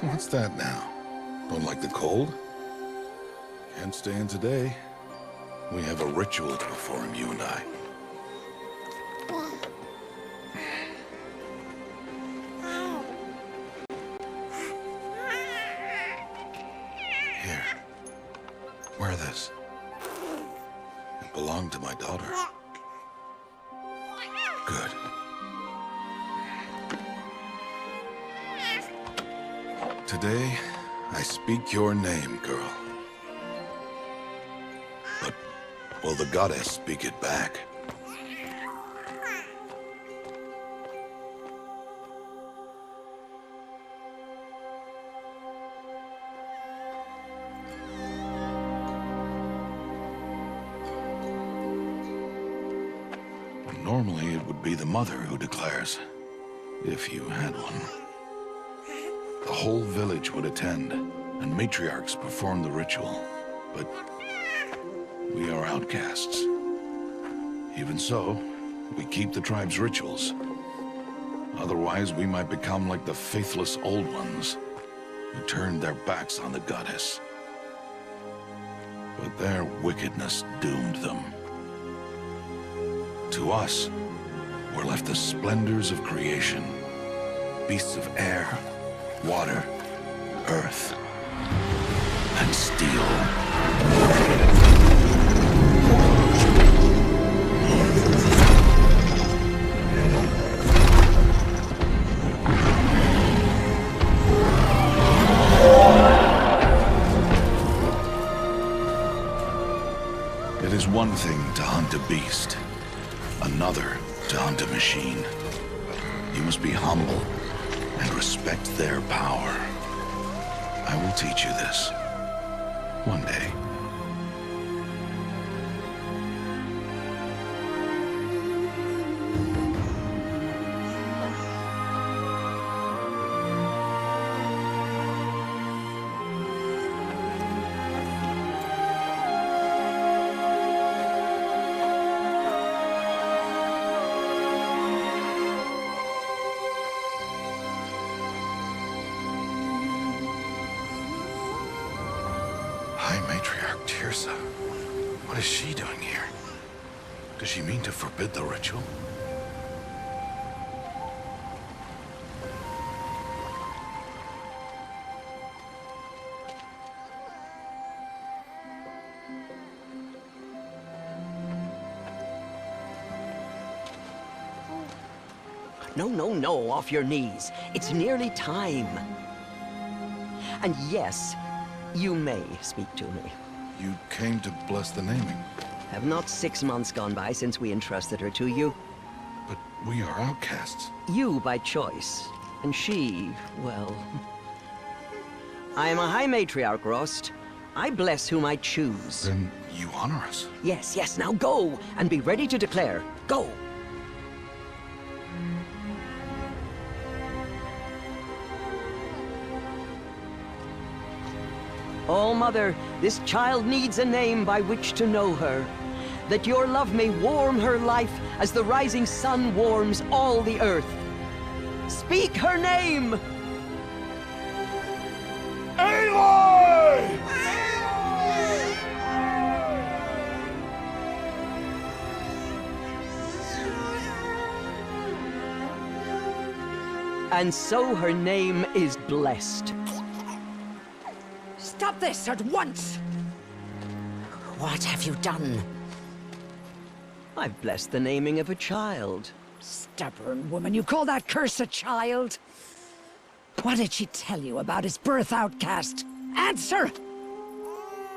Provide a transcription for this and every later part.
What's that now? Don't like the cold? Can't stay in today. We have a ritual to perform, you and I. Here. Wear this. It belonged to my daughter. Good. Today, I speak your name, girl. But will the goddess speak it back? Normally, it would be the mother who declares, if you had one. The whole village would attend, and matriarchs perform the ritual. But we are outcasts. Even so, we keep the tribe's rituals. Otherwise, we might become like the faithless old ones, who turned their backs on the goddess. But their wickedness doomed them. To us, were left the splendors of creation, beasts of air, water, earth, and steel. It is one thing to hunt a beast, another to hunt a machine. You must be humble and respect their power. I will teach you this one day. Matriarch Tirsa. What is she doing here? Does she mean to forbid the ritual? No, off your knees. It's nearly time. And yes, you may speak to me. You came to bless the naming. Have not 6 months gone by since we entrusted her to you? But we are outcasts. You by choice, and she, well... I am a High Matriarch, Rost. I bless whom I choose. Then you honor us. Yes, now go, and be ready to declare. Go! Oh, Mother, this child needs a name by which to know her, that your love may warm her life as the rising sun warms all the earth. Speak her name! Aloy! And so her name is blessed. Stop this at once! What have you done? I've blessed the naming of a child. Stubborn woman, you call that curse a child? What did she tell you about his birth, outcast? Answer!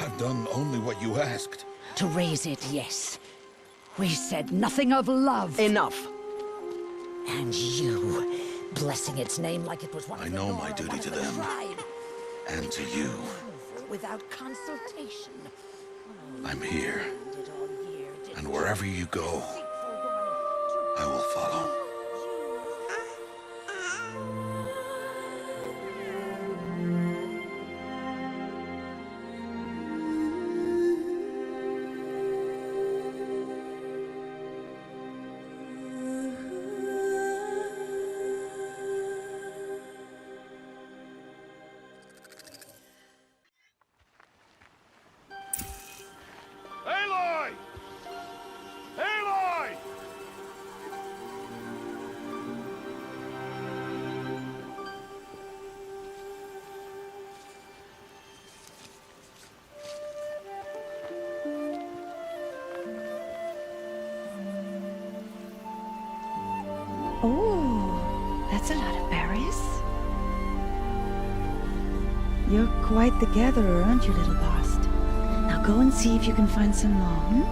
I've done only what you asked. To raise it, yes. We said nothing of love. Enough. And you, blessing its name like it was one I of the know Nora, my duty one of to the them. tribe. And to you. Without consultation. I'm here. Did all year, did And wherever you go, I will follow. Oh, that's a lot of berries. You're quite the gatherer, aren't you, little Bast? Now go and see if you can find some more, hmm?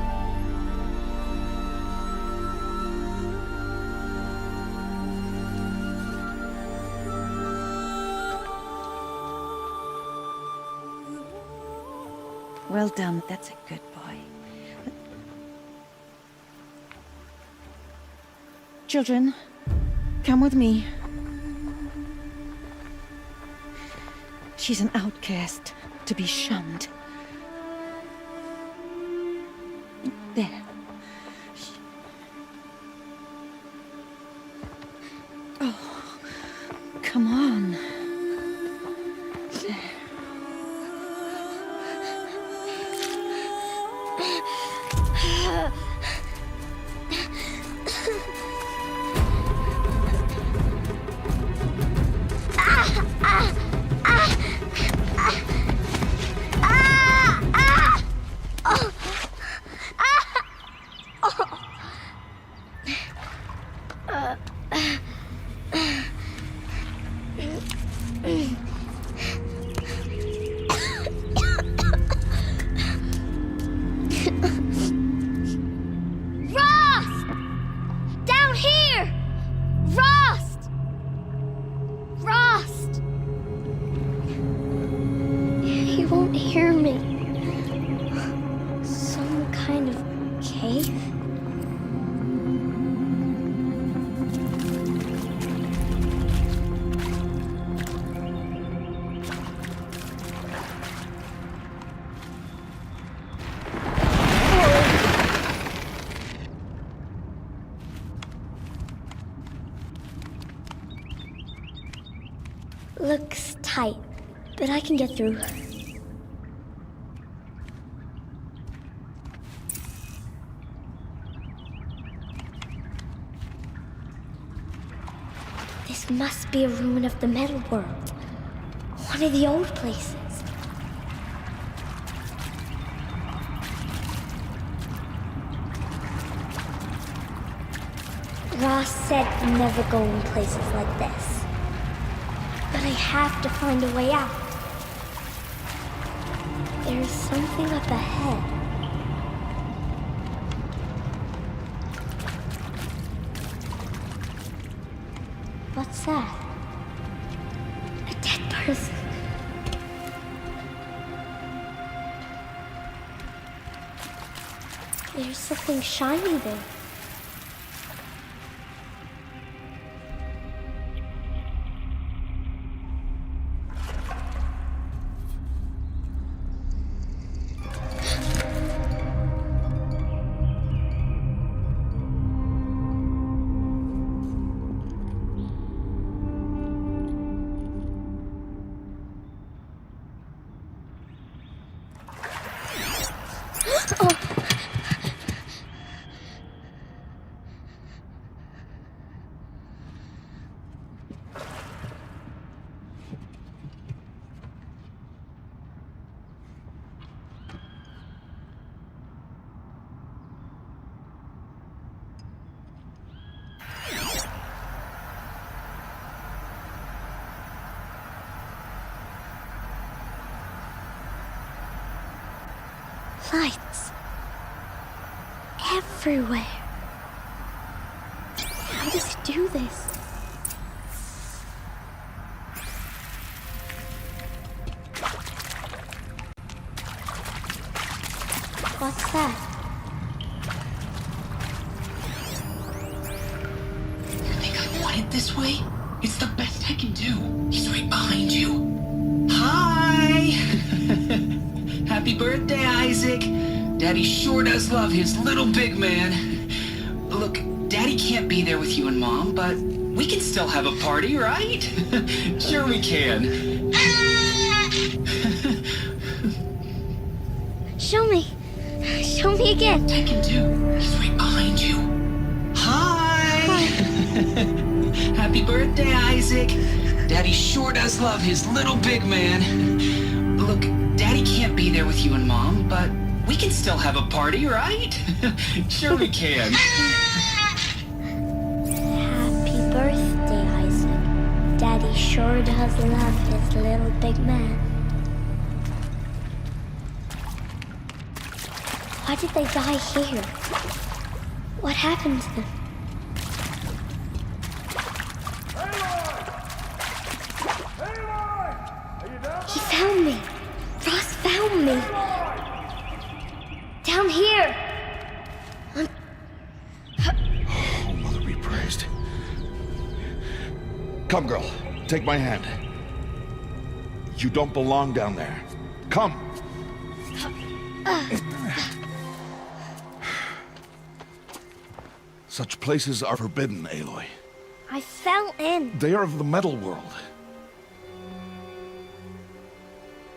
Well done, that's a good boy. Children, come with me. She's an outcast, to be shunned. There. Oh, come on. There. Looks tight, but I can get through. This must be a ruin of the metal world. One of the old places. Ross said never go in places like this. But I have to find a way out. There's something up ahead. What's that? A dead person. There's something shiny there. Lights. Everywhere. How does he do this? What's that? You think I want it this way? It's the best I can do. He's right behind you. Hi! Happy birthday, Isaac. Daddy sure does love his little big man. Look, Daddy can't be there with you and Mom, but we can still have a party, right? Sure we can. Show me. Show me again. I can do. He's right behind you. Hi! Happy birthday, Isaac. Daddy sure does love his little big man. Look, Daddy can't be there with you and Mom, but we can still have a party, right? Sure we can. Happy Daddy sure does love his little big man. Why did they die here? What happened to them? He found me. Ross found me. Down here. Oh, Mother be praised. Come, girl. Take my hand. You don't belong down there. Come. Such places are forbidden, Aloy. I fell in. They are of the metal world.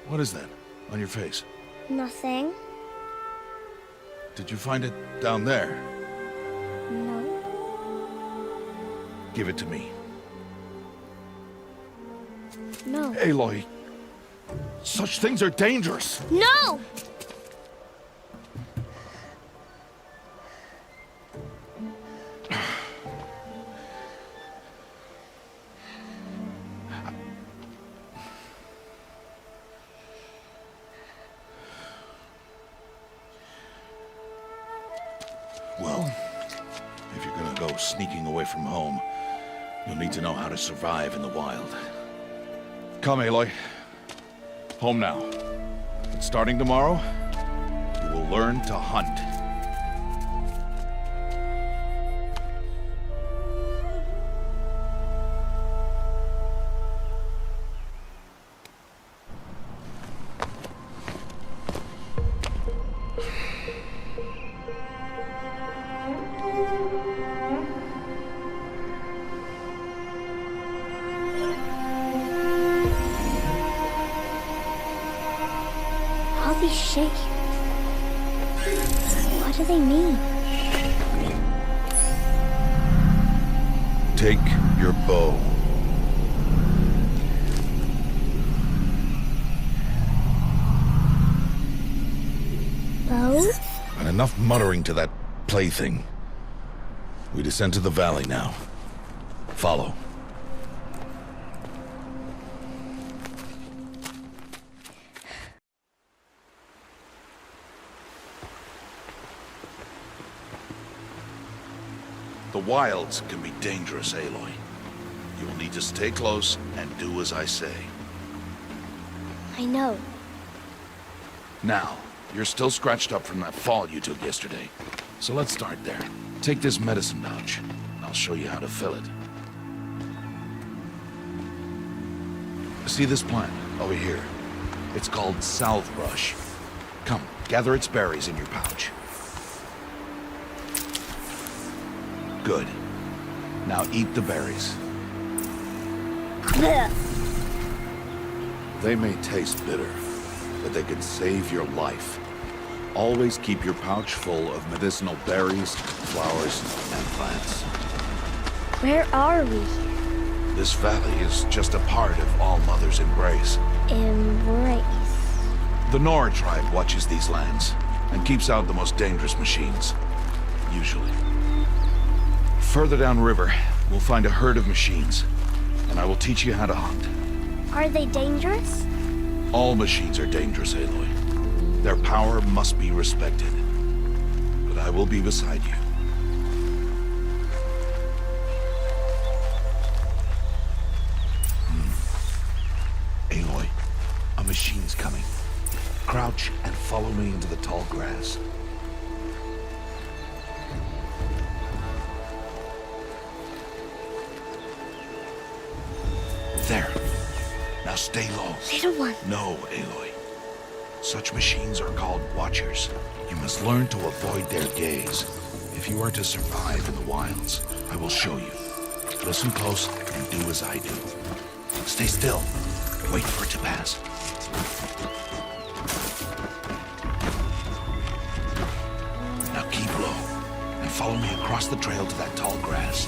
What is that on your face? Nothing. Did you find it down there? No. Give it to me. No. Aloy, such things are dangerous. No! Well, if you're gonna go sneaking away from home, you'll need to know how to survive in the wild. Come, Aloy. Home now. But starting tomorrow, you will learn to hunt. All these shapes. What do they mean? Take your bow. Bow? And enough muttering to that plaything. We descend to the valley now. Follow. The wilds can be dangerous, Aloy. You will need to stay close and do as I say. I know. Now, you're still scratched up from that fall you took yesterday. So let's start there. Take this medicine pouch. I'll show you how to fill it. See this plant over here? It's called salve brush. Come, gather its berries in your pouch. Good. Now eat the berries. Blech. They may taste bitter, but they can save your life. Always keep your pouch full of medicinal berries, flowers, and plants. Where are we? This valley is just a part of All Mother's embrace. Embrace. The Nora tribe watches these lands and keeps out the most dangerous machines. Usually. Further downriver, we'll find a herd of machines, and I will teach you how to hunt. Are they dangerous? All machines are dangerous, Aloy. Their power must be respected. But I will be beside you. Aloy, a machine's coming. Crouch and follow me into the tall grass. There. Now stay low. Little one. No, Aloy. Such machines are called Watchers. You must learn to avoid their gaze. If you are to survive in the wilds, I will show you. Listen close and do as I do. Stay still. Wait for it to pass. Now keep low and follow me across the trail to that tall grass.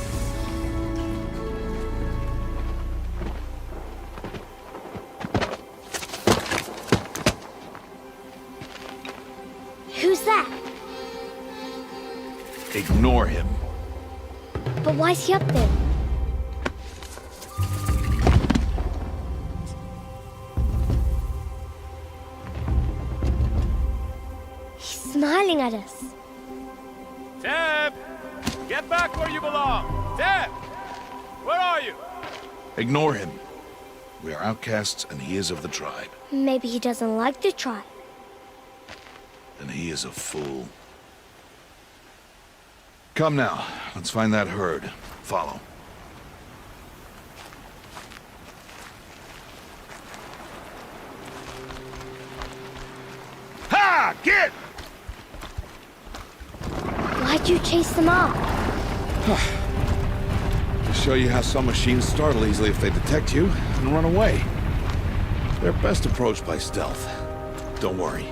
Who's that? Ignore him. But why's he up there? get us. Teb! Get back where you belong! Teb! Where are you? Ignore him. We are outcasts, and he is of the tribe. Maybe he doesn't like the tribe. And he is a fool. Come now, let's find that herd. Follow. Ha! Get! Why'd you chase them off? To show you how some machines startle easily if they detect you and run away. They're best approached by stealth. Don't worry.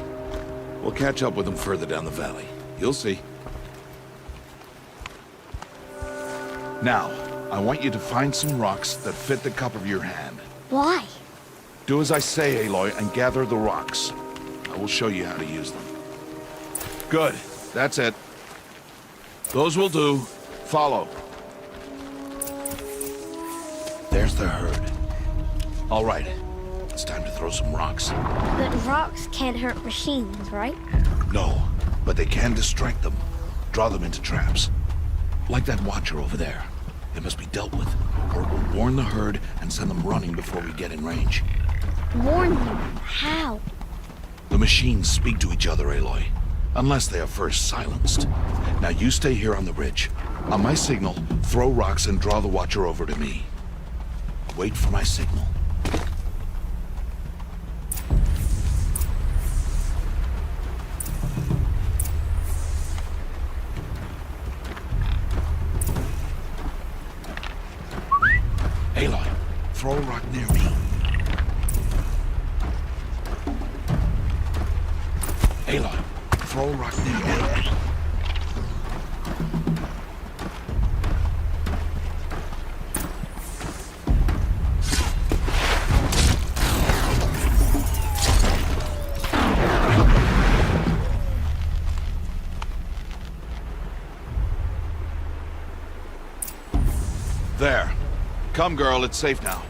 We'll catch up with them further down the valley. You'll see. Now, I want you to find some rocks that fit the cup of your hand. Why? Do as I say, Aloy, and gather the rocks. I will show you how to use them. Good. That's it. Those will do. Follow. There's the herd. All right. It's time to throw some rocks. But rocks can't hurt machines, right? No, but they can distract them. Draw them into traps. Like that watcher over there. It must be dealt with, or it will warn the herd and send them running before we get in range. Warn them? How? The machines speak to each other, Aloy. Unless they are first silenced. Now you stay here on the ridge. On my signal, throw rocks and draw the watcher over to me. Wait for my signal. Aloy, throw a rock near me. Aloy, throw a rock near me. There. Come, girl, it's safe now.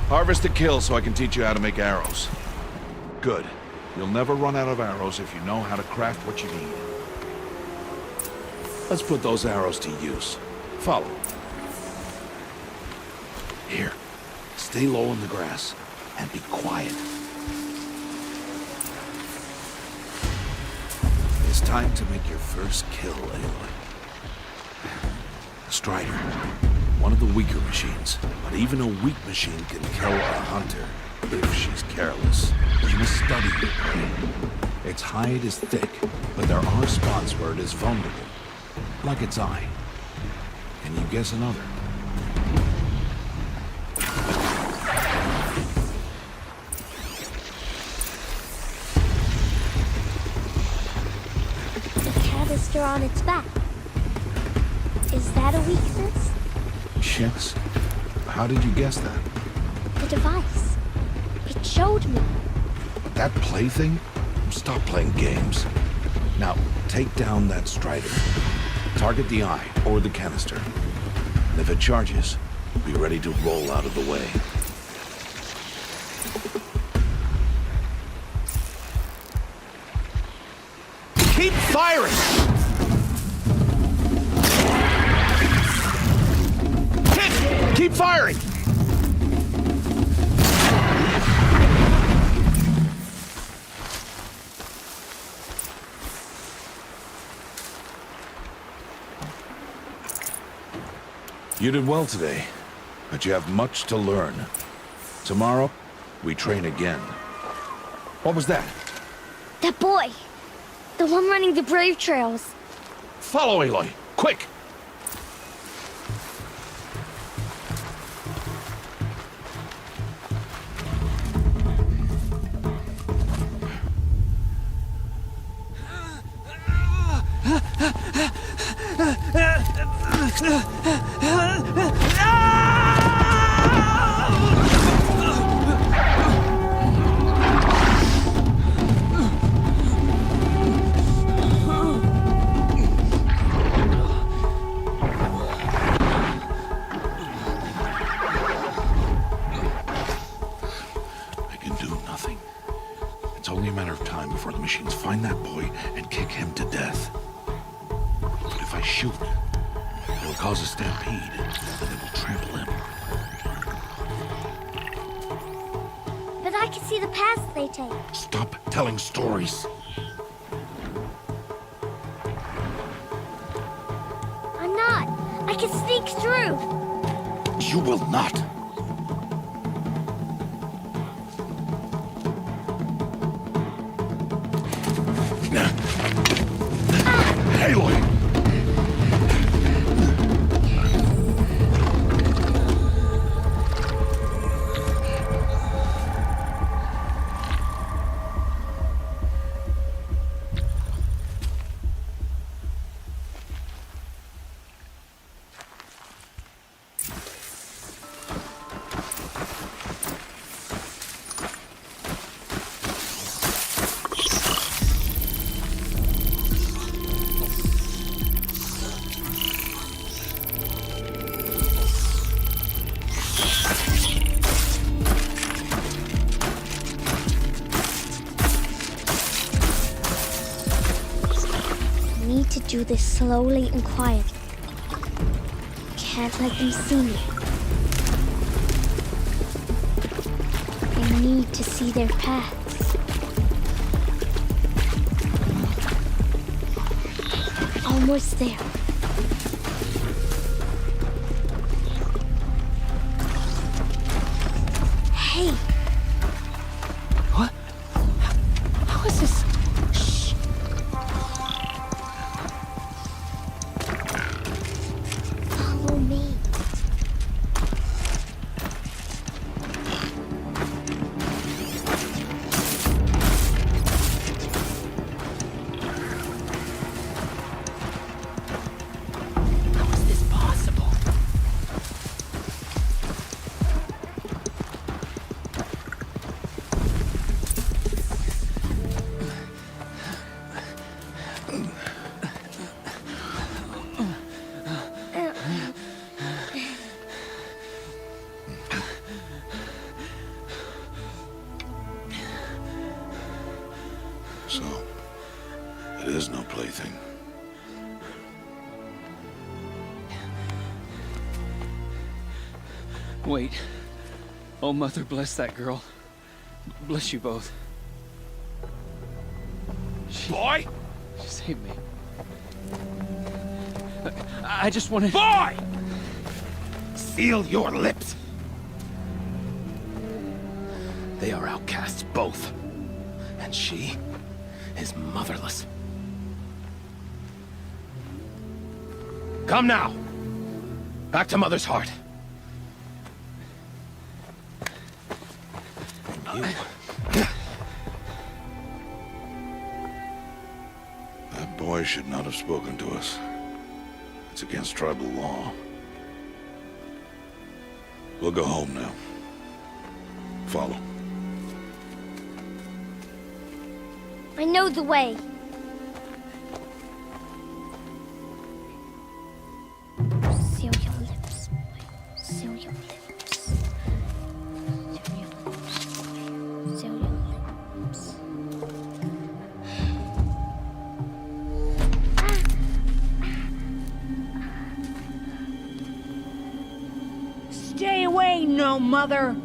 Harvest a kill so I can teach you how to make arrows. Good. You'll never run out of arrows if you know how to craft what you need. Let's put those arrows to use. Follow. Here. Stay low in the grass, and be quiet. It's time to make your first kill, Aloy. Strider. One of the weaker machines, but even a weak machine can kill a hunter if she's careless. You must study your prey. Its hide is thick, but there are spots where it is vulnerable, like its eye. Can you guess another? On its back. Is that a weakness? Yes. How did you guess that? The device. It showed me. That plaything? Stop playing games. Now, take down that strider. Target the eye or the canister. And if it charges, be ready to roll out of the way. Keep firing! Keep firing! You did well today, but you have much to learn. Tomorrow, we train again. What was that? That boy! The one running the brave trails. Follow Aloy, quick! cause a stampede, and it will trample him. But I can see the paths they take. Stop telling stories. I'm not. I can sneak through. You will not. Aloy! Do this slowly and quietly. Can't let them see me. I need to see their paths. Almost there. Hey! What? How is this? Follow me. How is this possible? So, it is no plaything. Wait. Oh, Mother, bless that girl. Bless you both. Boy! She saved me. I just wanted... Boy! Seal your lips! They are outcasts, both. And she is motherless. Come now! Back to Mother's heart. And you... That boy should not have spoken to us. It's against tribal law. We'll go home now. Follow. I know the way. Seal your lips. Seal your lips. Seal your lips. Seal your lips. Stay away, no mother!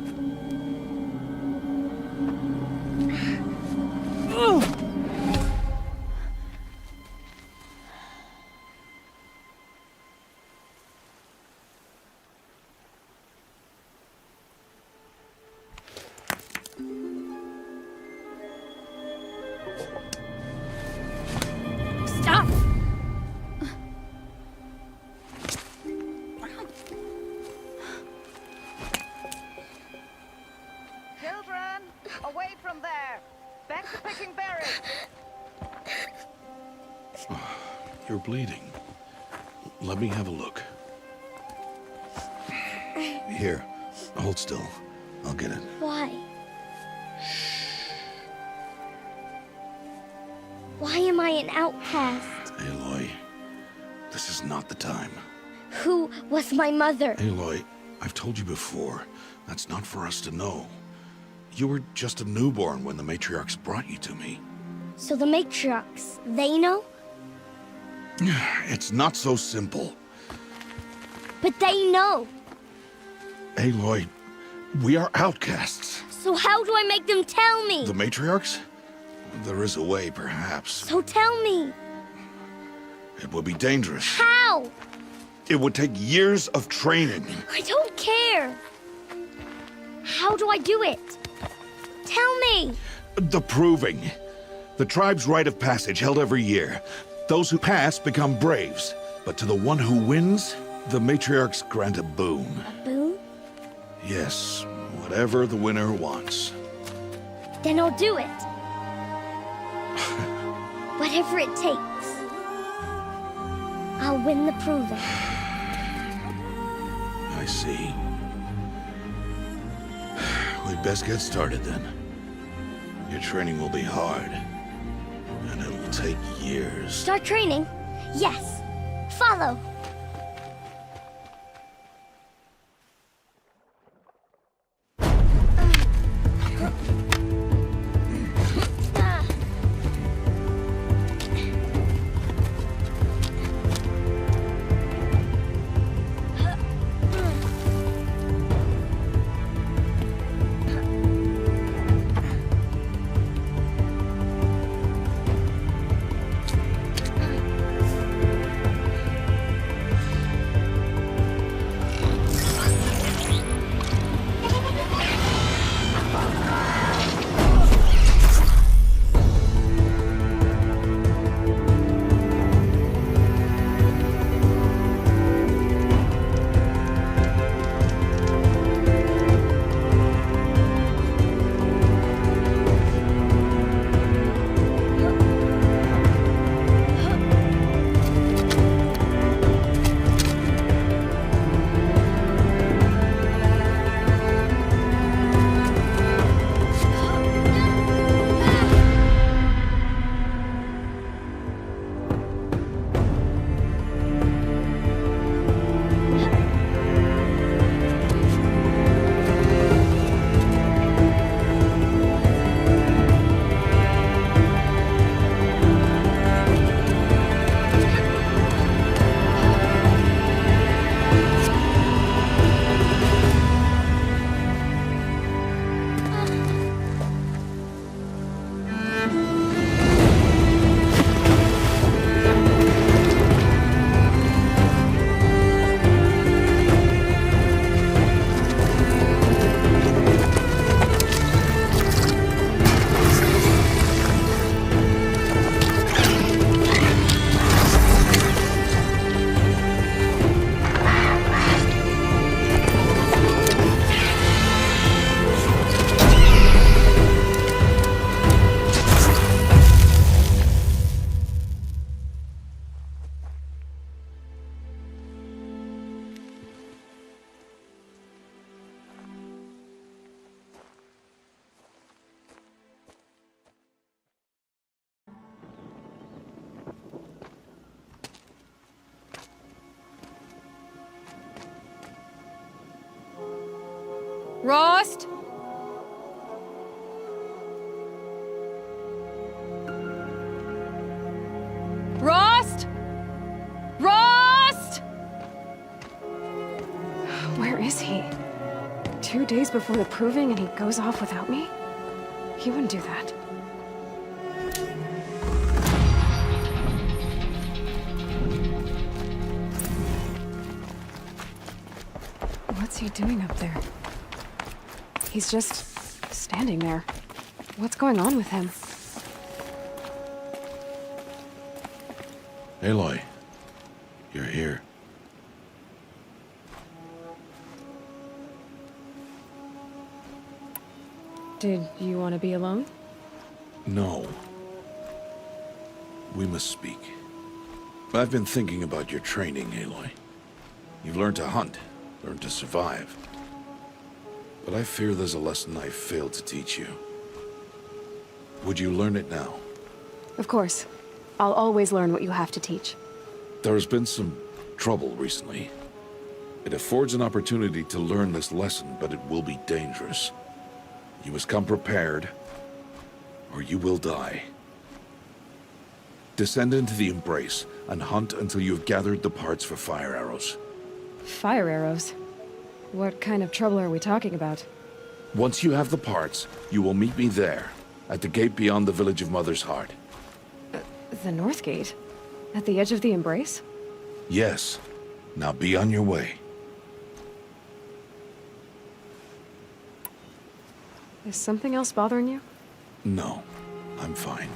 Stop! Children, away from there. Back to picking berries. You're bleeding. Let me have a look. Here, hold still. I'll get it. Why? Why am I an outcast? Aloy, this is not the time. Who was my mother? Aloy, I've told you before, that's not for us to know. You were just a newborn when the matriarchs brought you to me. So the matriarchs, they know? It's not so simple. But they know. Aloy, we are outcasts. So how do I make them tell me? The matriarchs? There is a way, perhaps. So tell me. It would be dangerous. How? It would take years of training. I don't care. How do I do it? Tell me. The proving. The tribe's rite of passage held every year. Those who pass become braves. But to the one who wins, the matriarchs grant a boon. A boon? Yes, whatever the winner wants. Then I'll do it. Whatever it takes. I'll win the proving. I see. We'd best get started then. Your training will be hard, and it will take years. Start training? Yes. Follow. Rost? Rost? Rost? Where is he? 2 days before the proving and he goes off without me? He wouldn't do that. What's he doing up there? He's just standing there. What's going on with him? Aloy, you're here. Did you want to be alone? No. We must speak. I've been thinking about your training, Aloy. You've learned to hunt, learned to survive. But I fear there's a lesson I failed to teach you. Would you learn it now? Of course. I'll always learn what you have to teach. There has been some trouble recently. It affords an opportunity to learn this lesson, but it will be dangerous. You must come prepared, or you will die. Descend into the Embrace, and hunt until you have gathered the parts for fire arrows. Fire arrows? What kind of trouble are we talking about? Once you have the parts, you will meet me there, at the gate beyond the village of Mother's Heart. The North Gate? At the edge of the Embrace? Yes. Now be on your way. Is something else bothering you? No, I'm fine.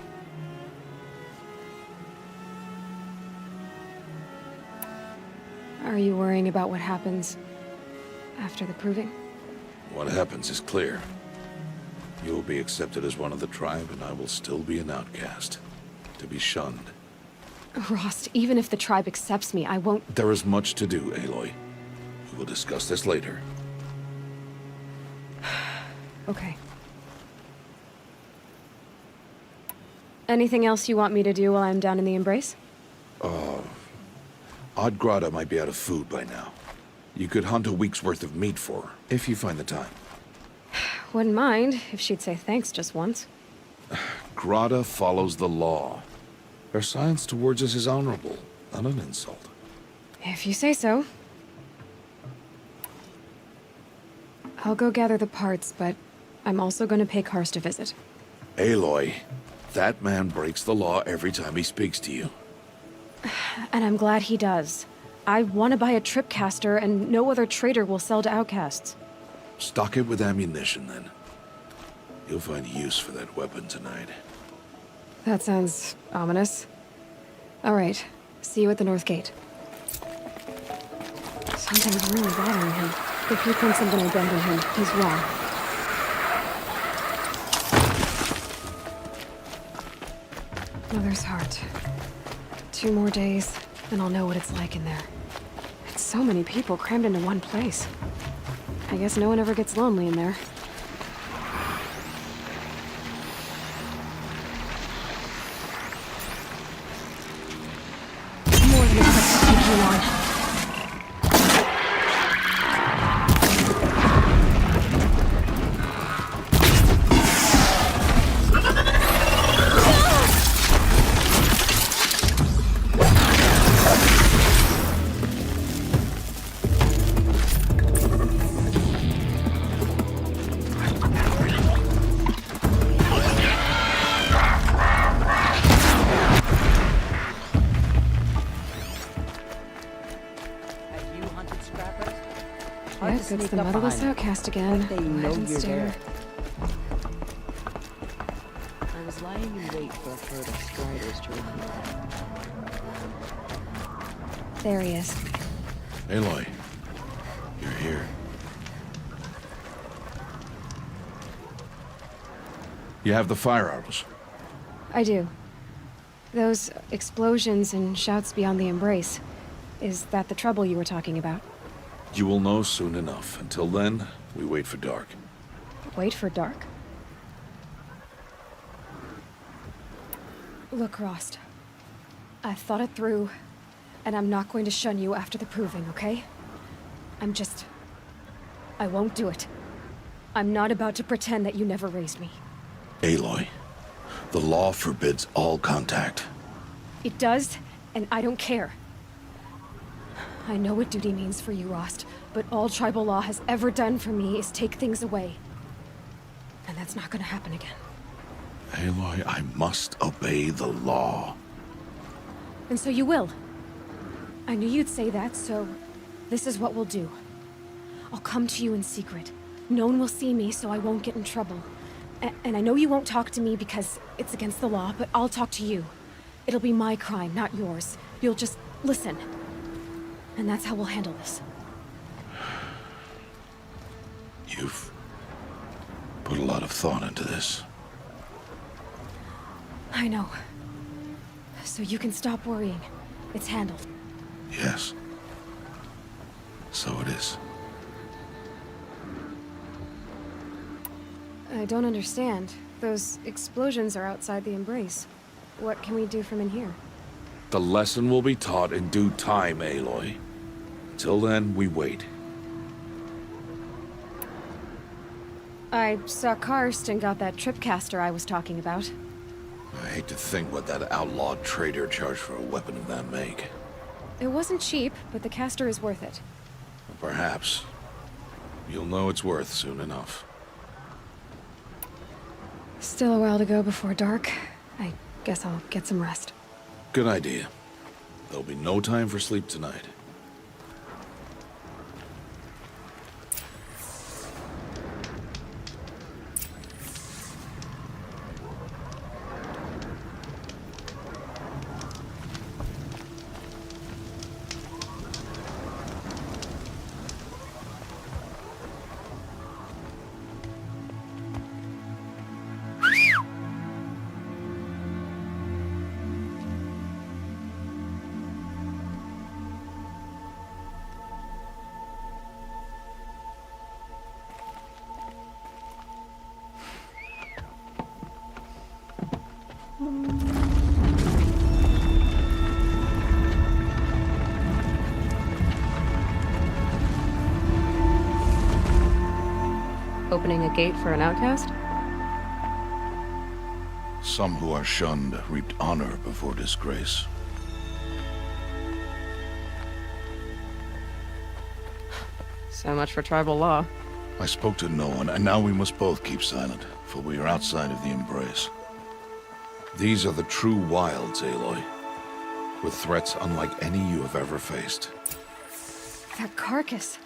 Are you worrying about what happens after the proving? What happens is clear. You will be accepted as one of the tribe, and I will still be an outcast. To be shunned. Rost, even if the tribe accepts me, I won't... There is much to do, Aloy. We will discuss this later. Okay. Anything else you want me to do while I'm down in the Embrace? Odd Grata might be out of food by now. You could hunt a week's worth of meat for her, if you find the time. Wouldn't mind if she'd say thanks just once. Grata follows the law. Her silence towards us is honorable, not an insult. If you say so. I'll go gather the parts, but I'm also going to pay Karst a visit. Aloy, that man breaks the law every time he speaks to you. And I'm glad he does. I want to buy a tripcaster, and no other trader will sell to outcasts. Stock it with ammunition, then. You'll find use for that weapon tonight. That sounds ominous. All right. See you at the North Gate. Something's really bothering him. If he thinks I'm gonna abandon him, he's wrong. Mother's Heart. 2 more days, and I'll know what it's like in there. It's so many people crammed into one place. I guess no one ever gets lonely in there. More than expected to take you on. Yep, it's the motherless outcast again. They know Hide and you're stare. there. I was lying in wait for a herd of striders to recruit. There he is. Aloy, you're here. You have the fire arrows. I do. Those explosions and shouts beyond the Embrace. Is that the trouble you were talking about? You will know soon enough. Until then, we wait for dark. Wait for dark. Look, Rost. I've thought it through, and I'm not going to shun you after the proving, okay? I won't do it. I'm not about to pretend that you never raised me. Aloy, the law forbids all contact. It does, and I don't care. I know what duty means for you, Rost, but all tribal law has ever done for me is take things away. And that's not gonna happen again. Aloy, I must obey the law. And so you will. I knew you'd say that, so this is what we'll do. I'll come to you in secret. No one will see me, so I won't get in trouble. And I know you won't talk to me because it's against the law, but I'll talk to you. It'll be my crime, not yours. You'll just listen. And that's how we'll handle this. You've put a lot of thought into this. I know. So you can stop worrying. It's handled. Yes. So it is. I don't understand. Those explosions are outside the Embrace. What can we do from in here? The lesson will be taught in due time, Aloy. Till then, we wait. I saw Karst and got that tripcaster I was talking about. I hate to think what that outlawed trader charged for a weapon of that make. It wasn't cheap, but the caster is worth it. Perhaps. You'll know its worth soon enough. Still a while to go before dark. I guess I'll get some rest. Good idea. There'll be no time for sleep tonight. Opening a gate for an outcast? Some who are shunned reaped honor before disgrace. So much for tribal law. I spoke to no one, and now we must both keep silent, for we are outside of the embrace. These are the true wilds, Aloy, with threats unlike any you have ever faced. That carcass.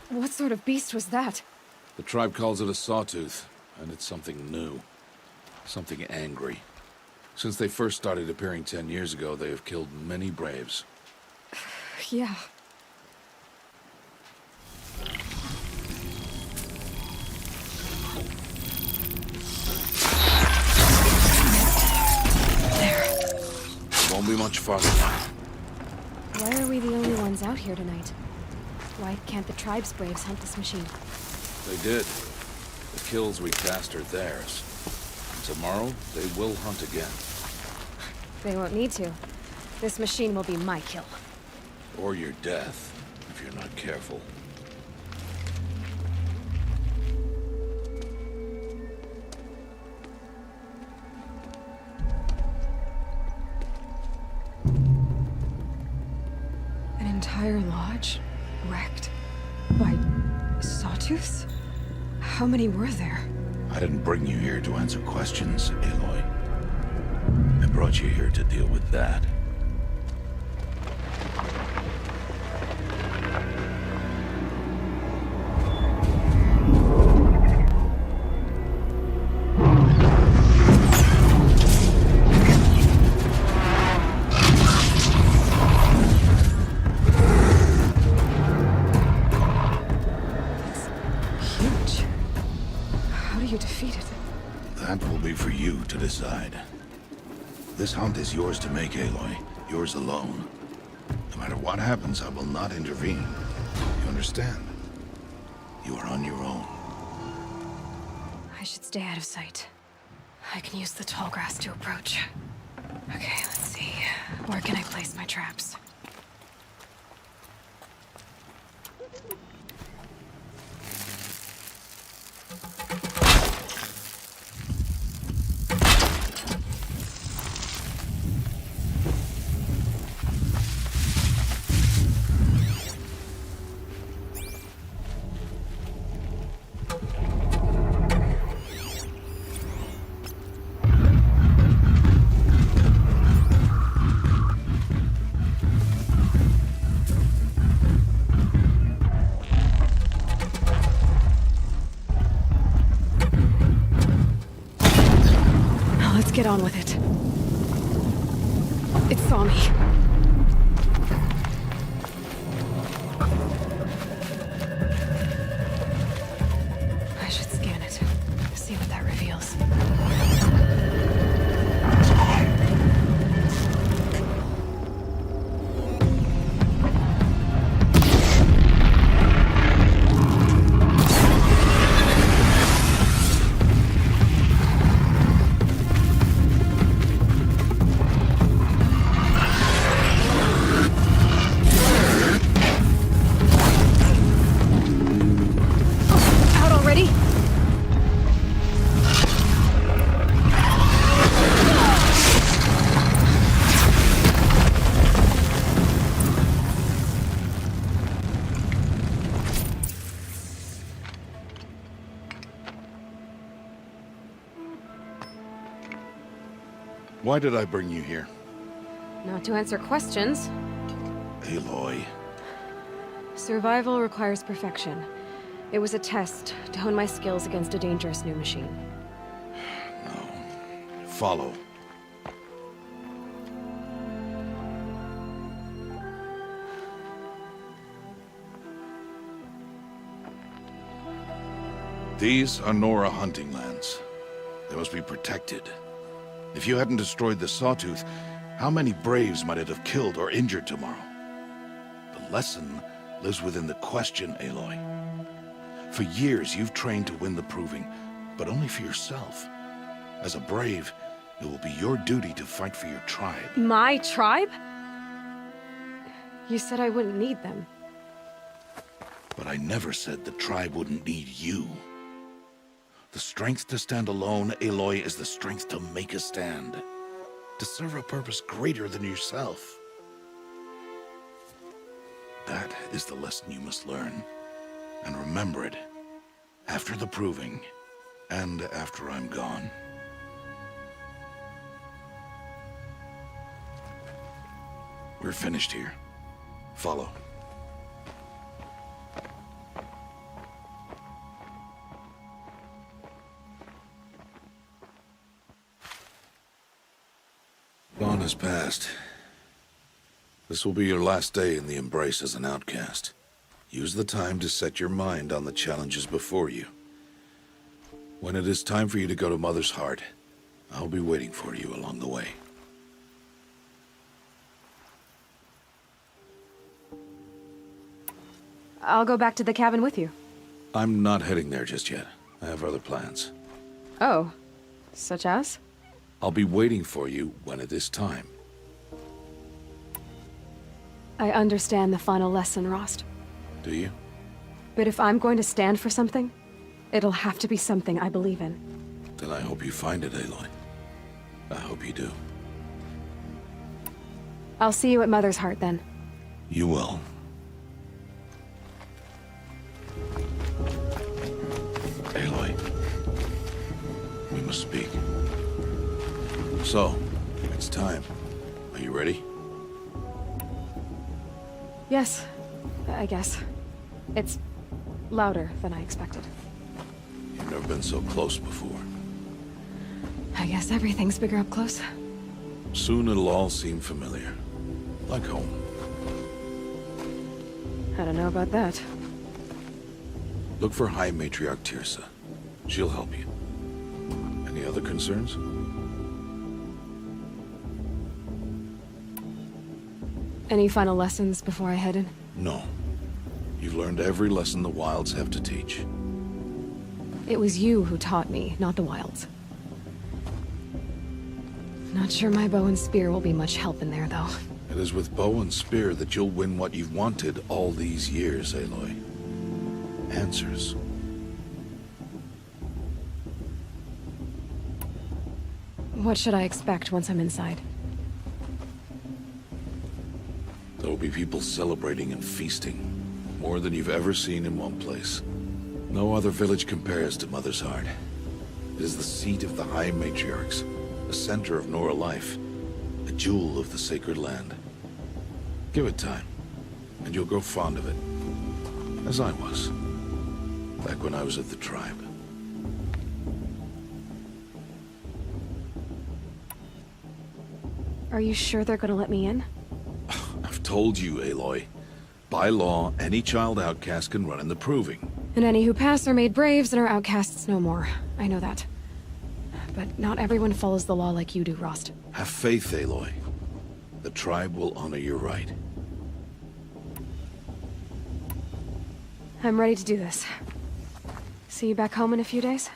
What sort of beast was that? The tribe calls it a sawtooth, and it's something new. Something angry. Since they first started appearing 10 years ago, they have killed many braves. Yeah. Won't be much farther now. Why are we the only ones out here tonight? Why can't the tribe's braves hunt this machine? They did. The kills we cast are theirs. And tomorrow, they will hunt again. They won't need to. This machine will be my kill. Or your death, if you're not careful. An entire lodge? Wrecked? By sawtooths? How many were there? I didn't bring you here to answer questions, Aloy. I brought you here to deal with that. That will be for you to decide. This hunt is yours to make, Aloy. Yours alone. No matter what happens, I will not intervene. You understand? You are on your own. I should stay out of sight. I can use the tall grass to approach. Okay, let's see. Where can I place my traps? Get on with it. It saw me. I should scan it. See what that reveals. Why did I bring you here? Not to answer questions. Aloy. Survival requires perfection. It was a test to hone my skills against a dangerous new machine. No. Follow. These are Nora hunting lands. They must be protected. If you hadn't destroyed the Sawtooth, how many Braves might it have killed or injured tomorrow? The lesson lives within the question, Aloy. For years, you've trained to win the Proving, but only for yourself. As a Brave, it will be your duty to fight for your tribe. My tribe? You said I wouldn't need them. But I never said the tribe wouldn't need you. The strength to stand alone, Aloy, is the strength to make a stand. To serve a purpose greater than yourself. That is the lesson you must learn. And remember it. After the Proving, and after I'm gone. We're finished here. Follow. Dawn has passed. This will be your last day in the Embrace as an outcast. Use the time to set your mind on the challenges before you. When it is time for you to go to Mother's Heart, I'll be waiting for you along the way. I'll go back to the cabin with you. I'm not heading there just yet. I have other plans. Oh. Such as? I'll be waiting for you when it is time. I understand the final lesson, Rost. Do you? But if I'm going to stand for something, it'll have to be something I believe in. Then I hope you find it, Aloy. I hope you do. I'll see you at Mother's Heart, then. You will. Aloy. We must speak. So, it's time. Are you ready? Yes, I guess. It's louder than I expected. You've never been so close before. I guess everything's bigger up close. Soon it'll all seem familiar. Like home. I don't know about that. Look for High Matriarch Tirsa. She'll help you. Any other concerns? Any final lessons before I head in? No. You've learned every lesson the Wilds have to teach. It was you who taught me, not the Wilds. Not sure my bow and spear will be much help in there, though. It is with bow and spear that you'll win what you've wanted all these years, Aloy. Answers. What should I expect once I'm inside? There will be people celebrating and feasting. More than you've ever seen in one place. No other village compares to Mother's Heart. It is the seat of the High Matriarchs, the center of Nora life, a jewel of the sacred land. Give it time, and you'll grow fond of it. As I was, back when I was at the tribe. Are you sure they're gonna let me in? I've told you, Aloy. By law, any child outcast can run in the Proving. And any who pass are made braves and are outcasts no more. I know that. But not everyone follows the law like you do, Rost. Have faith, Aloy. The tribe will honor your right. I'm ready to do this. See you back home in a few days?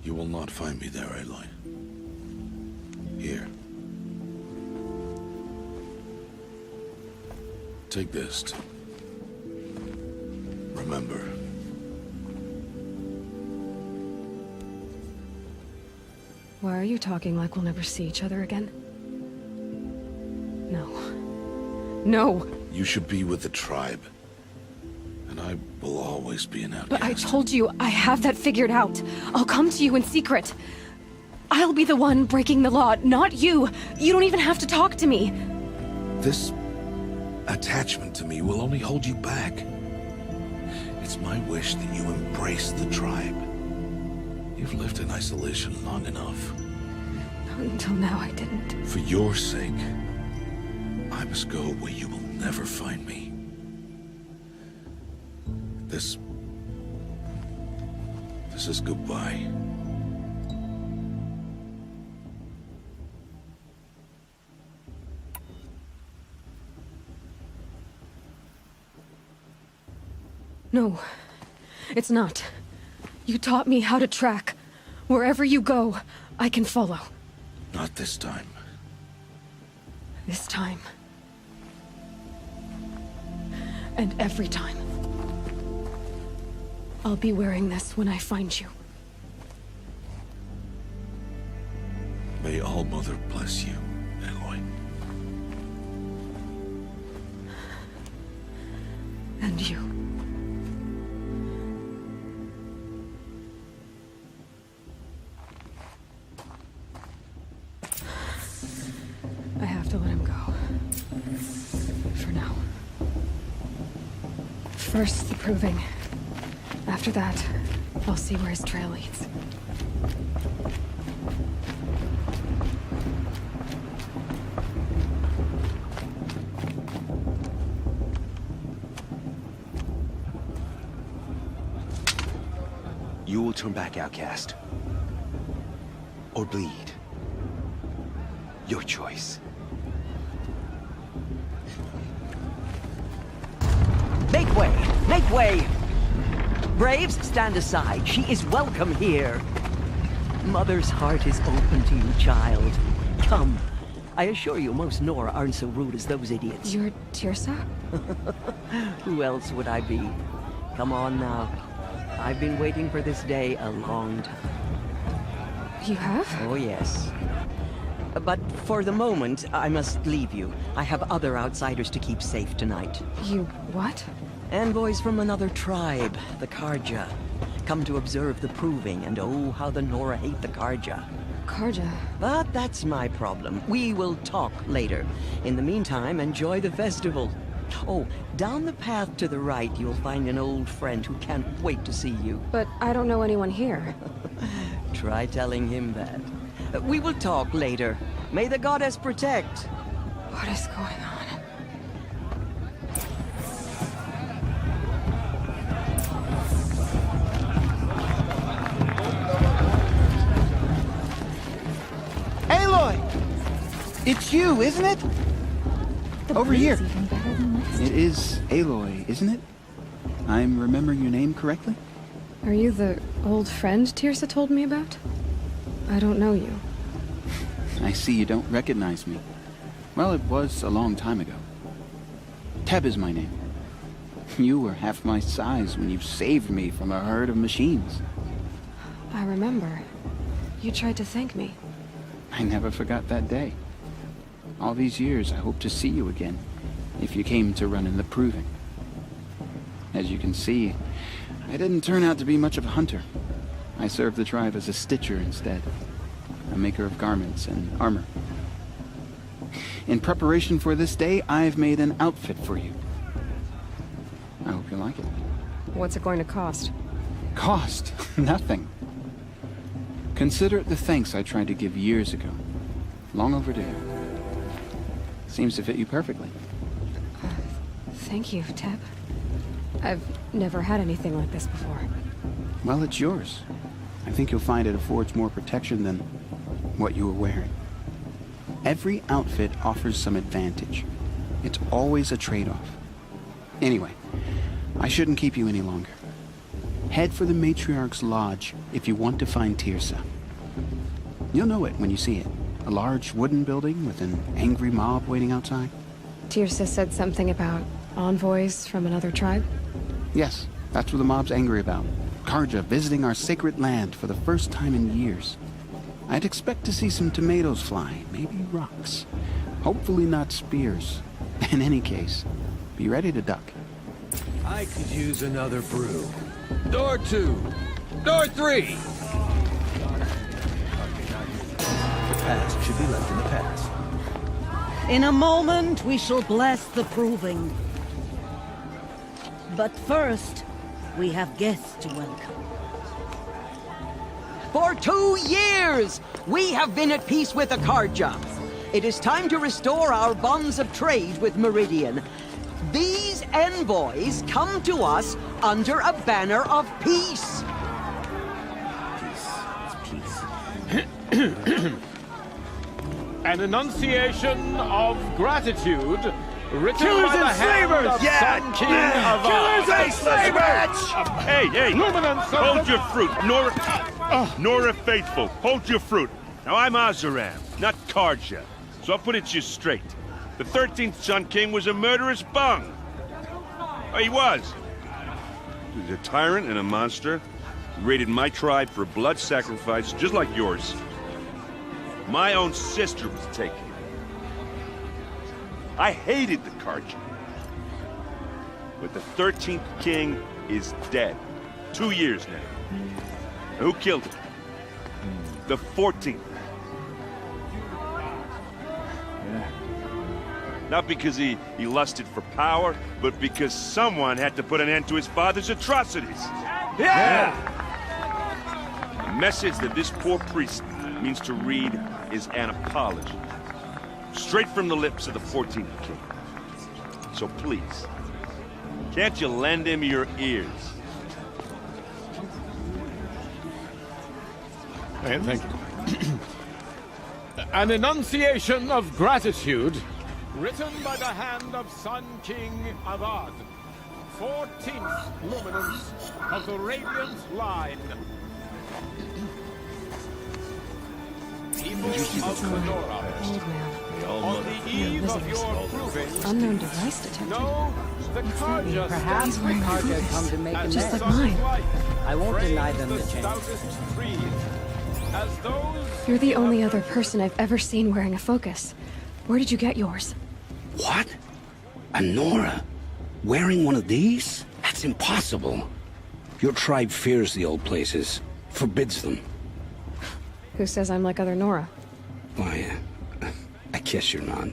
You will not find me there, Aloy. Here. Take this. Remember. Why are you talking like we'll never see each other again? No. No! You should be with the tribe. And I will always be an outcast. But I told you, I have that figured out. I'll come to you in secret. I'll be the one breaking the law, not you. You don't even have to talk to me. This attachment to me will only hold you back. It's my wish that you embrace the tribe. You've lived in isolation long enough. Until now, I didn't. For your sake, I must go where you will never find me. This is goodbye. No, it's not. You taught me how to track. Wherever you go, I can follow. Not this time. This time. And every time. I'll be wearing this when I find you. May All-Mother bless you, Aloy. And you. I have to let him go. For now. First, the proving. After that, I'll see where his trail leads. You will turn back, outcast. Or bleed. Your choice. Make way! Make way! Braves, stand aside. She is welcome here. Mother's heart is open to you, child. Come. I assure you, most Nora aren't so rude as those idiots. You're Tirsa? Who else would I be? Come on now. I've been waiting for this day a long time. You have? Oh, yes. But for the moment, I must leave you. I have other outsiders to keep safe tonight. You what? Envoys from another tribe, the Karja. Come to observe the proving, and oh, how the Nora hate the Karja. Karja? But that's my problem. We will talk later. In the meantime, enjoy the festival. Oh, down the path to the right, you'll find an old friend who can't wait to see you. But I don't know anyone here. Try telling him that. We will talk later. May the goddess protect. What is going on? Aloy! It's you, isn't it? Over here. It is Aloy, isn't it? I'm remembering your name correctly? Are you the old friend Tirsa told me about? I don't know you. I see you don't recognize me. Well, it was a long time ago. Teb is my name. You were half my size when you saved me from a herd of machines. I remember. You tried to thank me. I never forgot that day. All these years, I hope to see you again, if you came to run in the proving. As you can see, I didn't turn out to be much of a hunter. I served the tribe as a stitcher instead, a maker of garments and armor. In preparation for this day, I've made an outfit for you. I hope you like it. What's it going to cost? Cost? Nothing. Consider it the thanks I tried to give years ago. Long overdue. Seems to fit you perfectly. Thank you, Teb. I've never had anything like this before. Well, it's yours. I think you'll find it affords more protection than what you were wearing. Every outfit offers some advantage. It's always a trade-off. Anyway, I shouldn't keep you any longer. Head for the Matriarch's Lodge if you want to find Tirsa. You'll know it when you see it. A large wooden building with an angry mob waiting outside. Tirsa said something about envoys from another tribe? Yes, that's what the mob's angry about. Karja visiting our sacred land for the first time in years. I'd expect to see some tomatoes fly, maybe rocks. Hopefully not spears. In any case, be ready to duck. I could use another brew. Door 2. Door 3. past should be left in the past. In a moment, we shall bless the proving. But first, we have guests to welcome. For 2 years, we have been at peace with Akarja. It is time to restore our bonds of trade with Meridian. These envoys come to us under a banner of peace. An enunciation of gratitude written Killers by the and hand slavers! of Yeah! Sun King of Killers Ard. and slavers! Hey, hey! Luminance of Hold the- your fruit, Nora Faithful. Hold your fruit. Now I'm Azaram, not Karja, so I'll put it to you straight. The 13th Sun King was a murderous bung. Oh, he was. He was a tyrant and a monster. He raided my tribe for blood sacrifice, just like yours. My own sister was taken. I hated the Karja. But the 13th king is dead. 2 years now. Who killed him? The 14th. Not because he lusted for power, but because someone had to put an end to his father's atrocities. Yeah! The message that this poor priest means to read is an apology. Straight from the lips of the 14th king. So please, can't you lend him your ears? Hey, thank you. An enunciation of gratitude written by the hand of Sun King of Ard, 14th luminance of the Radiant Line. People of Fedora, Old man. on the eve of your proving, Unknown device detected. no, the Karja Perhaps the Karja come to make as Just amends. like mine. I won't deny praise them the the chance. stoutest trees, as those You're the only other person I've ever seen wearing a focus. Where did you get yours? What? A Nora? Wearing one of these? That's impossible. Your tribe fears the old places, forbids them. Who says I'm like other Nora? Why, I guess you're not.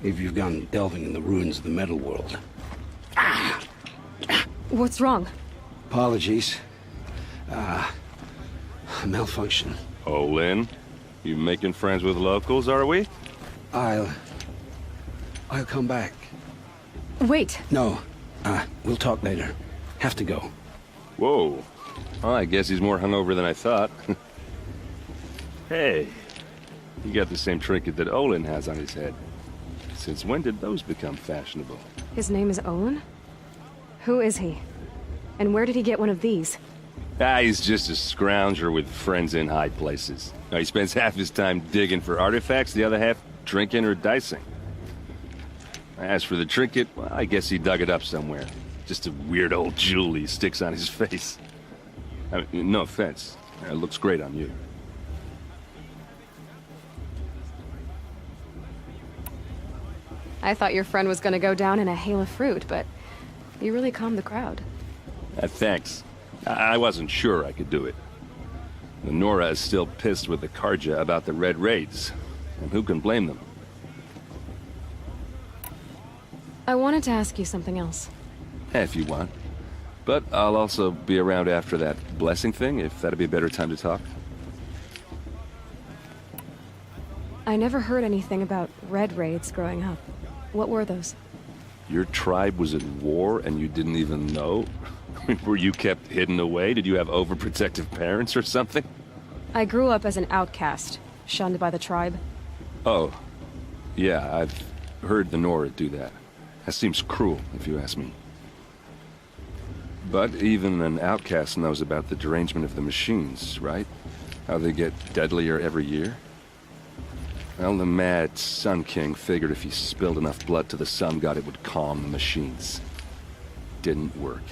If you've gone delving in the ruins of the metal world. What's wrong? Apologies. Malfunction. Oh, Lynn, you making friends with locals, are we? I'll come back. Wait. No, we'll talk later. Have to go. Whoa. Well, I guess he's more hungover than I thought. Hey, you got the same trinket that Olin has on his head. Since when did those become fashionable? His name is Owen? Who is he? And where did he get one of these? He's just a scrounger with friends in high places. He spends half his time digging for artifacts, the other half drinking or dicing. As for the trinket, well, I guess he dug it up somewhere. Just a weird old jewel he sticks on his face. I mean, no offense. It looks great on you. I thought your friend was gonna go down in a hail of fruit, but you really calmed the crowd. Thanks. I wasn't sure I could do it. The Nora is still pissed with the Karja about the Red Raids, and who can blame them? I wanted to ask you something else. If you want. But I'll also be around after that blessing thing, if that'd be a better time to talk. I never heard anything about Red Raids growing up. What were those? Your tribe was at war and you didn't even know? Were you kept hidden away? Did you have overprotective parents or something? I grew up as an outcast, shunned by the tribe. Oh. Yeah, I've heard the Nora do that. That seems cruel, if you ask me. But even an outcast knows about the derangement of the machines, right? How they get deadlier every year? Well, the mad Sun King figured if he spilled enough blood to the Sun God, it would calm the machines. Didn't work.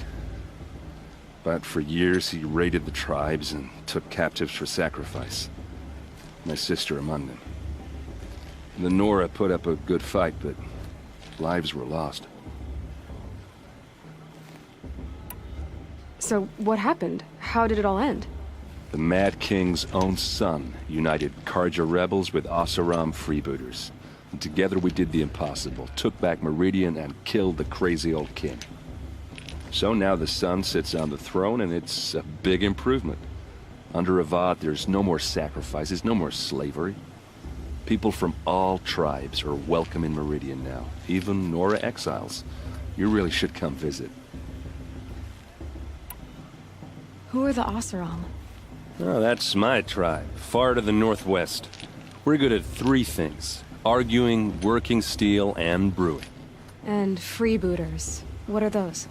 But for years, he raided the tribes and took captives for sacrifice. My sister among them. The Nora put up a good fight, but lives were lost. So what happened? How did it all end? The Mad King's own son united Karja rebels with Oseram freebooters. And together we did the impossible, took back Meridian and killed the crazy old king. So now the son sits on the throne, and it's a big improvement. Under Avad, there's no more sacrifices, no more slavery. People from all tribes are welcome in Meridian now, even Nora exiles. You really should come visit. Who are the Oseram? Oh, that's my tribe, far to the northwest. We're good at 3 things: arguing, working steel, and brewing. And freebooters. What are those?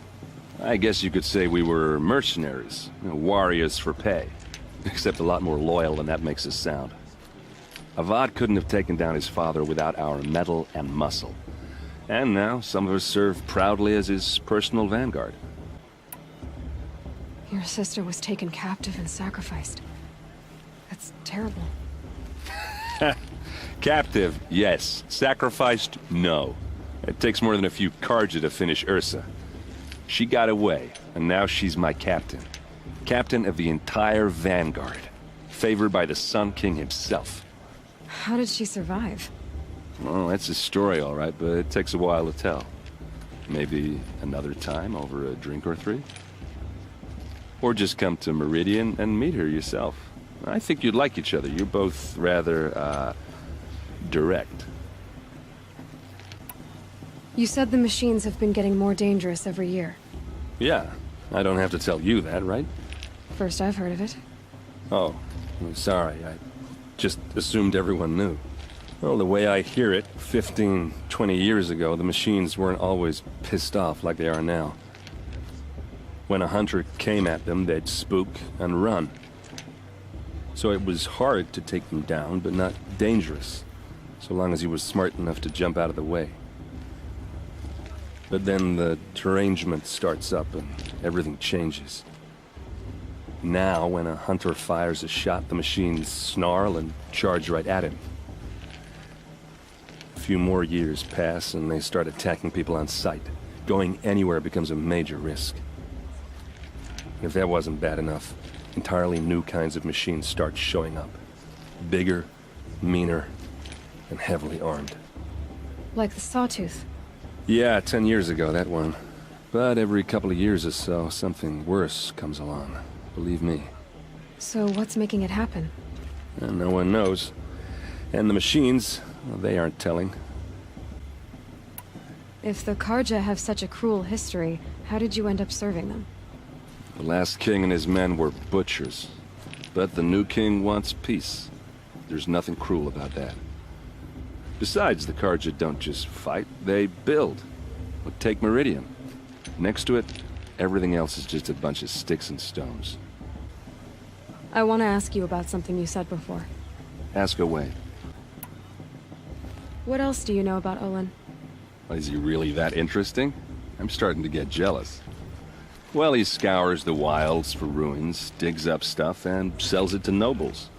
I guess you could say we were mercenaries, warriors for pay. Except a lot more loyal than that makes us sound. Avad couldn't have taken down his father without our metal and muscle. And now, some of us serve proudly as his personal vanguard. Your sister was taken captive and sacrificed. That's terrible. Captive, yes. Sacrificed, no. It takes more than a few Karja to finish Ursa. She got away, and now she's my captain. Captain of the entire vanguard. Favored by the Sun King himself. How did she survive? Well, that's a story, all right, but it takes a while to tell. Maybe another time over a drink or 3? Or just come to Meridian and meet her yourself. I think you'd like each other. You're both rather, direct. You said the machines have been getting more dangerous every year. Yeah, I don't have to tell you that, right? First I've heard of it. Oh, I'm sorry. I just assumed everyone knew. Well, the way I hear it, 15, 20 years ago, the machines weren't always pissed off like they are now. When a hunter came at them, they'd spook and run. So it was hard to take them down, but not dangerous, so long as he was smart enough to jump out of the way. But then the derangement starts up and everything changes. Now, when a hunter fires a shot, the machines snarl and charge right at him. A few more years pass and they start attacking people on sight. Going anywhere becomes a major risk. If that wasn't bad enough, entirely new kinds of machines start showing up. Bigger, meaner, and heavily armed. Like the Sawtooth. Yeah, 10 years ago, that one. But every couple of years or so, something worse comes along. Believe me. So what's making it happen? And no one knows. And the machines, well, they aren't telling. If the Karja have such a cruel history, how did you end up serving them? The last king and his men were butchers. But the new king wants peace. There's nothing cruel about that. Besides, the Karja don't just fight, they build. But take Meridian. Next to it, everything else is just a bunch of sticks and stones. I want to ask you about something you said before. Ask away. What else do you know about Olin? Is he really that interesting? I'm starting to get jealous. Well, he scours the wilds for ruins, digs up stuff, and sells it to nobles.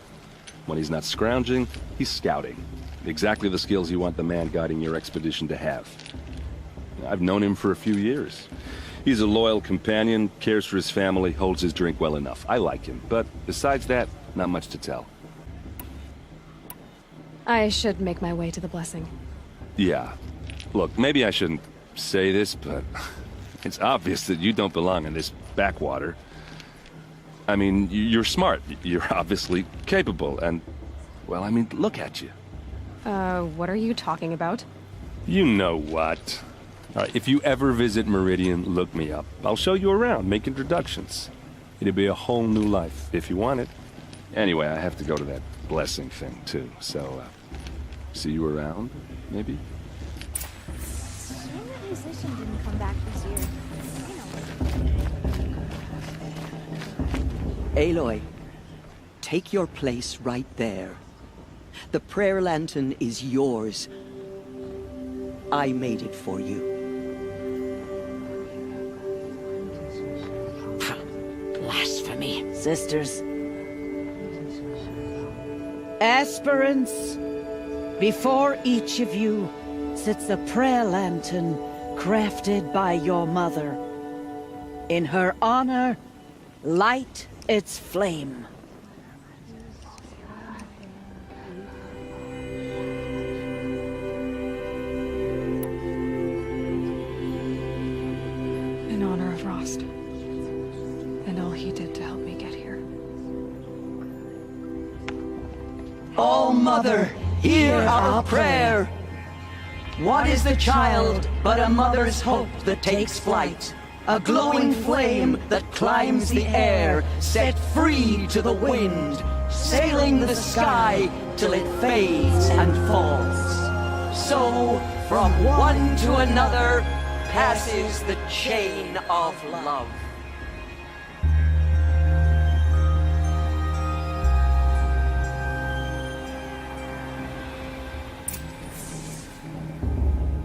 When he's not scrounging, he's scouting. Exactly the skills you want the man guiding your expedition to have. I've known him for a few years. He's a loyal companion, cares for his family, holds his drink well enough. I like him, but besides that, not much to tell. I should make my way to the blessing. Yeah. Look, maybe I shouldn't say this, but it's obvious that you don't belong in this backwater. I mean, you're smart. You're obviously capable, and, well, I mean, look at you. What are you talking about? You know what. If you ever visit Meridian, look me up. I'll show you around, make introductions. It'll be a whole new life, if you want it. Anyway, I have to go to that blessing thing, too, so, see you around, maybe? The musician didn't come back this year. Aloy, take your place right there. The prayer lantern is yours. I made it for you. Blasphemy, sisters. Aspirants, before each of you sits a prayer lantern crafted by your mother. In her honor, light its flame. Frost. And all he did to help me get here. All Mother, hear our prayer. What is the child but a mother's hope that takes flight? A glowing flame that climbs the air, set free to the wind, sailing the sky till it fades and falls. So, from one to another, passes the chain of love.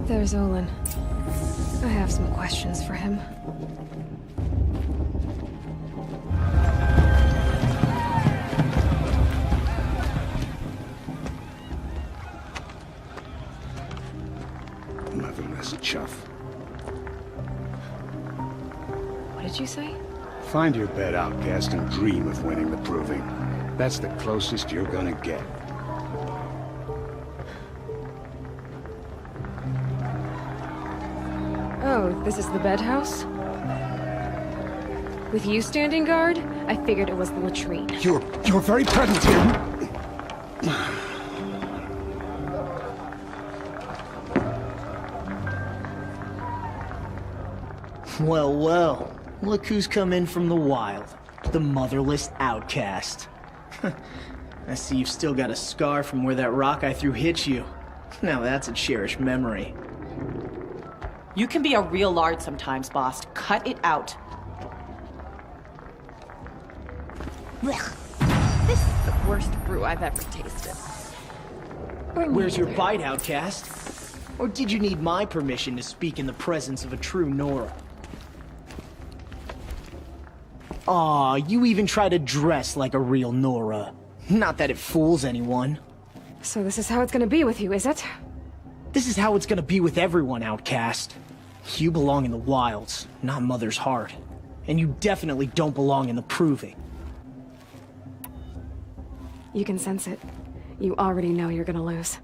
There's Olin. I have some questions for him. Motherless chuff. What did you say? Find your bed, outcast, and dream of winning the proving. That's the closest you're gonna get. Oh, this is the bedhouse? With you standing guard, I figured it was the latrine. You're very present here. Well, well. Look who's come in from the wild. The motherless outcast. I see you've still got a scar from where that rock I threw hit you. Now that's a cherished memory. You can be a real lard sometimes, boss. Cut it out. Blech. This is the worst brew I've ever tasted. Where's your bite, outcast? Or did you need my permission to speak in the presence of a true Nora? Aw, you even try to dress like a real Nora. Not that it fools anyone. So this is how it's gonna be with you, is it? This is how it's gonna be with everyone, outcast. You belong in the wilds, not Mother's heart. And you definitely don't belong in the proving. You can sense it. You already know you're gonna lose.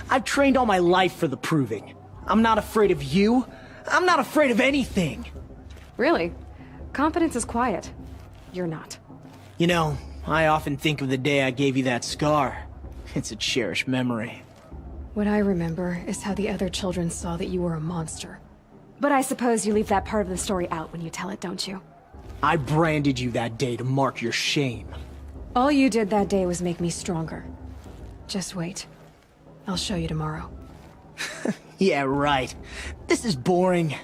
I've trained all my life for the proving. I'm not afraid of you. I'm not afraid of anything. Really? Confidence is quiet. You're not. You know, I often think of the day I gave you that scar. It's a cherished memory. What I remember is how the other children saw that you were a monster. But I suppose you leave that part of the story out when you tell it, don't you? I branded you that day to mark your shame. All you did that day was make me stronger. Just wait. I'll show you tomorrow. Yeah, right. This is boring.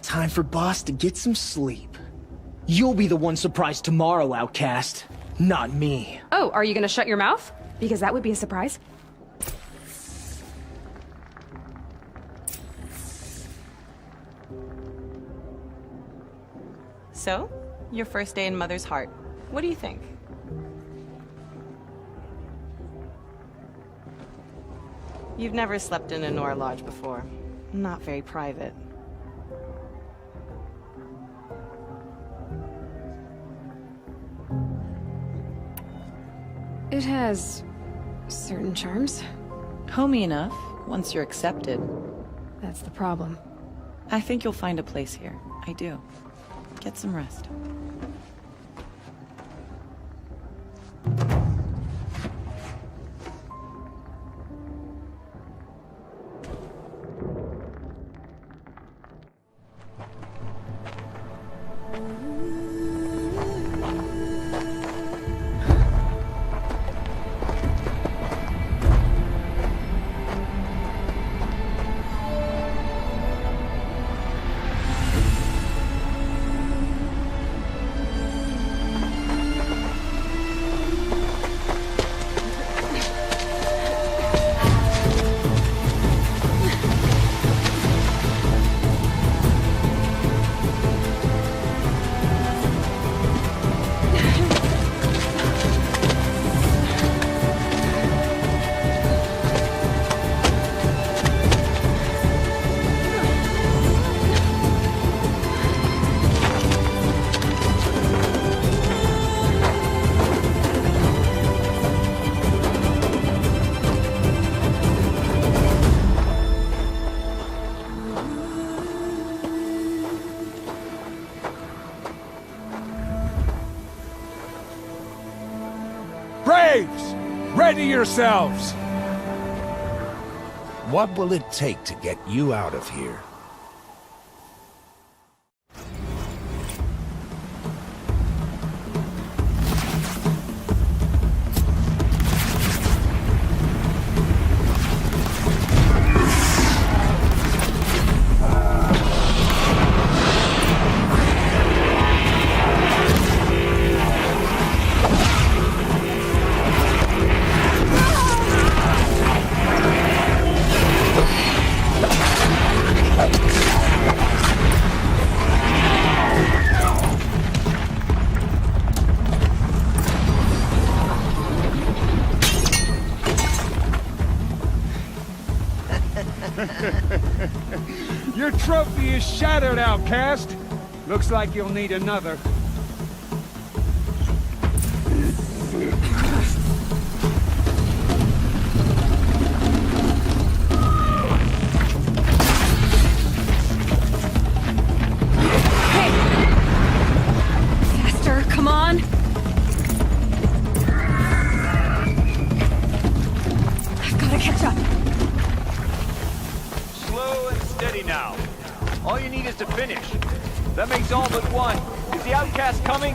Time for Boss to get some sleep. You'll be the one surprised tomorrow, outcast. Not me. Oh, are you gonna shut your mouth? Because that would be a surprise. So, your first day in Mother's heart. What do you think? You've never slept in a Nora lodge before. Not very private. It has certain charms. Homey enough, once you're accepted. That's the problem. I think you'll find a place here. I do. Get some rest. Braves! Ready yourselves! What will it take to get you out of here? Your trophy is shattered, outcast. Looks like you'll need another. Faster, come on! I've gotta catch up. Slow and steady now. All you need is to finish. That makes all but one. Is the outcast coming?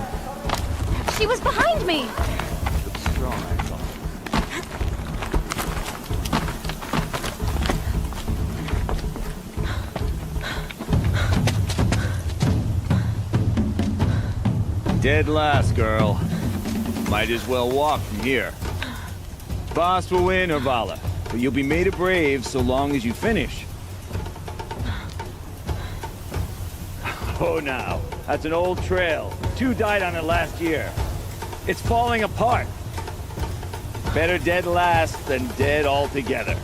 She was behind me! Looks strong, I thought. Dead last, girl. Might as well walk from here. Boss will win, or Vala, but you'll be made a brave so long as you finish. Oh, now. That's an old trail. 2 died on it last year. It's falling apart. Better dead last than dead altogether.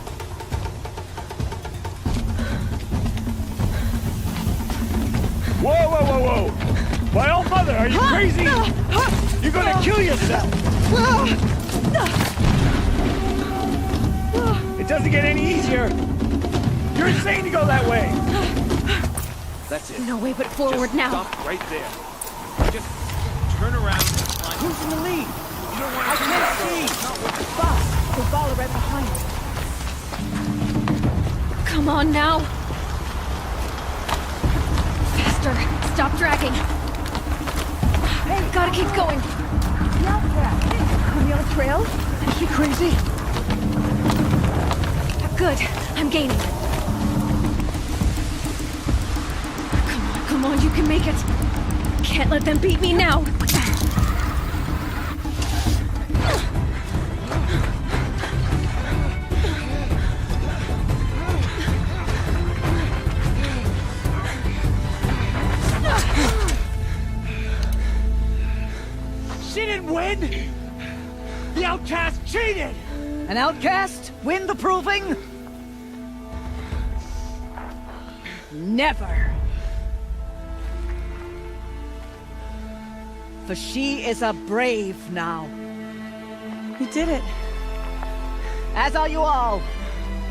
Whoa, whoa, whoa, whoa! My old mother, are you crazy? You're gonna kill yourself! It doesn't get any easier! You're insane to go that way! That's it. No way but forward now. Stop right there. Just turn around and climb. Who's in the lead? You don't want to can't see. Boss, the ball right behind. Come on now. Faster. Stop dragging. Hey, gotta keep going. The outcast. On the old trail? Is she crazy? Good. I'm gaining. Come on, you can make it. Can't let them beat me now. She didn't win! The outcast cheated! An outcast? Win the proving? Never. For she is a brave now. You did it. As are you all.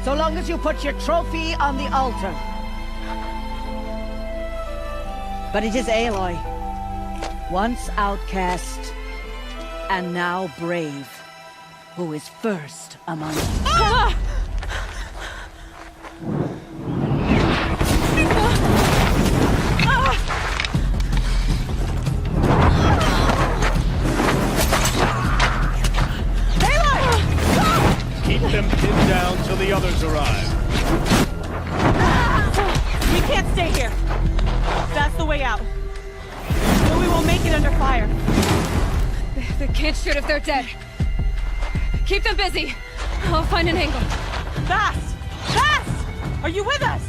So long as you put your trophy on the altar. But it is Aloy, once outcast, and now brave, who is first among us. Ah! Keep them pinned down till the others arrive. We can't stay here. That's the way out. Or we won't make it under fire. They can't shoot if they're dead. Keep them busy. I'll find an angle. Fast! Fast! Are you with us?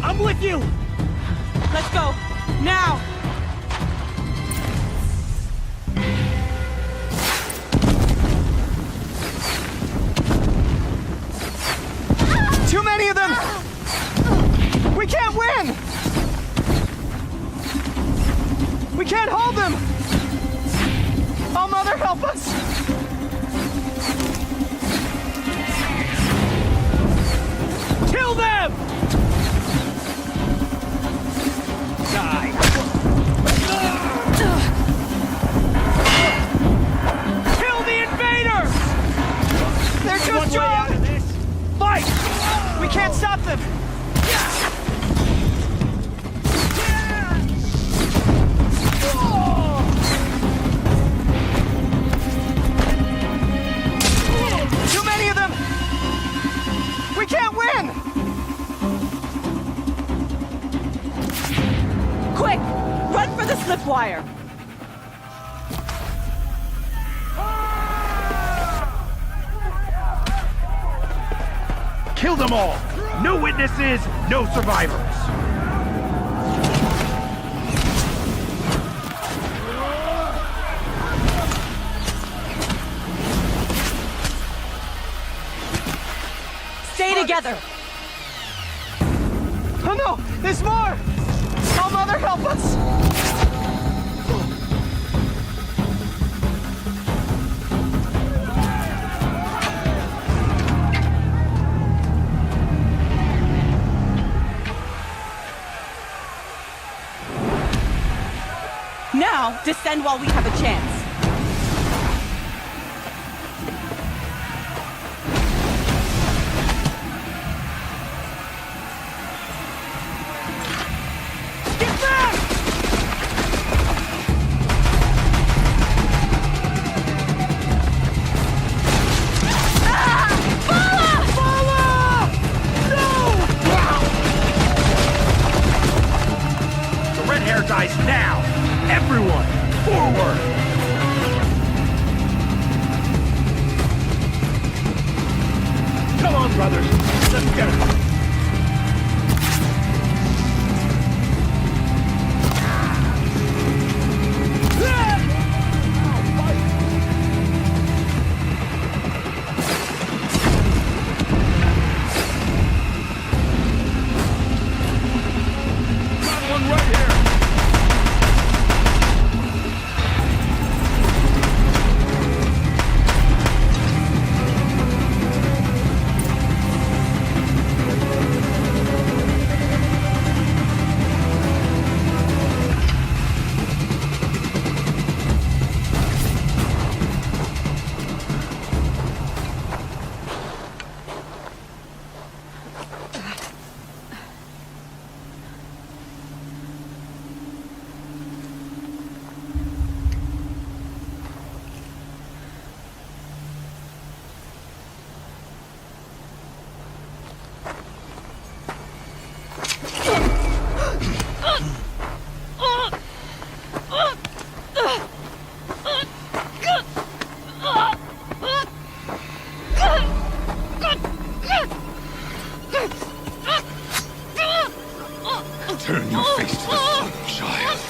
I'm with you! Let's go. Now! Too many of them! We can't win! We can't hold them! Oh, Mother, help us! Kill them! Die! Kill the invader! Run for the slip wire! Kill them all! No witnesses, no survivors! Stay together! Oh no! There's more! Oh, Mother, help us! Now, descend while we have a chance. Dies now! Everyone, forward! Come on, brothers, let's get it! Turn your face to the sun, child.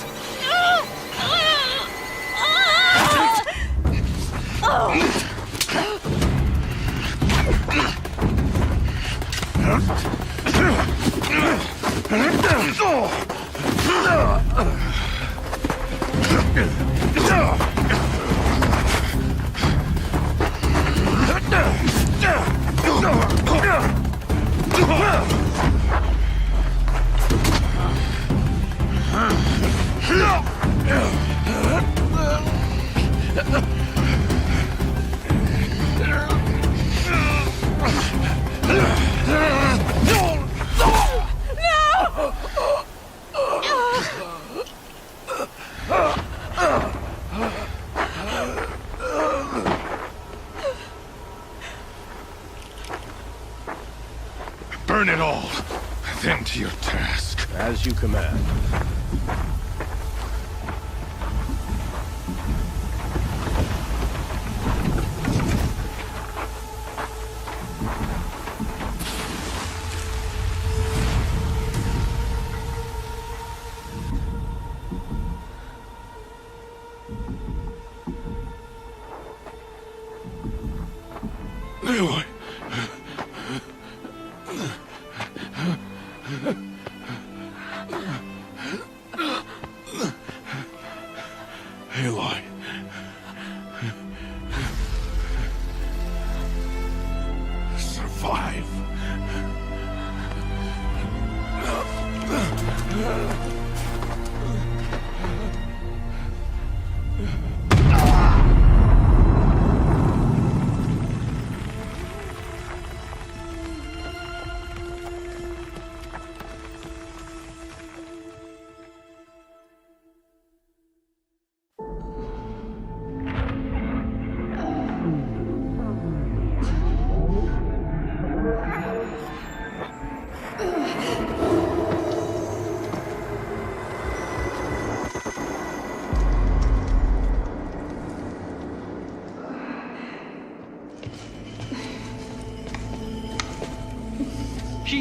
Burn it all, then to your task. As you command. Aloy. Aloy. Survive.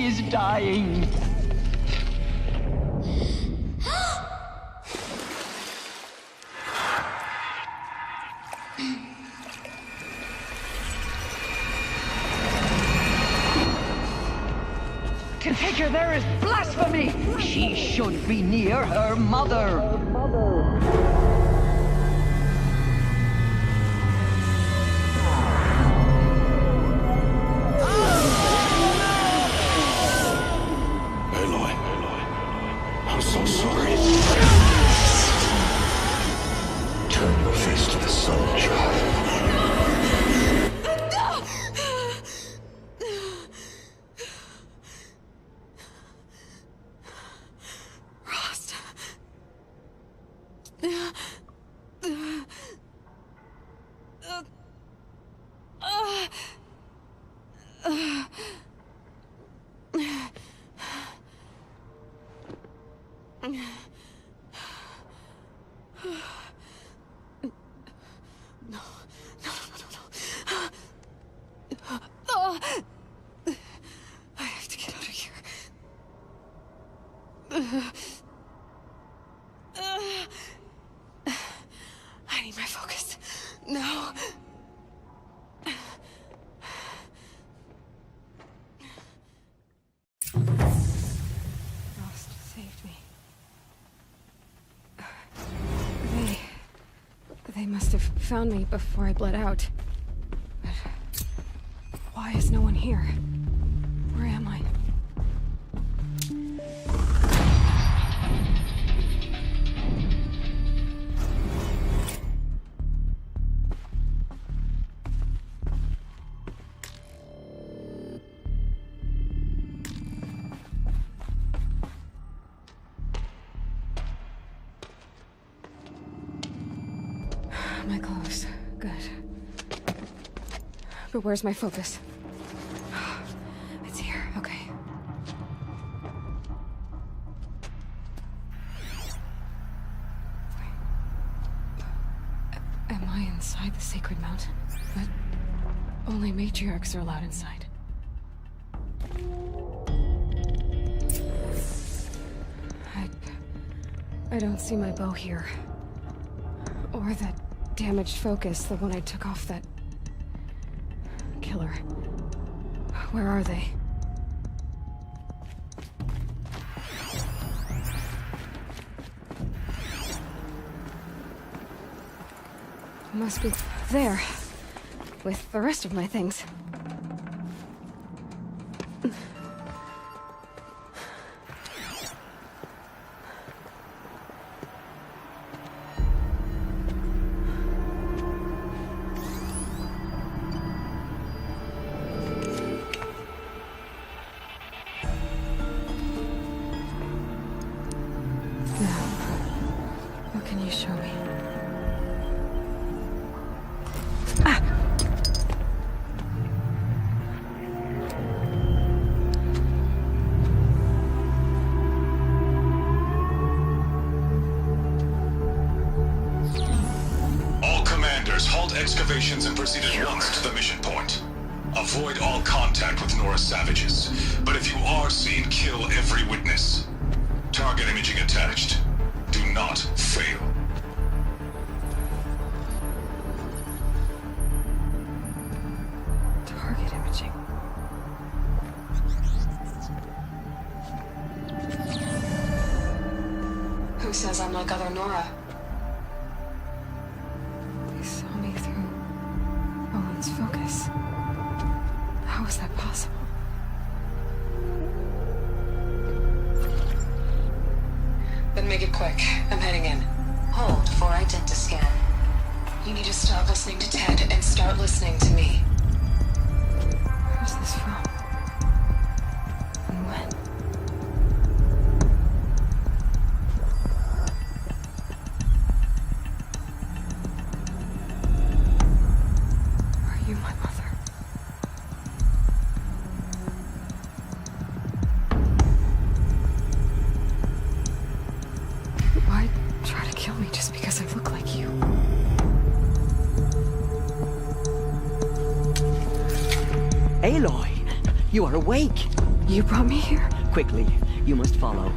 He is dying. To take her there is blasphemy! She should be near her mother! Aloy, I'm so sorry. Turn your face to the sun, child. I have to get out of here. I need my focus. No. Frost saved me. They must have found me before I bled out. But why is no one here? Where am I? My clothes. Good. But where's my focus? It's here. Okay. Am I inside the sacred mountain? But only matriarchs are allowed inside. I don't see my bow here. Or that damaged focus, the one I took off that killer. Where are they? Must be there, with the rest of my things. What can you show me? All commanders, halt excavations and proceed at once to the mission point. Avoid all contact with Nora savages, but if you are seen, kill every witness. Target imaging attached. Do not fail. Target imaging. Who says I'm like other Nora? They saw me through Owen's focus. How is that possible? Then make it quick. I'm heading in. Hold for identiscan. You need to stop listening to Ted and start listening to me. Who's this from? And when? Are you my mother? Why try to kill me just because I look like you? Aloy, you are awake. You brought me here? Quickly, you must follow.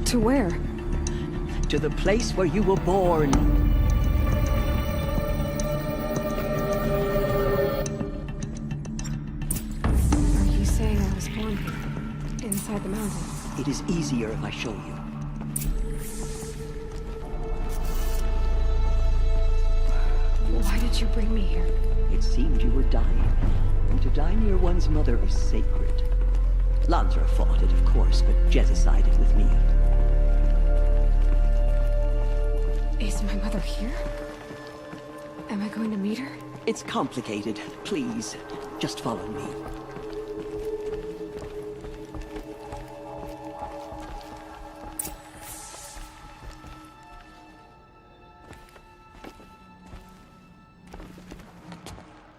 To where? To the place where you were born. Are you saying I was born here? Inside the mountain? It is easier if I show you. Why did you bring me here? It seemed you were dying, and to die near one's mother is sacred. Lansra fought it, of course, but Jezza sided with me. Is my mother here? Am I going to meet her? It's complicated. Please, just follow me.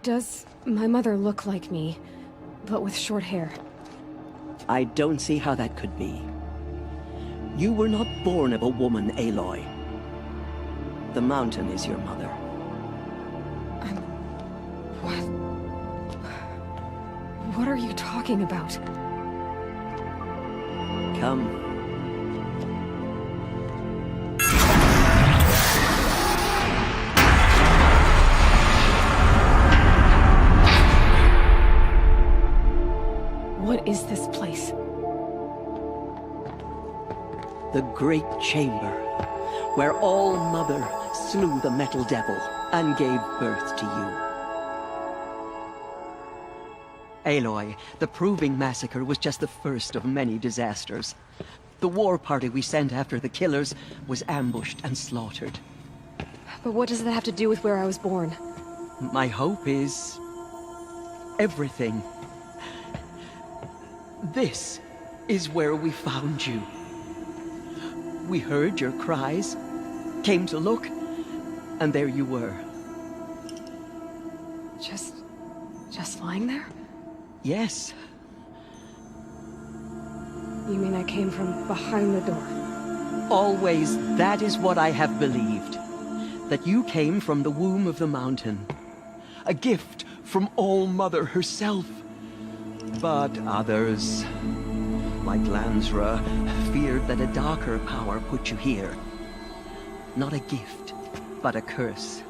Does my mother look like me, but with short hair? I don't see how that could be. You were not born of a woman, Aloy. The mountain is your mother. What? What are you talking about? Come. What is this place? The Great Chamber, where All-Mother slew the Metal Devil and gave birth to you. Aloy, the Proving Massacre was just the first of many disasters. The war party we sent after the killers was ambushed and slaughtered. But what does that have to do with where I was born? My hope is everything. This is where we found you. We heard your cries, came to look, and there you were. Just lying there? Yes. You mean I came from behind the door? Always, that is what I have believed. That you came from the womb of the mountain. A gift from All-Mother herself. But others, like Lansra, feared that a darker power put you here. Not a gift, but a curse.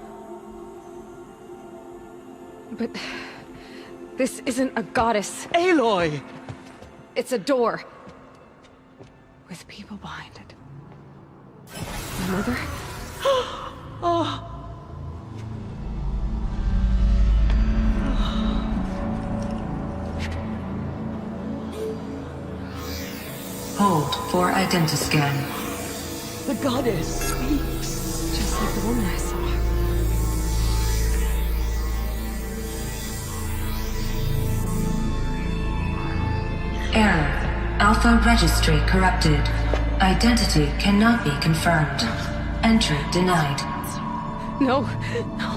But this isn't a goddess. Aloy! It's a door. With people behind it. My mother? Oh! Hold for identiscan. The goddess speaks. Just like the woman I saw. Error. Alpha registry corrupted. Identity cannot be confirmed. Entry denied. No, no.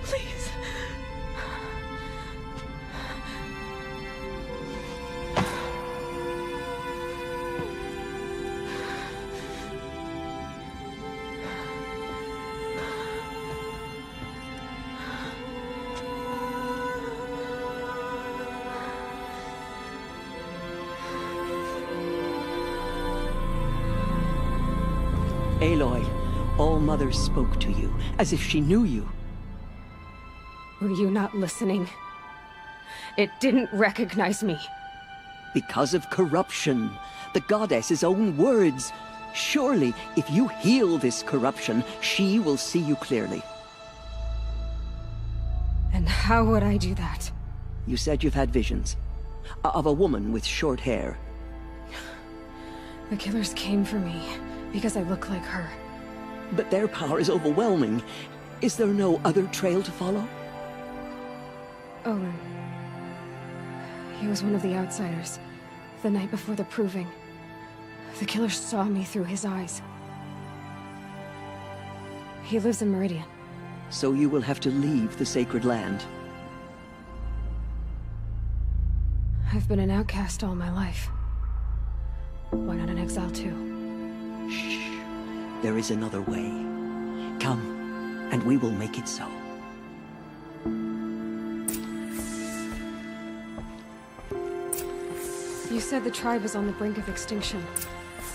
Please. Aloy, All-Mother spoke to you, as if she knew you. Were you not listening? It didn't recognize me. Because of corruption. The goddess's own words. Surely, if you heal this corruption, she will see you clearly. And how would I do that? You said you've had visions. Of a woman with short hair. The killers came for me, because I look like her. But their power is overwhelming. Is there no other trail to follow? Oh, he was one of the outsiders. The night before the Proving. The killer saw me through his eyes. He lives in Meridian. So you will have to leave the sacred land. I've been an outcast all my life. Why not an exile too? Shh. There is another way. Come, and we will make it so. You said the tribe is on the brink of extinction.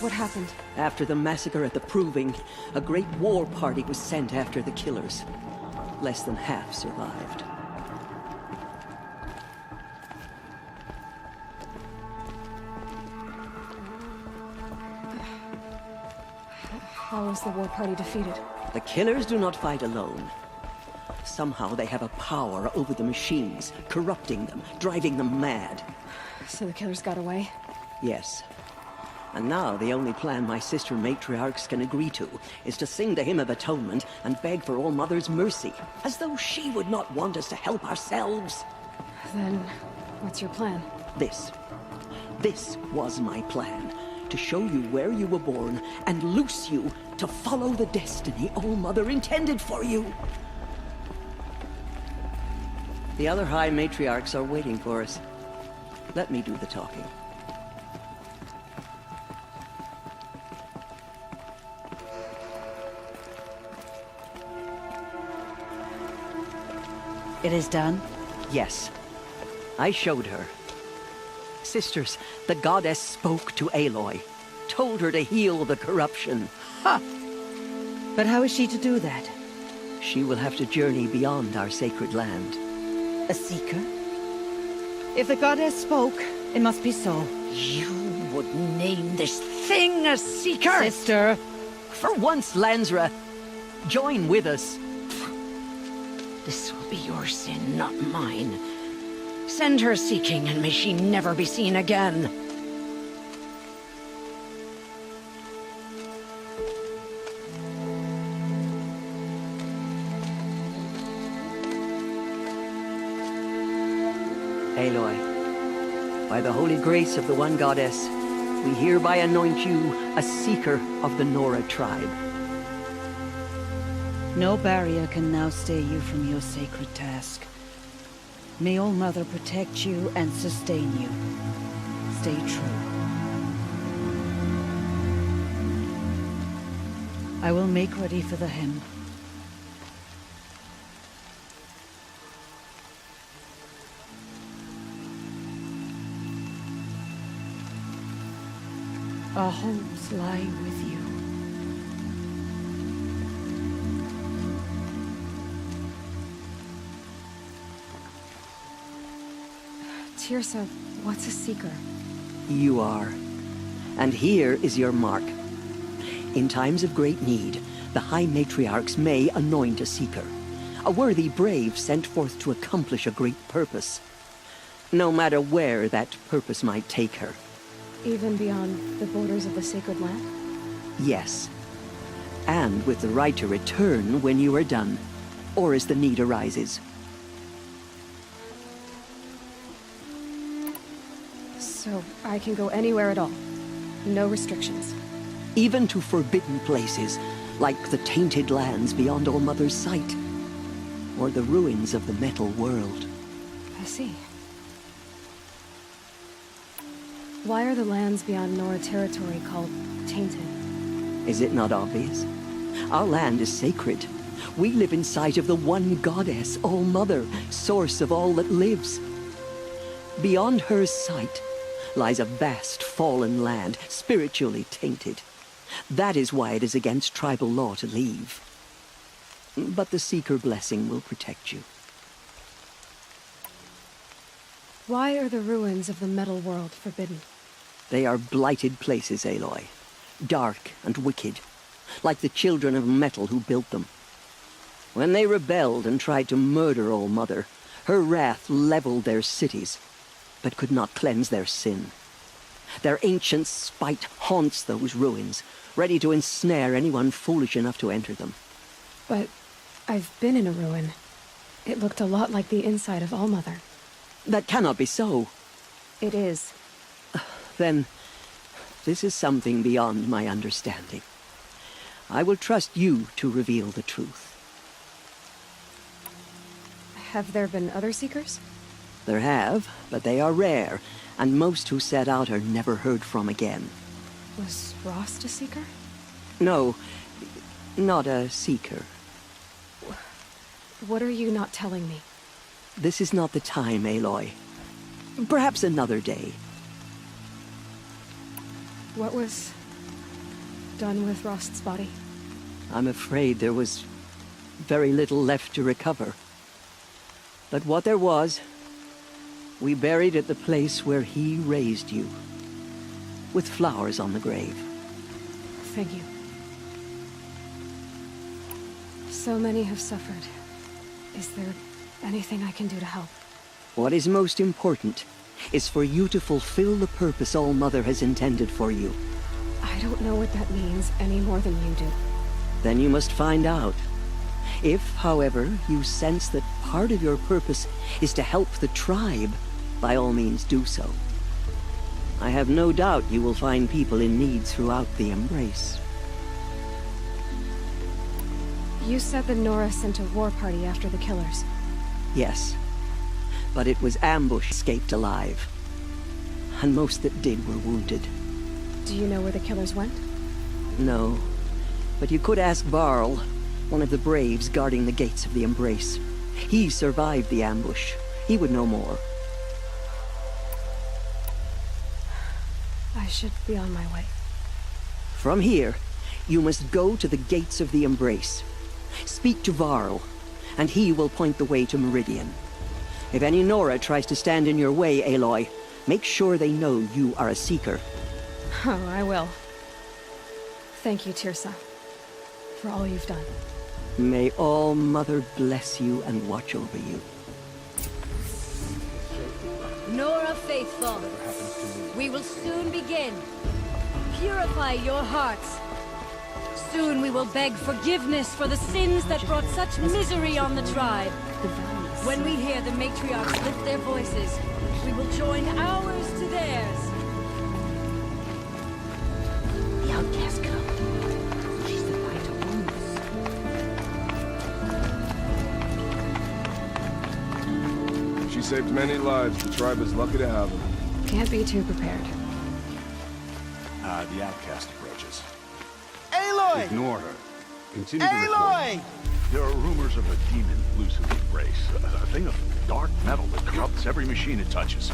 What happened? After the massacre at the Proving, a great war party was sent after the killers. Less than half survived. How was the war party defeated? The killers do not fight alone. Somehow they have a power over the machines, corrupting them, driving them mad. So the killers got away? Yes. And now the only plan my sister matriarchs can agree to is to sing the Hymn of Atonement and beg for All Mother's mercy, as though she would not want us to help ourselves. Then, what's your plan? This was my plan. To show you where you were born and loose you to follow the destiny All Mother intended for you. The other High Matriarchs are waiting for us. Let me do the talking. It is done? Yes. I showed her. Sisters, the goddess spoke to Aloy, told her to heal the corruption. Ha! But how is she to do that? She will have to journey beyond our sacred land. A seeker? If the goddess spoke, it must be so. You would name this thing a seeker? Sister! For once, Lansra, join with us. This will be your sin, not mine. Send her seeking, and may she never be seen again. Aloy, by the holy grace of the one goddess, we hereby anoint you a seeker of the Nora tribe. No barrier can now stay you from your sacred task. May All Mother protect you and sustain you. Stay true. I will make ready for the hymn. Our homes lie with you. Tirsa, what's a seeker? You are. And here is your mark. In times of great need, the High Matriarchs may anoint a seeker. A worthy brave sent forth to accomplish a great purpose. No matter where that purpose might take her. Even beyond the borders of the sacred land? Yes. And with the right to return when you are done, or as the need arises. So I can go anywhere at all? No restrictions? Even to forbidden places, like the tainted lands beyond All Mother's sight. Or the ruins of the metal world. I see. Why are the lands beyond Nora territory called tainted? Is it not obvious? Our land is sacred. We live in sight of the one goddess, All Mother, source of all that lives. Beyond her sight lies a vast fallen land, spiritually tainted. That is why it is against tribal law to leave. But the Seeker blessing will protect you. Why are the ruins of the metal world forbidden? They are blighted places, Aloy. Dark and wicked, like the children of metal who built them. When they rebelled and tried to murder All Mother, her wrath leveled their cities, but could not cleanse their sin. Their ancient spite haunts those ruins, ready to ensnare anyone foolish enough to enter them. But I've been in a ruin. It looked a lot like the inside of All Mother. That cannot be so. It is. Then, this is something beyond my understanding. I will trust you to reveal the truth. Have there been other Seekers? There have, but they are rare, and most who set out are never heard from again. Was Rost a Seeker? No, not a Seeker. What are you not telling me? This is not the time, Aloy. Perhaps another day. What was done with Rost's body? I'm afraid there was very little left to recover. But what there was, we buried at the place where he raised you, with flowers on the grave. Thank you. So many have suffered. Is there anything I can do to help? What is most important is for you to fulfill the purpose All-Mother has intended for you. I don't know what that means any more than you do. Then you must find out. If, however, you sense that part of your purpose is to help the tribe, by all means do so. I have no doubt you will find people in need throughout the Embrace. You said that Nora sent a war party after the killers. Yes, but it was ambushed, escaped alive. And most that did were wounded. Do you know where the killers went? No, but you could ask Varl, one of the braves guarding the gates of the Embrace. He survived the ambush. He would know more. I should be on my way. From here, you must go to the gates of the Embrace. Speak to Varl, and he will point the way to Meridian. If any Nora tries to stand in your way, Aloy, make sure they know you are a Seeker. Oh, I will. Thank you, Tirsa, for all you've done. May All-Mother bless you and watch over you. Nora Faithful, we will soon begin. Purify your hearts. Soon we will beg forgiveness for the sins that brought such misery on the tribe. When we hear the matriarchs lift their voices, we will join ours to theirs. The outcast come. She's the right to wound us. She saved many lives. The tribe is lucky to have her. Can't be too prepared. The outcast approaches. Aloy! Ignore her. Continue to Aloy! report. There are rumors of a demon loose in the Embrace. A thing of dark metal that corrupts every machine it touches.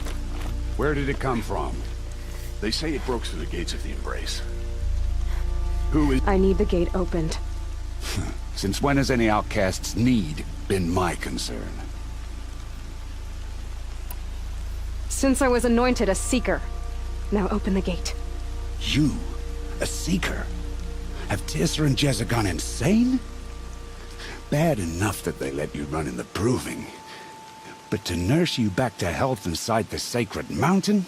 Where did it come from? They say it broke through the gates of the Embrace. Who is... I need the gate opened. Since when has any outcast's need been my concern? Since I was anointed a Seeker. Now open the gate. You? A Seeker? Have Tirsa and Jezza gone insane? Bad enough that they let you run in the Proving. But to nurse you back to health inside the Sacred Mountain?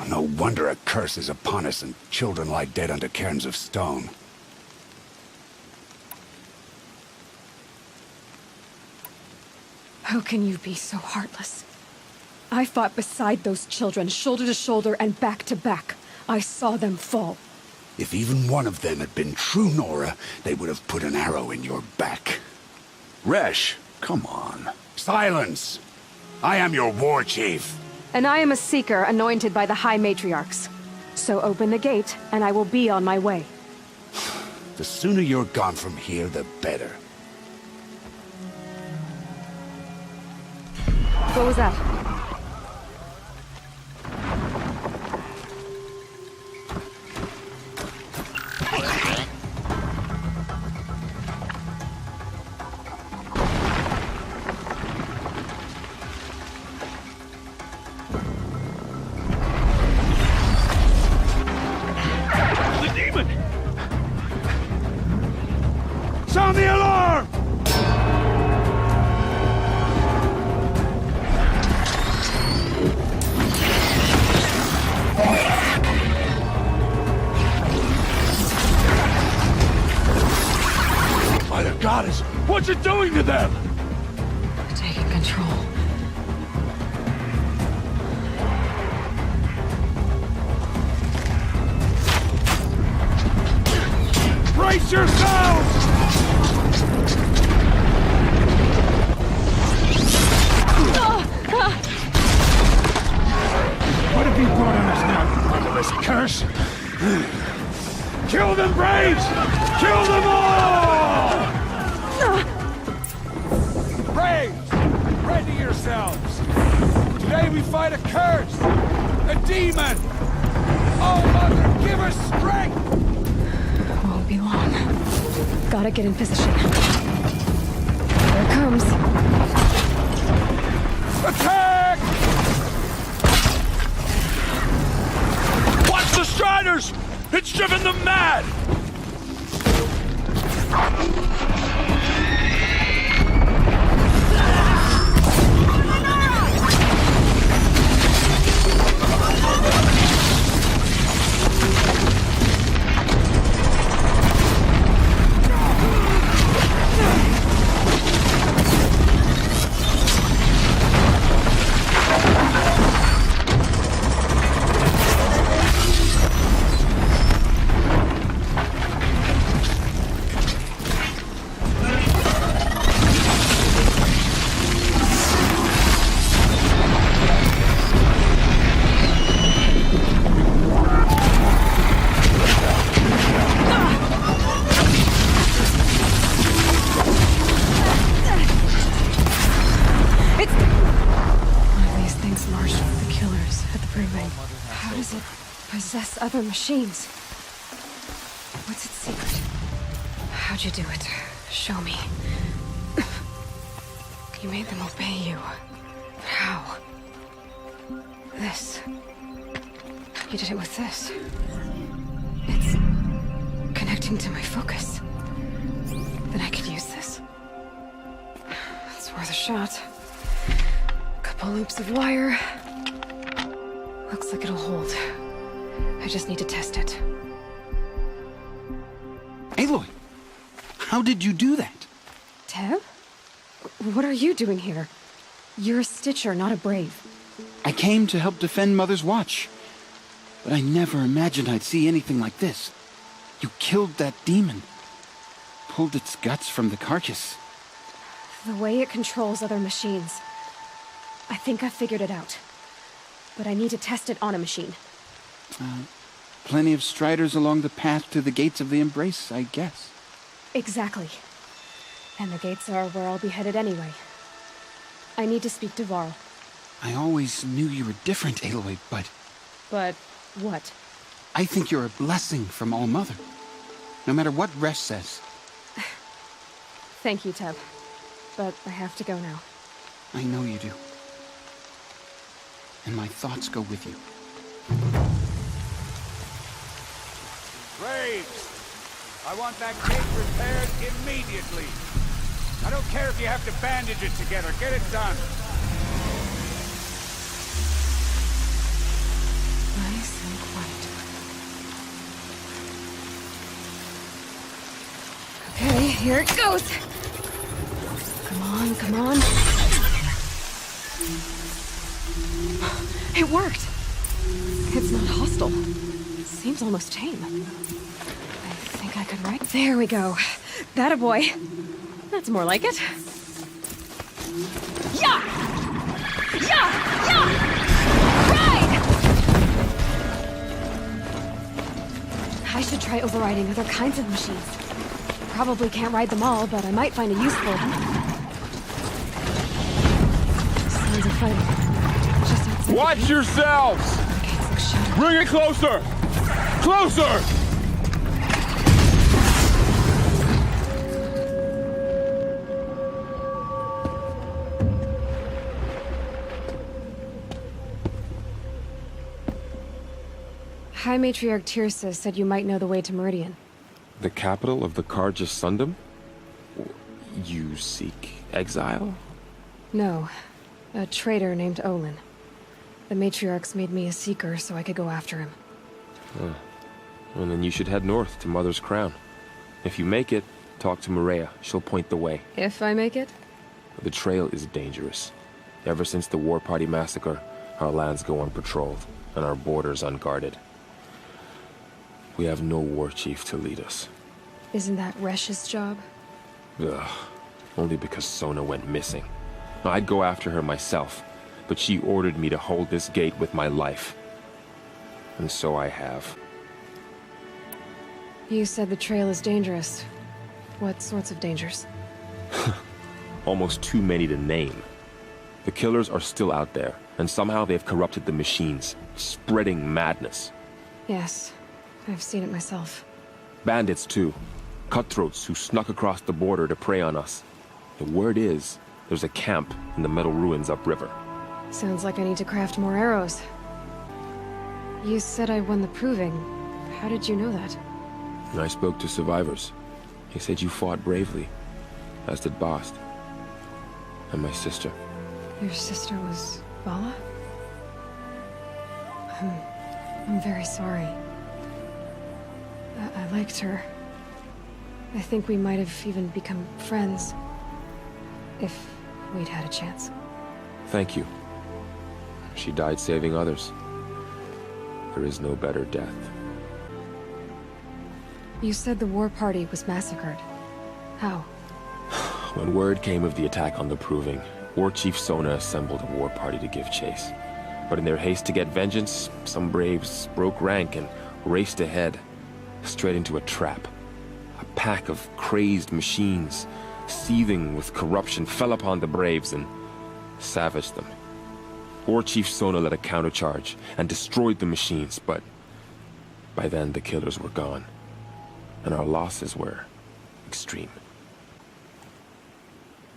No wonder a curse is upon us and children lie dead under cairns of stone. How can you be so heartless? I fought beside those children, shoulder to shoulder and back to back. I saw them fall. If even one of them had been true Nora, they would have put an arrow in your back. Resh, come on. Silence! I am your war chief. And I am a Seeker anointed by the High Matriarchs. So open the gate, and I will be on my way. The sooner you're gone from here, the better. What was that? Sound the alarm! By the goddess, what's it doing to them? Taking control. Brace yourselves! What have you brought on us now, you motherless curse? Kill them, Braves! Kill them all! Braves, ready yourselves! Today we fight a curse! A demon! your strength! Won't be long. Gotta get in position. There it comes. Attack! Watch the Striders! It's driven them mad! Possess other machines. What's its secret? How'd you do it? Show me. You made them obey you. But how? This. You did it with this. It's connecting to my focus. Then I could use this. It's worth a shot. Couple loops of wire. Looks like it'll hold. I just need to test it. Aloy, how did you do that? Teb? What are you doing here? You're a Stitcher, not a Brave. I came to help defend Mother's Watch. But I never imagined I'd see anything like this. You killed that demon. Pulled its guts from the carcass. The way it controls other machines. I think I figured it out. But I need to test it on a machine. Plenty of Striders along the path to the gates of the Embrace, I guess. Exactly. And the gates are where I'll be headed anyway. I need to speak to Varl. I always knew you were different, Aloy, but... But what? I think you're a blessing from All-Mother. No matter what Resh says. Thank you, Teb. But I have to go now. I know you do. And my thoughts go with you. Braves! I want that gate repaired immediately. I don't care if you have to bandage it together. Get it done. Nice and quiet. Okay, here it goes. Come on, come on. It worked. It's not hostile. It seems almost tame. I think I could write. There we go. That a boy. That's more like it. Yeah! Yeah! Yeah! Ride! I should try overriding other kinds of machines. Probably can't ride them all, but I might find a use for them. Sounds of fighting. Just outside. Watch yourselves! Bring it closer! Closer! High Matriarch Tirsa said you might know the way to Meridian. The capital of the Carja Sundom? You seek exile? No. A traitor named Olin. The Matriarchs made me a seeker so I could go after him. Well, then you should head north to Mother's Crown. If you make it, talk to Maria. She'll point the way. If I make it? The trail is dangerous. Ever since the War Party massacre, our lands go unpatrolled, and our borders unguarded. We have no war chief to lead us. Isn't that Resh's job? Ugh. Only because Sona went missing. I'd go after her myself, but she ordered me to hold this gate with my life. And so I have. You said the trail is dangerous. What sorts of dangers? Almost too many to name. The killers are still out there, and somehow they've corrupted the machines, spreading madness. Yes, I've seen it myself. Bandits, too. Cutthroats who snuck across the border to prey on us. The word is, there's a camp in the metal ruins upriver. Sounds like I need to craft more arrows. You said I won the proving. How did you know that? I spoke to survivors. They said you fought bravely, as did Bast. And my sister. Your sister was Vala? I'm very sorry. I liked her. I think we might have even become friends. If we'd had a chance. Thank you. She died saving others. There is no better death. You said the war party was massacred. How? When word came of the attack on the Proving, War Chief Sona assembled a war party to give chase. But in their haste to get vengeance, some braves broke rank and raced ahead, straight into a trap. A pack of crazed machines, seething with corruption, fell upon the braves and savaged them. War Chief Sona led a countercharge and destroyed the machines, but by then the killers were gone, and our losses were extreme.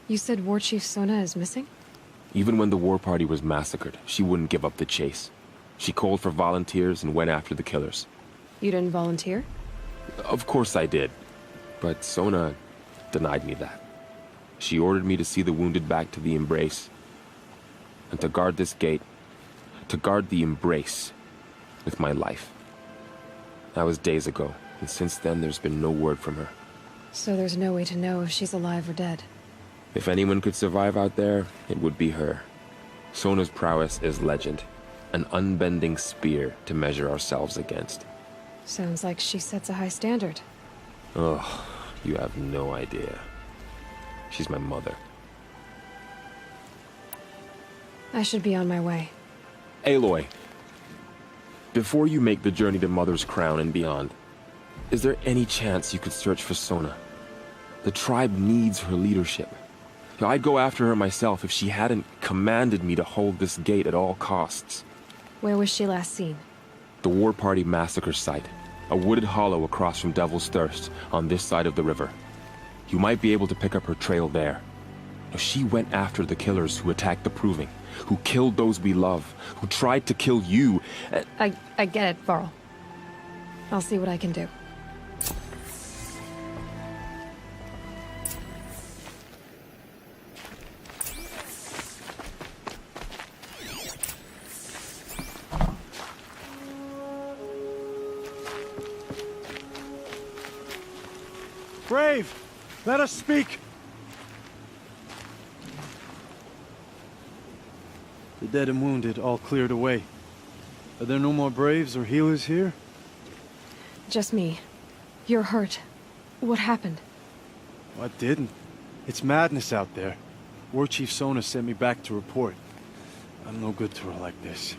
You said War Chief Sona is missing? Even when the war party was massacred, she wouldn't give up the chase. She called for volunteers and went after the killers. You didn't volunteer? Of course I did, but Sona denied me that. She ordered me to see the wounded back to the Embrace, and to guard this gate, to guard the Embrace with my life. That was days ago, and since then there's been no word from her. So there's no way to know if she's alive or dead. If anyone could survive out there, it would be her. Sona's prowess is legend, an unbending spear to measure ourselves against. Sounds like she sets a high standard. Oh, you have no idea. She's my mother. I should be on my way. Aloy, before you make the journey to Mother's Crown and beyond, is there any chance you could search for Sona? The tribe needs her leadership. I'd go after her myself if she hadn't commanded me to hold this gate at all costs. Where was she last seen? The War Party massacre site. A wooded hollow across from Devil's Thirst, on this side of the river. You might be able to pick up her trail there. She went after the killers who attacked the Proving, who killed those we love, who tried to kill you. I get it, Varl. I'll see what I can do. Brave, let us speak. The dead and wounded all cleared away. Are there no more braves or healers here? Just me. You're hurt. What happened? I didn't. It's madness out there. War Chief Sona sent me back to report. I'm no good to her like this.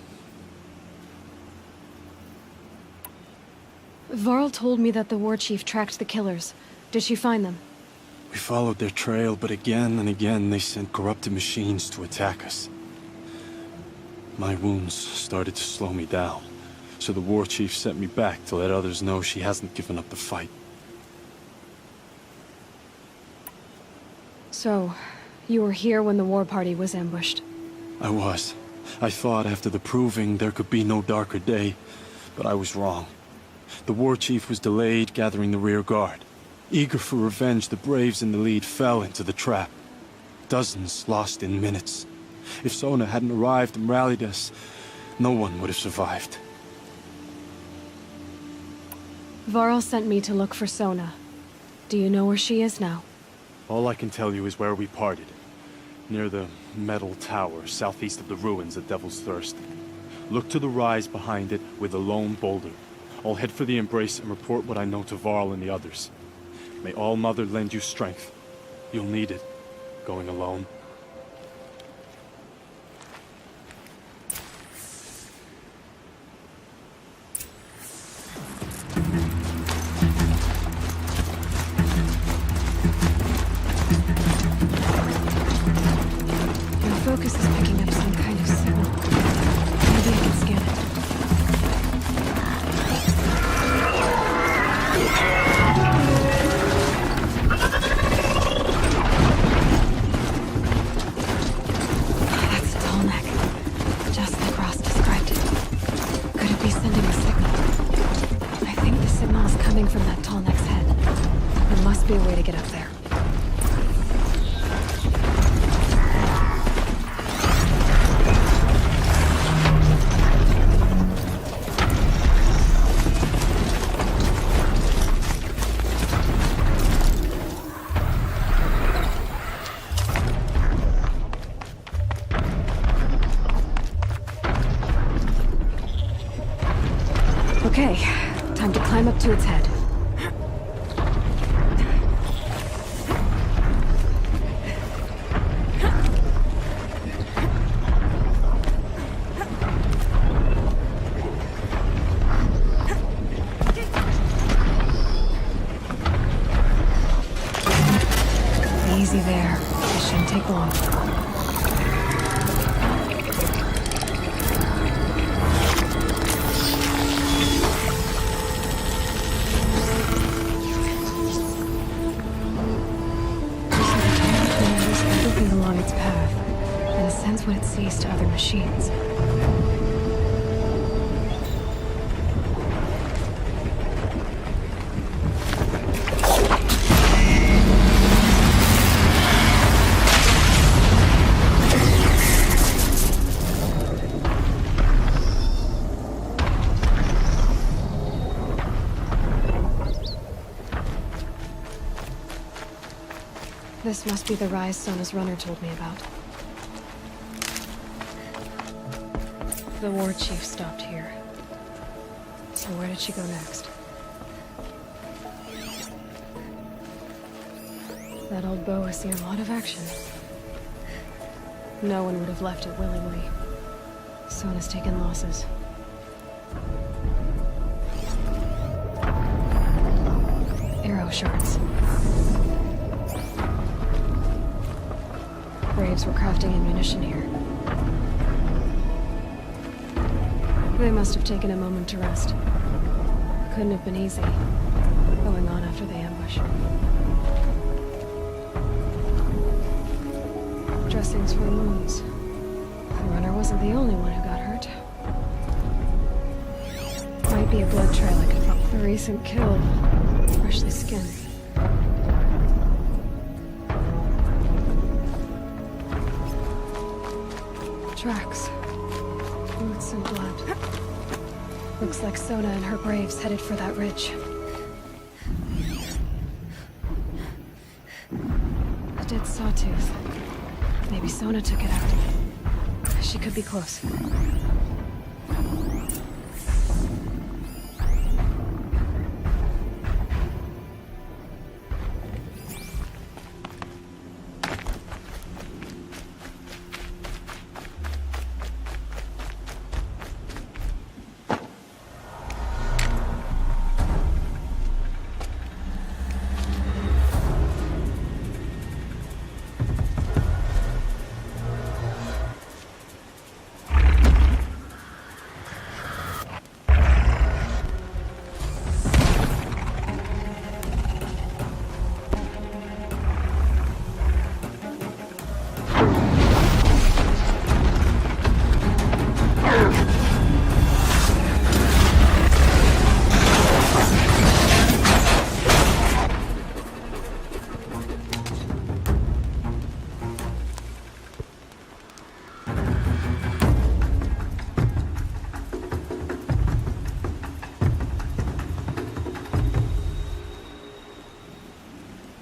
Varl told me that the war chief tracked the killers. Did she find them? We followed their trail, but again and again they sent corrupted machines to attack us. My wounds started to slow me down, so the war chief sent me back to let others know she hasn't given up the fight. So, you were here when the war party was ambushed? I was. I thought after the Proving there could be no darker day, but I was wrong. The war chief was delayed gathering the rear guard. Eager for revenge, the braves in the lead fell into the trap. Dozens lost in minutes. If Sona hadn't arrived and rallied us, no one would have survived. Varl sent me to look for Sona. Do you know where she is now? All I can tell you is where we parted. Near the metal tower, southeast of the ruins at Devil's Thirst. Look to the rise behind it with a lone boulder. I'll head for the Embrace and report what I know to Varl and the others. May All Mother lend you strength. You'll need it, going alone. Your focus is picking up some kind of signal. Maybe I can scan it. must be a way to get up there. Okay, time to climb up to its head. Easy there. This shouldn't take long. Along its path, and it sends what it sees to other machines. This must be the rise Sona's runner told me about. The war chief stopped here. So where did she go next? That old bow has seen a lot of action. No one would have left it willingly. Sona's taken losses. Arrow shards. Braves were crafting ammunition here. They must have taken a moment to rest. Couldn't have been easy, going on after the ambush. Dressings for wounds. The runner wasn't the only one who got hurt. Might be a blood trail I could follow. A recent kill. Freshly skinned. Tracks. Boots and blood. Looks like Sona and her braves headed for that ridge. A dead sawtooth. Maybe Sona took it out. She could be close.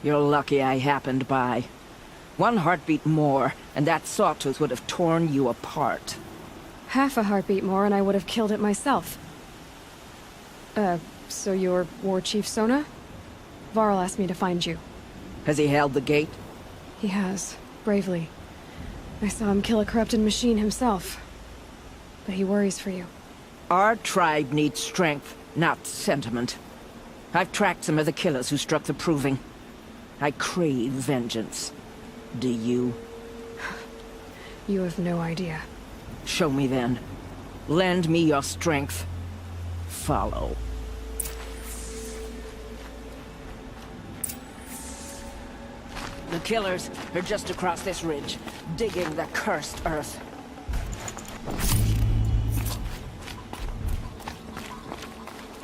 You're lucky I happened by. One heartbeat more, and that sawtooth would have torn you apart. Half a heartbeat more and I would have killed it myself. So you're War Chief Sona? Varl asked me to find you. Has he held the gate? He has, bravely. I saw him kill a corrupted machine himself. But he worries for you. Our tribe needs strength, not sentiment. I've tracked some of the killers who struck the Proving. I crave vengeance. Do you? You have no idea. Show me then. Lend me your strength. Follow. The killers are just across this ridge, digging the cursed earth.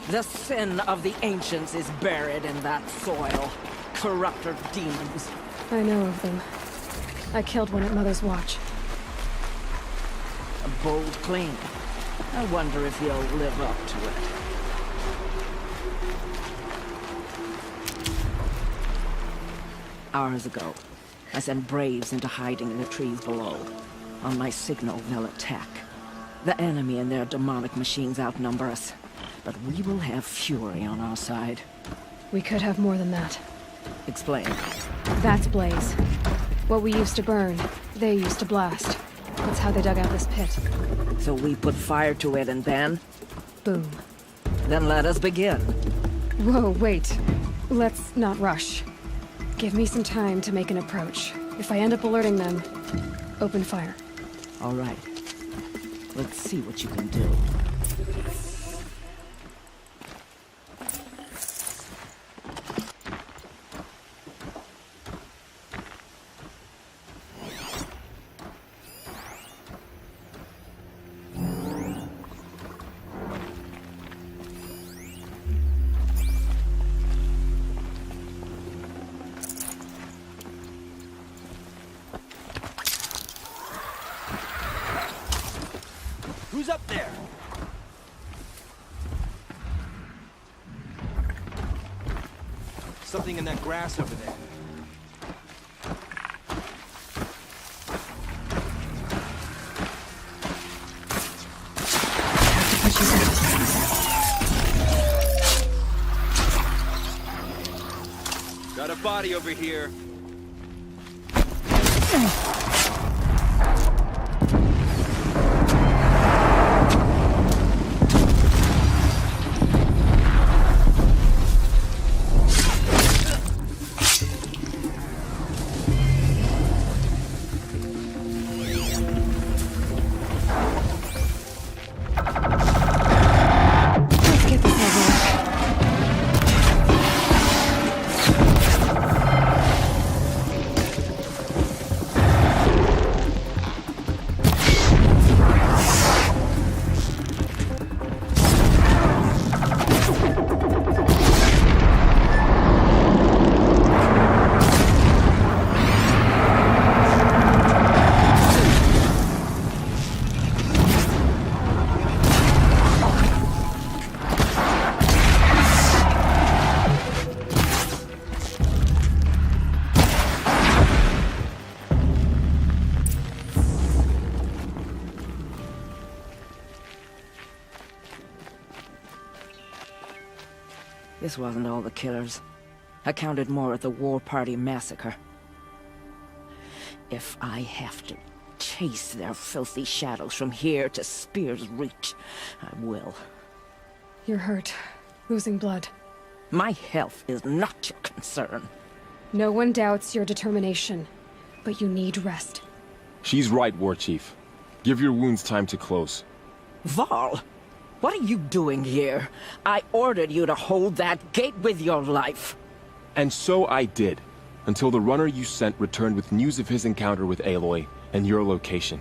The sin of the ancients is buried in that soil. corrupter demons. I know of them. I killed one at Mother's Watch. A bold claim. I wonder if he'll live up to it. Hours ago, I sent Braves into hiding in the trees below. On my signal, they'll attack. The enemy and their demonic machines outnumber us, but we will have fury on our side. We could have more than that. Explain. That's Blaze. What we used to burn, they used to blast. That's how they dug out this pit. So we put fire to it and then? Boom. Then let us begin. Whoa, wait. Let's not rush. Give me some time to make an approach. If I end up alerting them, open fire. All right. Let's see what you can do. Who's up there? Something in that grass over there. Got a body over here. This wasn't all the killers. I counted more at the War Party massacre. If I have to chase their filthy shadows from here to Spear's Reach, I will. You're hurt. Losing blood. My health is not your concern. No one doubts your determination, but you need rest. She's right, War Chief. Give your wounds time to close. Varl, what are you doing here? I ordered you to hold that gate with your life. And so I did, until the runner you sent returned with news of his encounter with Aloy and your location.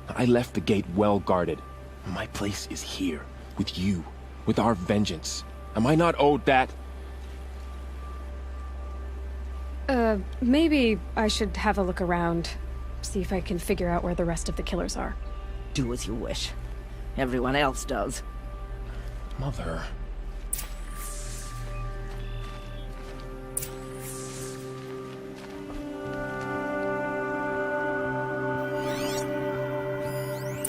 I left the gate well guarded. My place is here, with you, with our vengeance. Am I not owed that? Maybe I should have a look around. See if I can figure out where the rest of the killers are. Do as you wish. Everyone else does. Mother...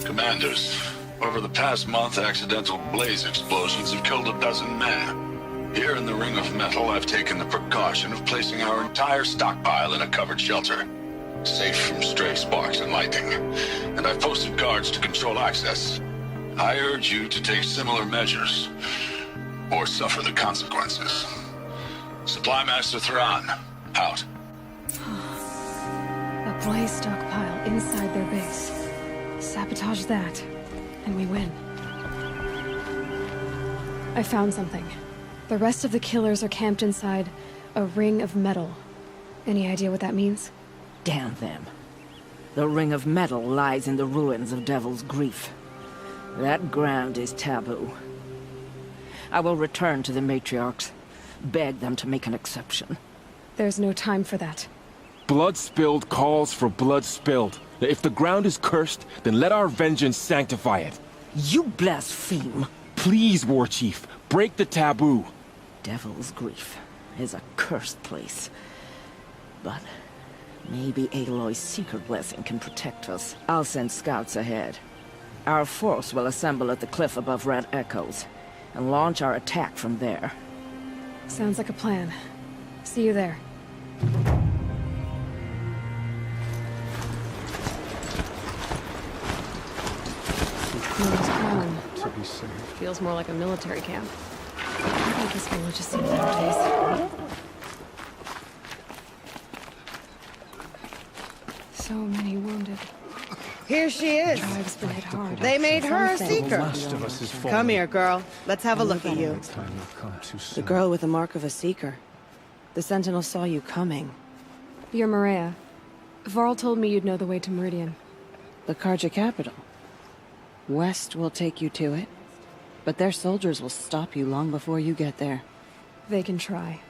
Commanders, over the past month, accidental blaze explosions have killed a dozen men. Here in the Ring of Metal, I've taken the precaution of placing our entire stockpile in a covered shelter, safe from stray sparks and lightning, and I've posted guards to control access. I urge you to take similar measures, or suffer the consequences. Supply Master Thrawn, out. A blaze stockpile inside their base. Sabotage that, and we win. I found something. The rest of the killers are camped inside a ring of metal. Any idea what that means? Damn them. The Ring of Metal lies in the ruins of Devil's Grief. That ground is taboo. I will return to the matriarchs, beg them to make an exception. There's no time for that. Blood spilled calls for blood spilled. If the ground is cursed, then let our vengeance sanctify it. You blaspheme. Please, War Chief, break the taboo. Devil's Grief is a cursed place. But maybe Aloy's secret blessing can protect us. I'll send scouts ahead. Our force will assemble at the cliff above Red Echoes, and launch our attack from there. Sounds like a plan. See you there. To be safe. Feels more like a military camp. I think this village has seen better days. So many wounded. Here she is. Tribe's been hit hard. They made her a seeker. The last of us is fallen. Come here, girl. Let's have a look at you. Time will come too The soon. girl with the mark of a seeker. The Sentinel saw you coming. You're Maria. Varl told me you'd know the way to Meridian. The Karja capital. West will take you to it, but their soldiers will stop you long before you get there. They can try.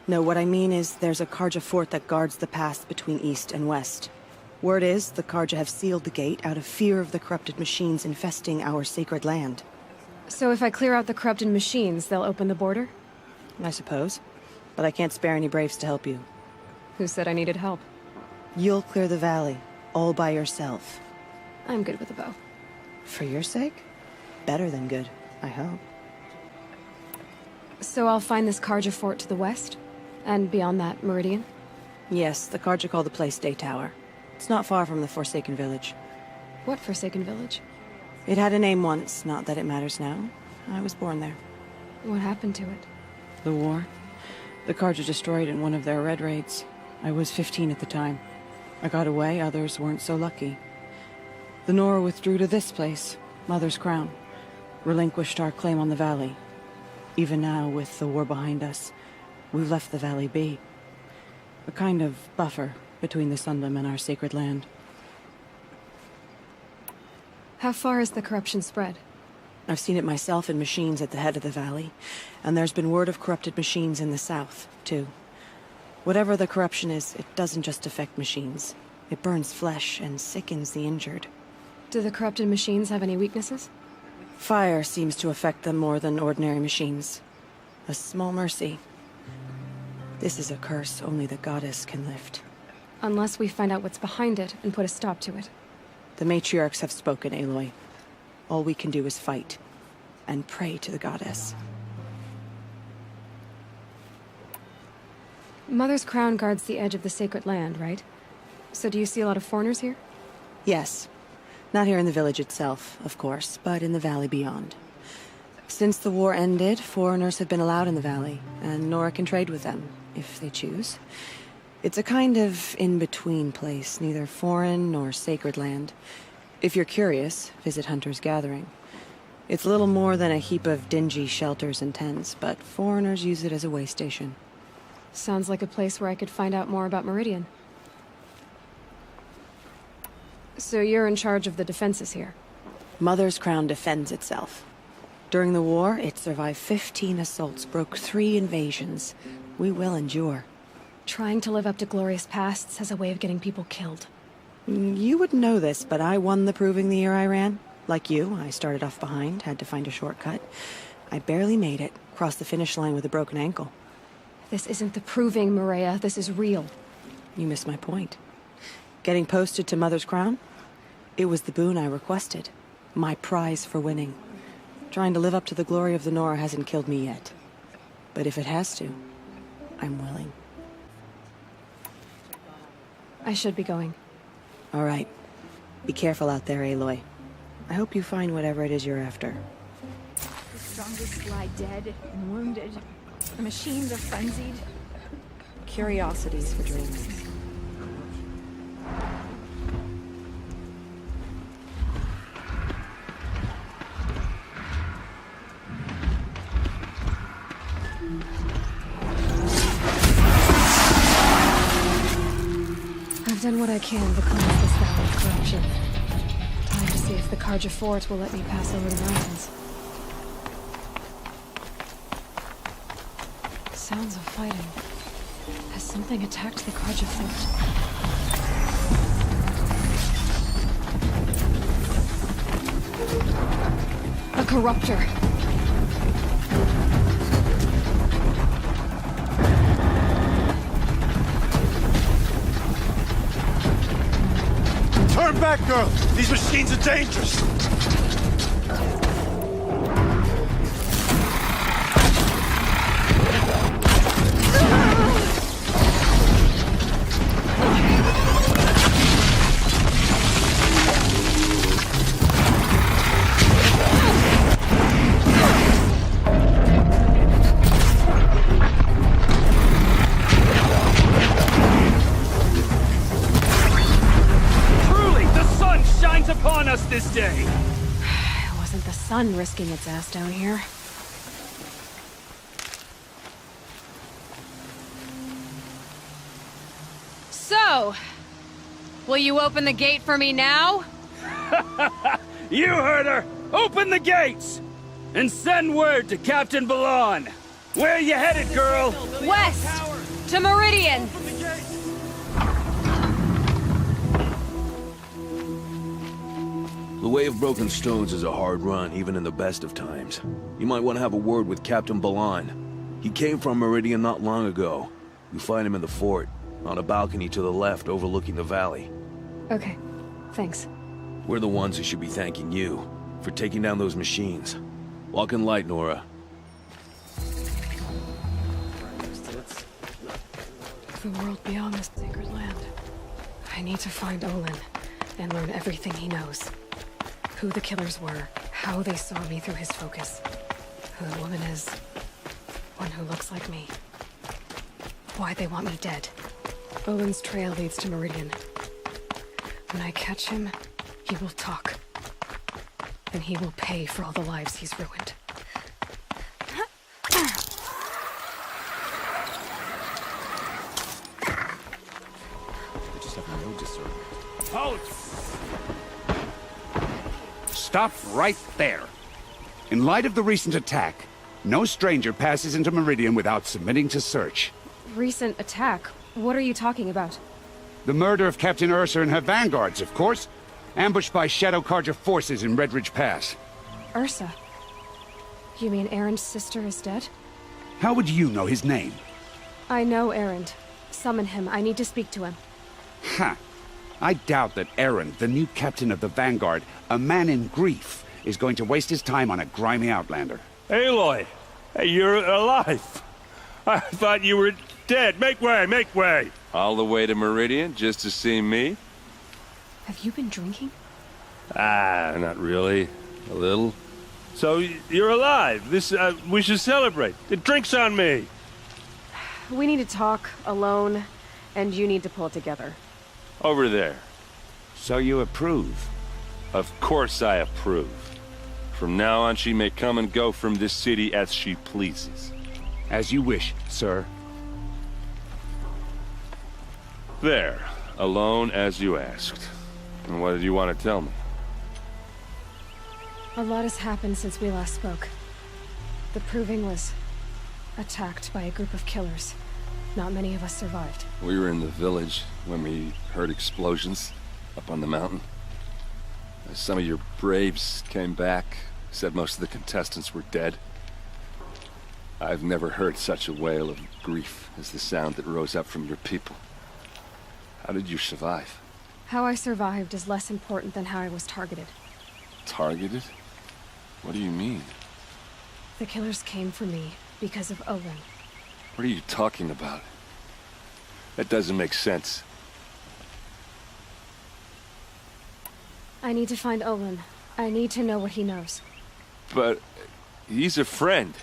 No, what I mean is there's a Karja fort that guards the pass between East and West. Word is, the Karja have sealed the gate out of fear of the corrupted machines infesting our sacred land. So if I clear out the corrupted machines, they'll open the border? I suppose. But I can't spare any braves to help you. Who said I needed help? You'll clear the valley, all by yourself. I'm good with a bow. For your sake? Better than good, I hope. So I'll find this Karja fort to the west? And beyond that, Meridian? Yes, the Karja call the place Day Tower. It's not far from the Forsaken Village. What Forsaken Village? It had a name once, not that it matters now. I was born there. What happened to it? The war. The Karja destroyed it in one of their red raids. I was 15 at the time. I got away, others weren't so lucky. The Nora withdrew to this place, Mother's Crown. Relinquished our claim on the valley. Even now, with the war behind us, we've left the valley be. A kind of buffer between the Sundom and our sacred land. How far has the corruption spread? I've seen it myself in machines at the head of the valley, and there's been word of corrupted machines in the south, too. Whatever the corruption is, it doesn't just affect machines. It burns flesh and sickens the injured. Do the corrupted machines have any weaknesses? Fire seems to affect them more than ordinary machines. A small mercy. This is a curse only the goddess can lift. Unless we find out what's behind it and put a stop to it. The matriarchs have spoken, Aloy. All we can do is fight, and pray to the goddess. Mother's Crown guards the edge of the sacred land, right? So do you see a lot of foreigners here? Yes. Not here in the village itself, of course, but in the valley beyond. Since the war ended, foreigners have been allowed in the valley, and Nora can trade with them, if they choose. It's a kind of in-between place, neither foreign nor sacred land. If you're curious, visit Hunter's Gathering. It's little more than a heap of dingy shelters and tents, but foreigners use it as a way station. Sounds like a place where I could find out more about Meridian. So you're in charge of the defenses here? Mother's Crown defends itself. During the war, it survived 15 assaults, broke 3 invasions. We will endure. Trying to live up to glorious pasts has a way of getting people killed. You would know this, but I won the proving the year I ran. Like you, I started off behind, had to find a shortcut. I barely made it, crossed the finish line with a broken ankle. This isn't the proving, Maria. This is real. You missed my point. Getting posted to Mother's Crown? It was the boon I requested. My prize for winning. Trying to live up to the glory of the Nora hasn't killed me yet. But if it has to, I'm willing. I should be going. All right. Be careful out there, Aloy. I hope you find whatever it is you're after. The strongest lie dead and wounded. The machines are frenzied. Curiosities for dreams. I've done what I can to cleanse this valley of corruption. Time to see if the Karja fort will let me pass over the mountains. Sounds of fighting. Has something attacked the Carja fort? A corruptor. Turn back, girl! These machines are dangerous! Upon us this day. It wasn't the sun risking its ass down here. So, will you open the gate for me now? You heard her! Open the gates! And send word to Captain Balon. Where you headed, girl? West! To Meridian! The Way of Broken Stones is a hard run, even in the best of times. You might want to have a word with Captain Balon. He came from Meridian not long ago. You find him in the fort, on a balcony to the left overlooking the valley. Okay, thanks. We're the ones who should be thanking you for taking down those machines. Walk in light, Nora. The world beyond this sacred land. I need to find Olin and learn everything he knows. Who the killers were, how they saw me through his focus, who the woman is, one who looks like me, why they want me dead. Olin's trail leads to Meridian. When I catch him, he will talk. And he will pay for all the lives he's ruined. They just have no discernment. Halt! Stop right there. In light of the recent attack, no stranger passes into Meridian without submitting to search. Recent attack? What are you talking about? The murder of Captain Ursa and her vanguards, of course. Ambushed by Shadow Carja forces in Red Ridge Pass. Ursa? You mean Erend's sister is dead? How would you know his name? I know Erend. Summon him. I need to speak to him. Ha! I doubt that Erend, the new captain of the Vanguard, a man in grief, is going to waste his time on a grimy outlander. Aloy! Hey, you're alive! I thought you were dead. Make way, make way! All the way to Meridian just to see me? Have you been drinking? Ah, not really. A little. So, you're alive. We should celebrate. The drink's on me. We need to talk, alone, and you need to pull it together. Over there. So you approve? Of course I approve. From now on, she may come and go from this city as she pleases. As you wish, sir. There. Alone as you asked. And what did you want to tell me? A lot has happened since we last spoke. The Proving was attacked by a group of killers. Not many of us survived. We were in the village when we heard explosions up on the mountain. Some of your braves came back, said most of the contestants were dead. I've never heard such a wail of grief as the sound that rose up from your people. How did you survive? How I survived is less important than how I was targeted. Targeted? What do you mean? The killers came for me because of Olin. What are you talking about? That doesn't make sense. I need to find Olin. I need to know what he knows. But he's a friend.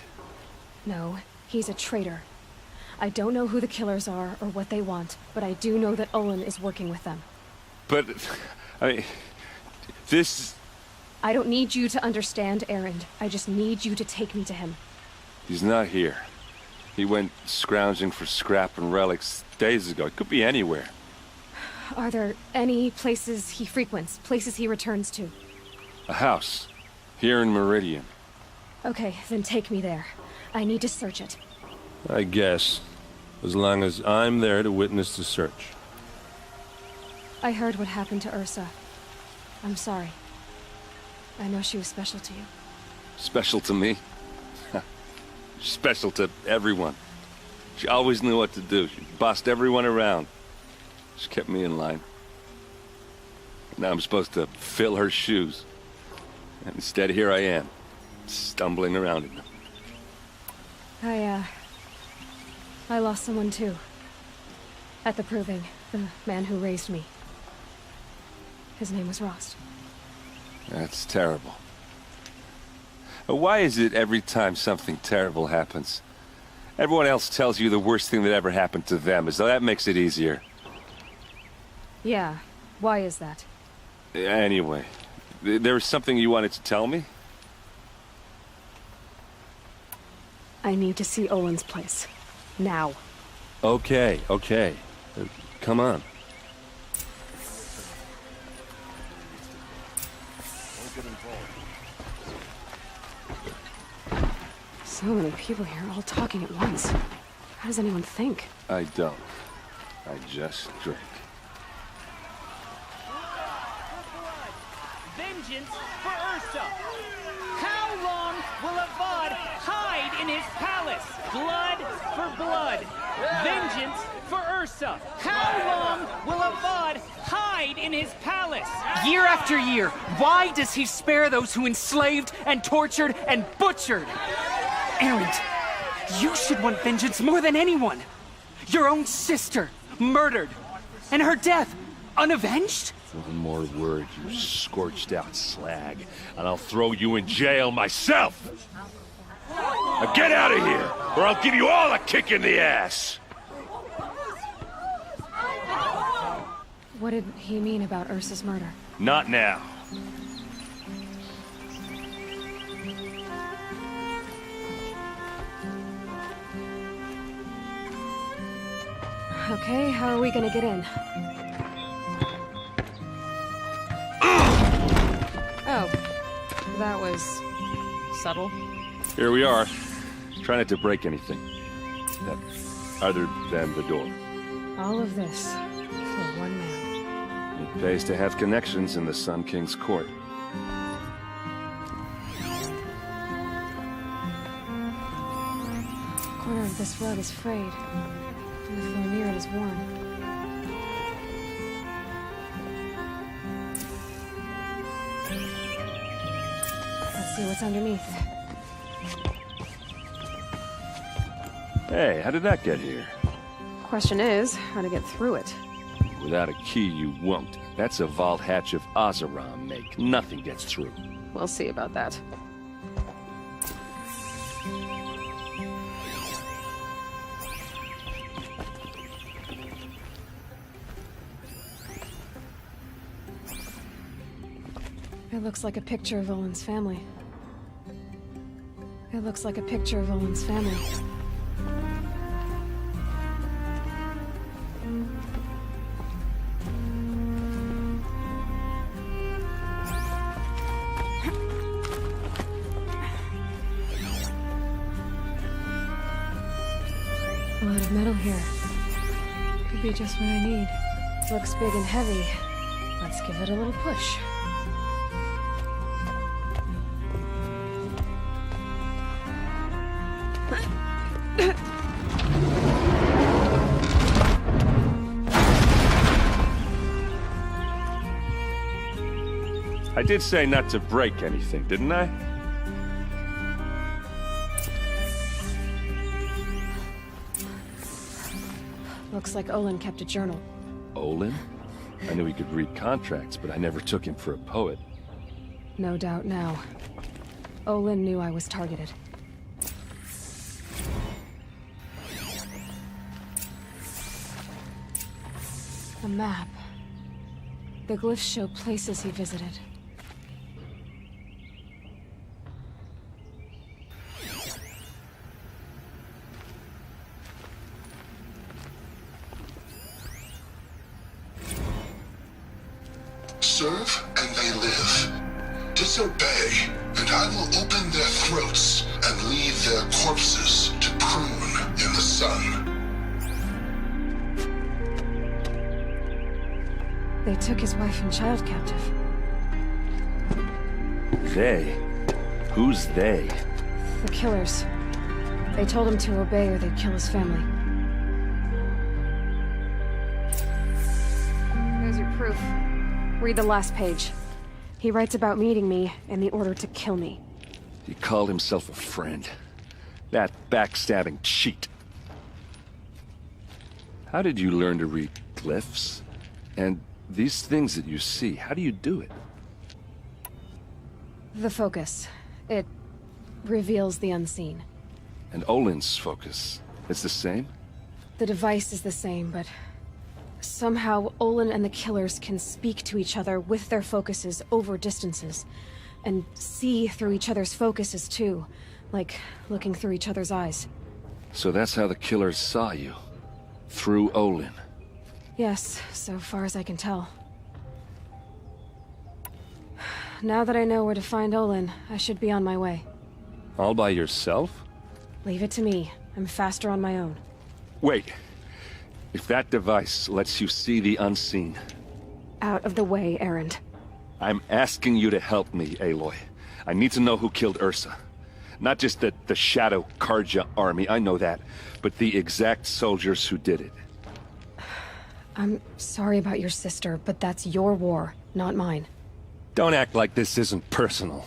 No, he's a traitor. I don't know who the killers are or what they want, but I do know that Olin is working with them. But, I mean, this... I don't need you to understand, Erend. I just need you to take me to him. He's not here. He went scrounging for scrap and relics days ago. It could be anywhere. Are there any places he frequents, places he returns to? A house. Here in Meridian. Okay, then take me there. I need to search it. I guess. as long as I'm there to witness the search. I heard what happened to Ursa. I'm sorry. I know she was special to you. Special to me? Special to everyone. She always knew what to do. She bossed everyone around. She kept me in line. Now I'm supposed to fill her shoes. And instead, here I am, stumbling around in them. I lost someone too. At the Proving, the man who raised me. His name was Rost. That's terrible. Why is it every time something terrible happens, everyone else tells you the worst thing that ever happened to them, as though that makes it easier? Yeah, why is that? Anyway, there was something you wanted to tell me? I need to see Olin's place. Now. Okay. Come on. So many people here, all talking at once. How does anyone think? I don't. I just drink. Vengeance for Ursa! How long will Avad hide in his palace? Blood for blood. Vengeance for Ursa. How long will Avad hide in his palace? Year after year, why does he spare those who enslaved and tortured and butchered? Erend, you should want vengeance more than anyone. Your own sister, murdered, and her death, unavenged? One more word, you scorched-out slag, and I'll throw you in jail myself! Now get out of here, or I'll give you all a kick in the ass! What did he mean about Ursa's murder? Not now. Okay, how are we gonna get in? Oh, that was subtle. Here we are. Try not to break anything. Other than the door. All of this for one man. It pays to have connections in the Sun King's court. The corner of this rug is frayed, and the floor near it is worn. Let's see what's underneath. Hey, how did that get here? Question is, how to get through it. Without a key, you won't. That's a vault hatch of Oseram make. Nothing gets through. We'll see about that. It looks like a picture of Olin's family. It looks like a picture of Olin's family. A lot of metal here. Could be just what I need. Looks big and heavy. Let's give it a little push. I did say not to break anything, didn't I? Looks like Olin kept a journal. Olin? I knew he could read contracts, but I never took him for a poet. No doubt now. Olin knew I was targeted. A map. The glyphs show places he visited. Serve and they live. Disobey, and I will open their throats and leave their corpses to prune in the sun. They took his wife and child captive. They? Who's they? The killers. They told him to obey or they'd kill his family. There's your proof. Read the last page. He writes about meeting me and the order to kill me. He called himself a friend. That backstabbing cheat. How did you learn to read glyphs? And these things that you see, how do you do it? The focus. It reveals the unseen. And Olin's focus, it's the same? The device is the same, but somehow Olin and the killers can speak to each other with their focuses over distances, and see through each other's focuses too, like looking through each other's eyes. So that's how the killers saw you? Through Olin? Yes, so far as I can tell. Now that I know where to find Olin, I should be on my way. All by yourself? Leave it to me. I'm faster on my own. Wait. If that device lets you see the unseen... Out of the way, Erend. I'm asking you to help me, Aloy. I need to know who killed Ursa. Not just the Shadow Karja army, I know that, but the exact soldiers who did it. I'm sorry about your sister, but that's your war, not mine. Don't act like this isn't personal.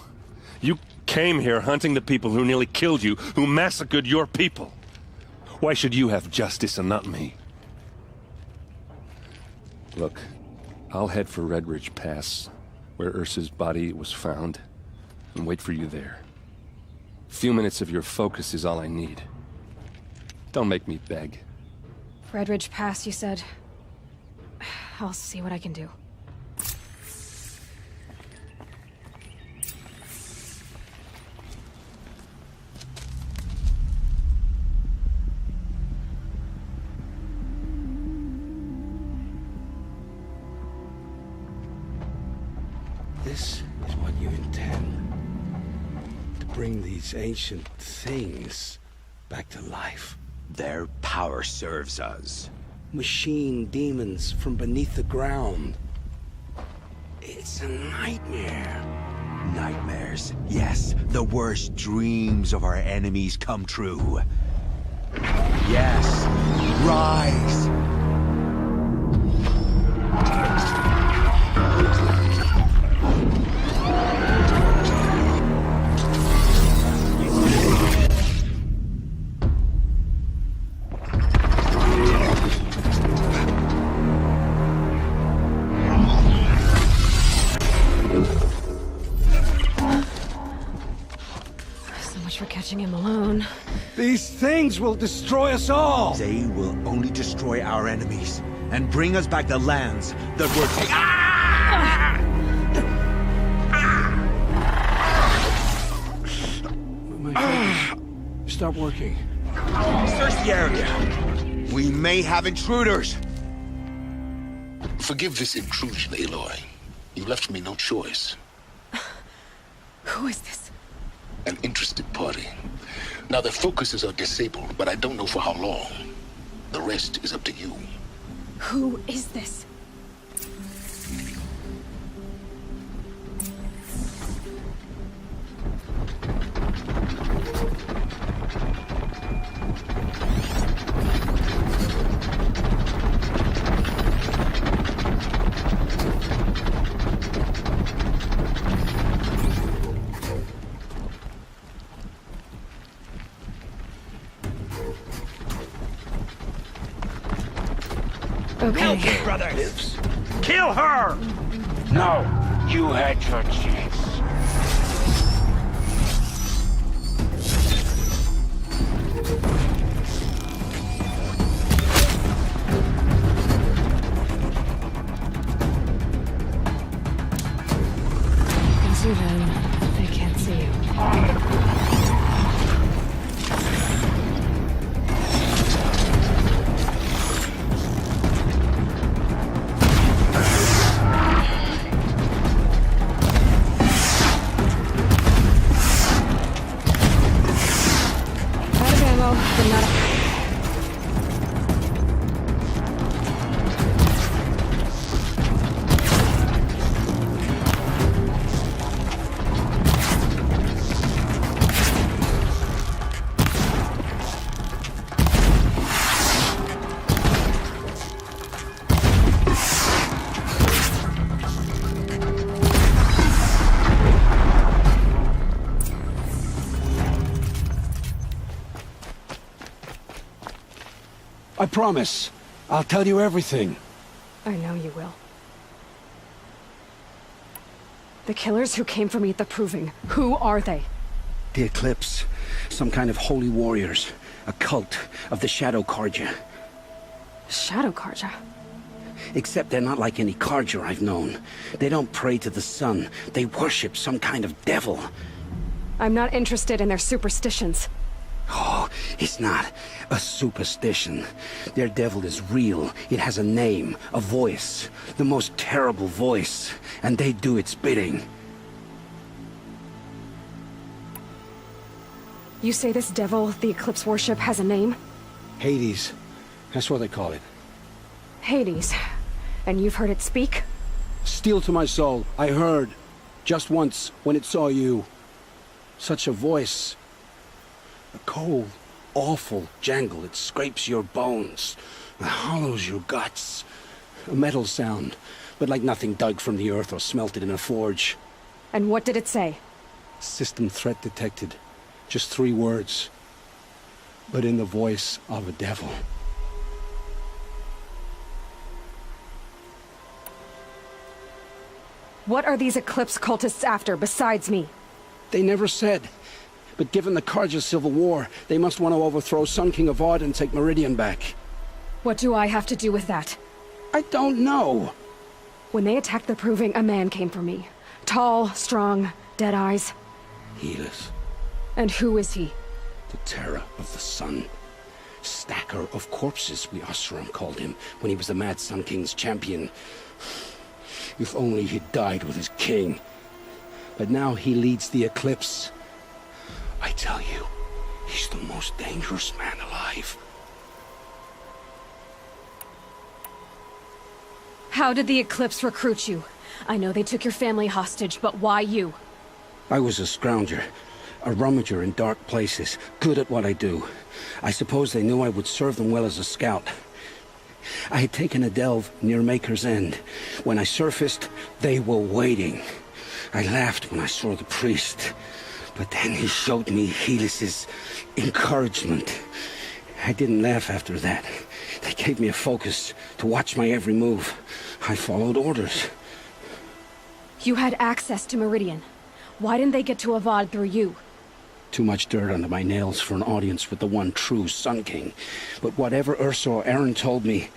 You came here hunting the people who nearly killed you, who massacred your people. Why should you have justice and not me? Look, I'll head for Red Ridge Pass, where Ursa's body was found, and wait for you there. A few minutes of your focus is all I need. Don't make me beg. Red Ridge Pass, you said? I'll see what I can do. This is what you intend. To bring these ancient things back to life. Their power serves us. Machine demons from beneath the ground. It's a nightmare. Nightmares. Yes, the worst dreams of our enemies come true. Yes, rise! For catching him alone. These things will destroy us all! They will only destroy our enemies and bring us back the lands that were taken. My fingers stop working. Search the area. We may have intruders. Forgive this intrusion, Aloy. You left me no choice. Who is this? An interested party. Now, their focuses are disabled, but I don't know for how long. The rest is up to you. Who is this? Okay. Help, brothers! Kill her! No, you had your chance. You can see them. They can't see you. I promise. I'll tell you everything. I know you will. The killers who came for me at the Proving, who are they? The Eclipse. Some kind of holy warriors. A cult of the Shadow Carja. Shadow Carja? Except they're not like any Carja I've known. They don't pray to the sun. They worship some kind of devil. I'm not interested in their superstitions. Oh, it's not a superstition. Their devil is real. It has a name, a voice. The most terrible voice. And they do its bidding. You say this devil the Eclipse worship has a name? Hades. That's what they call it. Hades. And you've heard it speak? Steel to my soul. I heard. Just once, when it saw you. Such a voice. A cold, awful jangle. It scrapes your bones. It hollows your guts. A metal sound, but like nothing dug from the earth or smelted in a forge. And what did it say? System threat detected. Just 3 words. But in the voice of a devil. What are these Eclipse cultists after, besides me? They never said. But given the Carja civil war, they must want to overthrow Sun King Avad and take Meridian back. What do I have to do with that? I don't know. When they attacked the Proving, a man came for me. Tall, strong, dead eyes. Helis. And who is he? The terror of the sun. Stacker of corpses, we Oseram called him, when he was the Mad Sun King's champion. If only he'd died with his king. But now he leads the Eclipse. I tell you, he's the most dangerous man alive. How did the Eclipse recruit you? I know they took your family hostage, but why you? I was a scrounger. A rummager in dark places, good at what I do. I suppose they knew I would serve them well as a scout. I had taken a delve near Maker's End. When I surfaced, they were waiting. I laughed when I saw the priest, but then he showed me Helis's encouragement. I didn't laugh after that. They gave me a focus to watch my every move. I followed orders. You had access to Meridian. Why didn't they get to Avad through you? Too much dirt under my nails for an audience with the one true Sun King. But whatever Ursa or Aaron told me,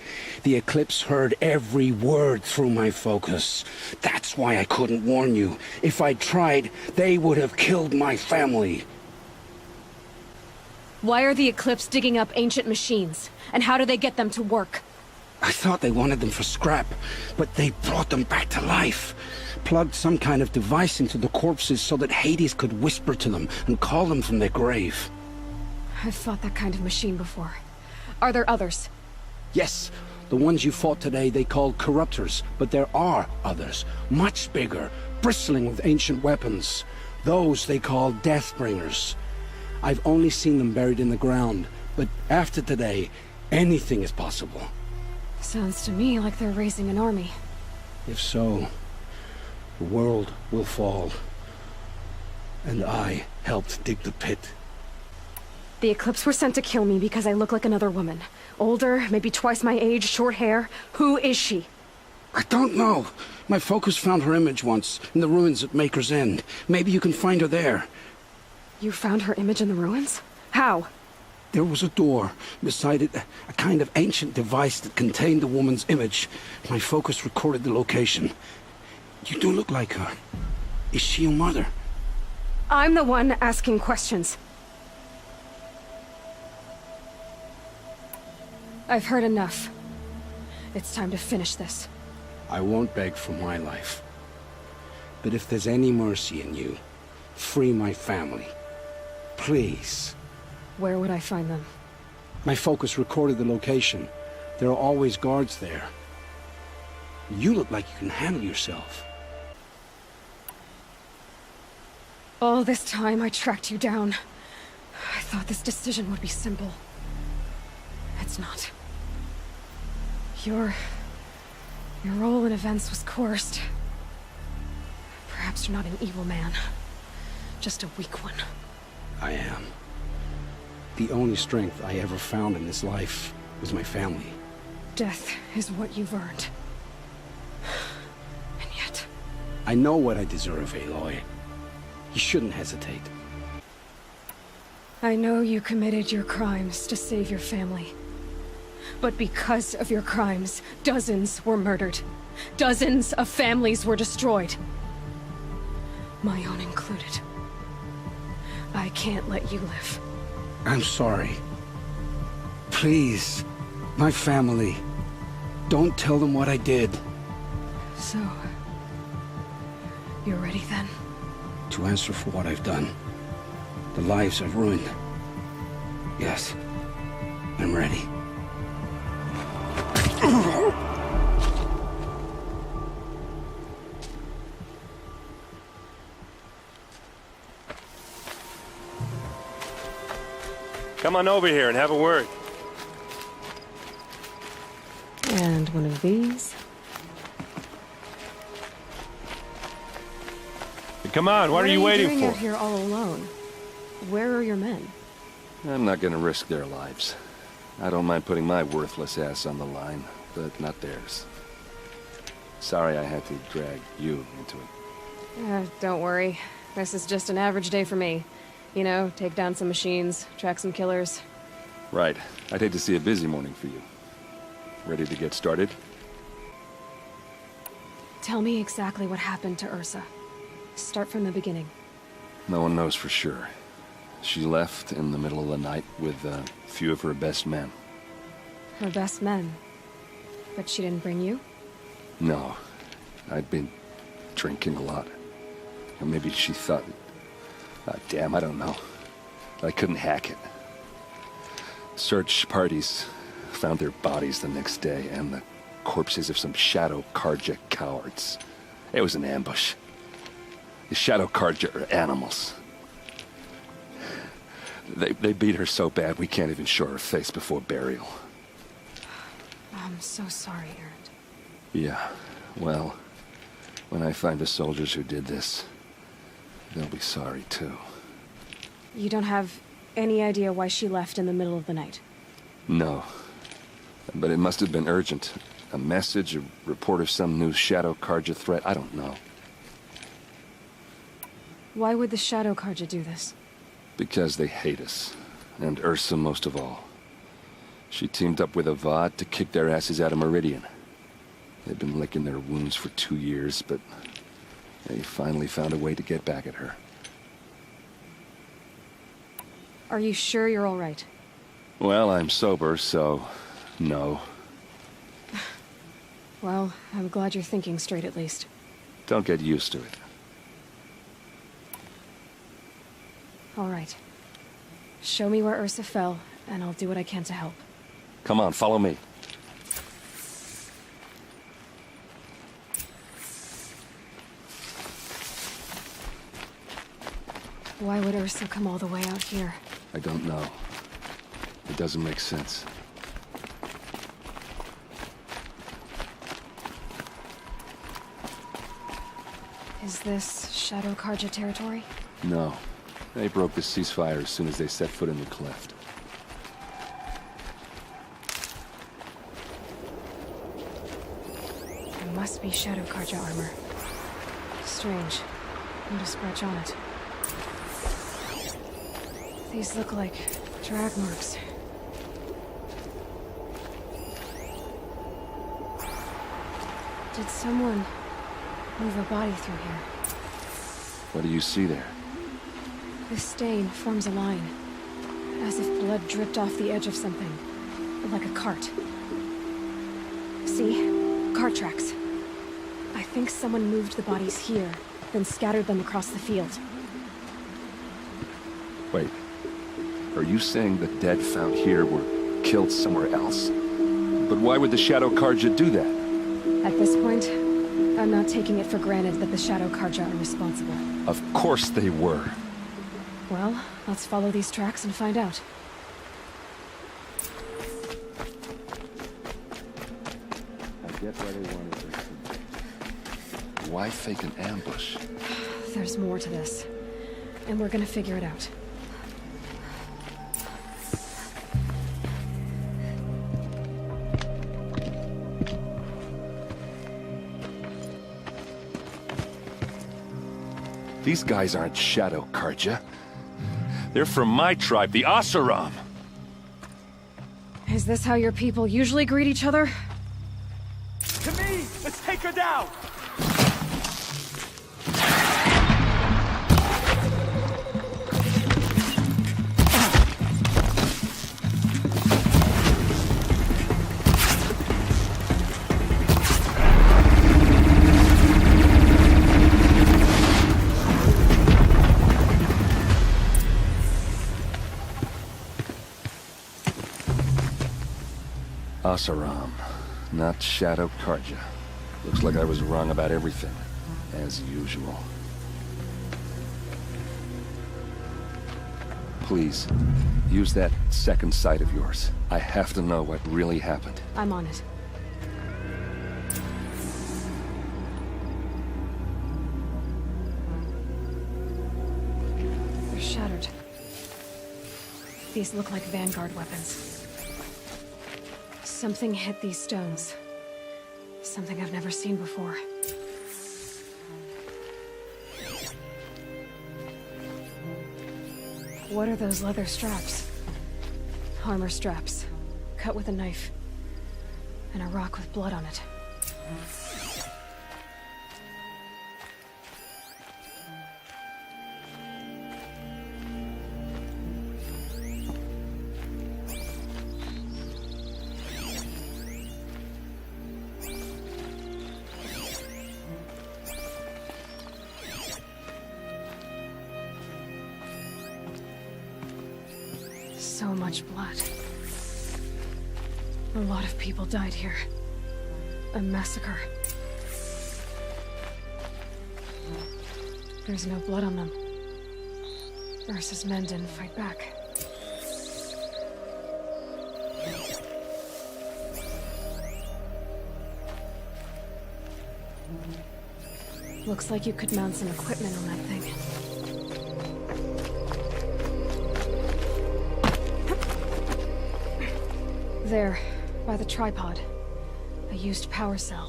the Eclipse heard every word through my focus. That's why I couldn't warn you. If I'd tried, they would have killed my family. Why are the Eclipse digging up ancient machines? And how do they get them to work? I thought they wanted them for scrap, but they brought them back to life. Plugged some kind of device into the corpses so that Hades could whisper to them and call them from their grave. I've fought that kind of machine before. Are there others? Yes, the ones you fought today they called corruptors, but there are others, much bigger, bristling with ancient weapons. Those they call Deathbringers. I've only seen them buried in the ground, but after today, anything is possible. Sounds to me like they're raising an army. If so, the world will fall. And I helped dig the pit. The Eclipse were sent to kill me because I look like another woman. Older, maybe twice my age, short hair. Who is she? I don't know. My focus found her image once, in the ruins at Maker's End. Maybe you can find her there. You found her image in the ruins? How? There was a door. Beside it, a kind of ancient device that contained the woman's image. My focus recorded the location. You do look like her. Is she your mother? I'm the one asking questions. I've heard enough. It's time to finish this. I won't beg for my life. But if there's any mercy in you, free my family. Please. Where would I find them? My focus recorded the location. There are always guards there. You look like you can handle yourself. All this time I tracked you down. I thought this decision would be simple. It's not. Your role in events was coerced. Perhaps you're not an evil man. Just a weak one. I am. The only strength I ever found in this life was my family. Death is what you've earned. And yet... I know what I deserve, Aloy. You shouldn't hesitate. I know you committed your crimes to save your family. But because of your crimes, dozens were murdered. Dozens of families were destroyed. My own included. I can't let you live. I'm sorry. Please, my family. Don't tell them what I did. So... you're ready then? To answer for what I've done. The lives I've ruined. Yes, I'm ready. Come on over here and have a word. And one of these. Come on, what are you waiting doing for? out here all alone? Where are your men? I'm not gonna risk their lives. I don't mind putting my worthless ass on the line, but not theirs. Sorry I had to drag you into it. Don't worry. This is just an average day for me. You know, take down some machines, track some killers. Right. I'd hate to see a busy morning for you. Ready to get started? Tell me exactly what happened to Ursa. Start from the beginning. No one knows for sure. She left in the middle of the night with a few of her best men. Her best men? But she didn't bring you? No. I'd been drinking a lot. Or maybe she thought... damn, I don't know. I couldn't hack it. Search parties found their bodies the next day, and the corpses of some Shadow Karja cowards. It was an ambush. The Shadow Karja are animals. They beat her so bad we can't even show her face before burial. I'm so sorry, Erend. Yeah, well, when I find the soldiers who did this, they'll be sorry too. You don't have any idea why she left in the middle of the night? No. But it must have been urgent. A message, a report of some new Shadow Karja threat, I don't know. Why would the Shadow Karja do this? Because they hate us. And Ursa most of all. She teamed up with Avad to kick their asses out of Meridian. They've been licking their wounds for 2 years, but they finally found a way to get back at her. Are you sure you're all right? Well, I'm sober, so... no. Well, I'm glad you're thinking straight at least. Don't get used to it. All right. Show me where Ursa fell, and I'll do what I can to help. Come on, follow me. Why would Ursa come all the way out here? I don't know. It doesn't make sense. Is this Shadow Karja territory? No. They broke the ceasefire as soon as they set foot in the cleft. It must be Shadow Karja armor. Strange. Not a scratch on it. These look like drag marks. Did someone move a body through here? What do you see there? This stain forms a line, as if blood dripped off the edge of something, like a cart. See? Cart tracks. I think someone moved the bodies here, then scattered them across the field. Wait. Are you saying the dead found here were killed somewhere else? But why would the Shadow Karja do that? At this point, I'm not taking it for granted that the Shadow Karja are responsible. Of course they were. Well, let's follow these tracks and find out. I get why they wanted this. Why fake an ambush? There's more to this, and we're gonna figure it out. These guys aren't Shadow Karja. They're from my tribe, the Asaram. Is this how your people usually greet each other? To me! Let's take her down! Asaram, not Shadow Karja. Looks like I was wrong about everything, as usual. Please, use that second sight of yours. I have to know what really happened. I'm on it. They're shattered. These look like Vanguard weapons. Something hit these stones. Something I've never seen before. What are those leather straps? Armor straps, cut with a knife. And a rock with blood on it. So much blood. A lot of people died here. A massacre. There's no blood on them. Ursa's men didn't fight back. Looks like you could mount some equipment on that thing. There, by the tripod. A used power cell.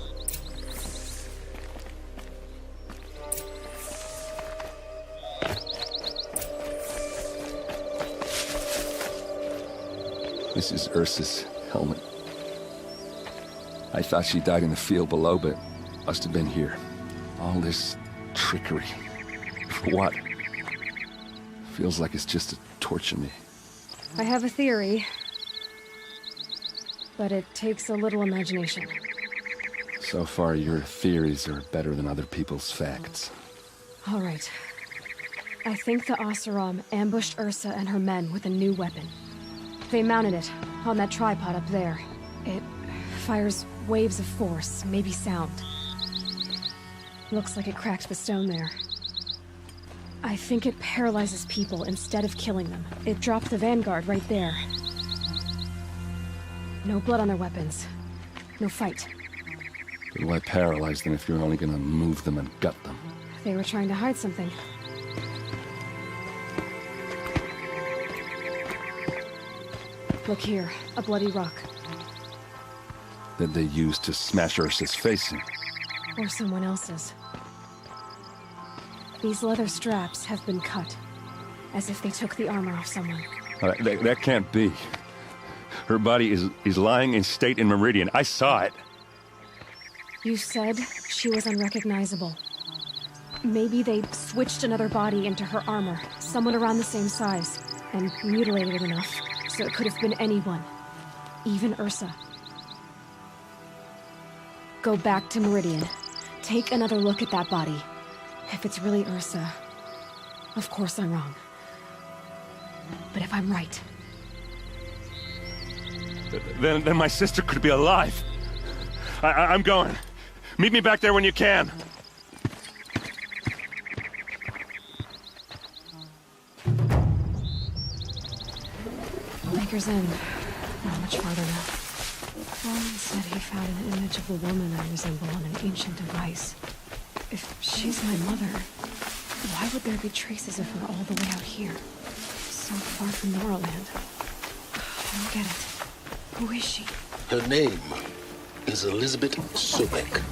This is Ursa's helmet. I thought she died in the field below, but must have been here. All this trickery. For what? Feels like it's just to torture me. I have a theory. But it takes a little imagination. So far, your theories are better than other people's facts. All right. I think the Asaram ambushed Ursa and her men with a new weapon. They mounted it on that tripod up there. It fires waves of force, maybe sound. Looks like it cracked the stone there. I think it paralyzes people instead of killing them. It dropped the Vanguard right there. No blood on their weapons. No fight. But why paralyze them if you're only gonna move them and gut them? They were trying to hide something. Look here, a bloody rock. That they used to smash Ursa's face in. Or someone else's. These leather straps have been cut. As if they took the armor off someone. That can't be. Her body is lying in state in Meridian. I saw it. You said she was unrecognizable. Maybe they switched another body into her armor, someone around the same size, and mutilated it enough, so it could have been anyone. Even Ursa. Go back to Meridian. Take another look at that body. If it's really Ursa, of course I'm wrong. But if I'm right... Then my sister could be alive. I'm going. Meet me back there when you can. Baker's Inn. Not much farther now. Warren said he found an image of a woman I resemble on an ancient device. If she's my mother, why would there be traces of her all the way out here? So far from Norland. I don't get it. Who is she? Her name is Elizabeth Sobek.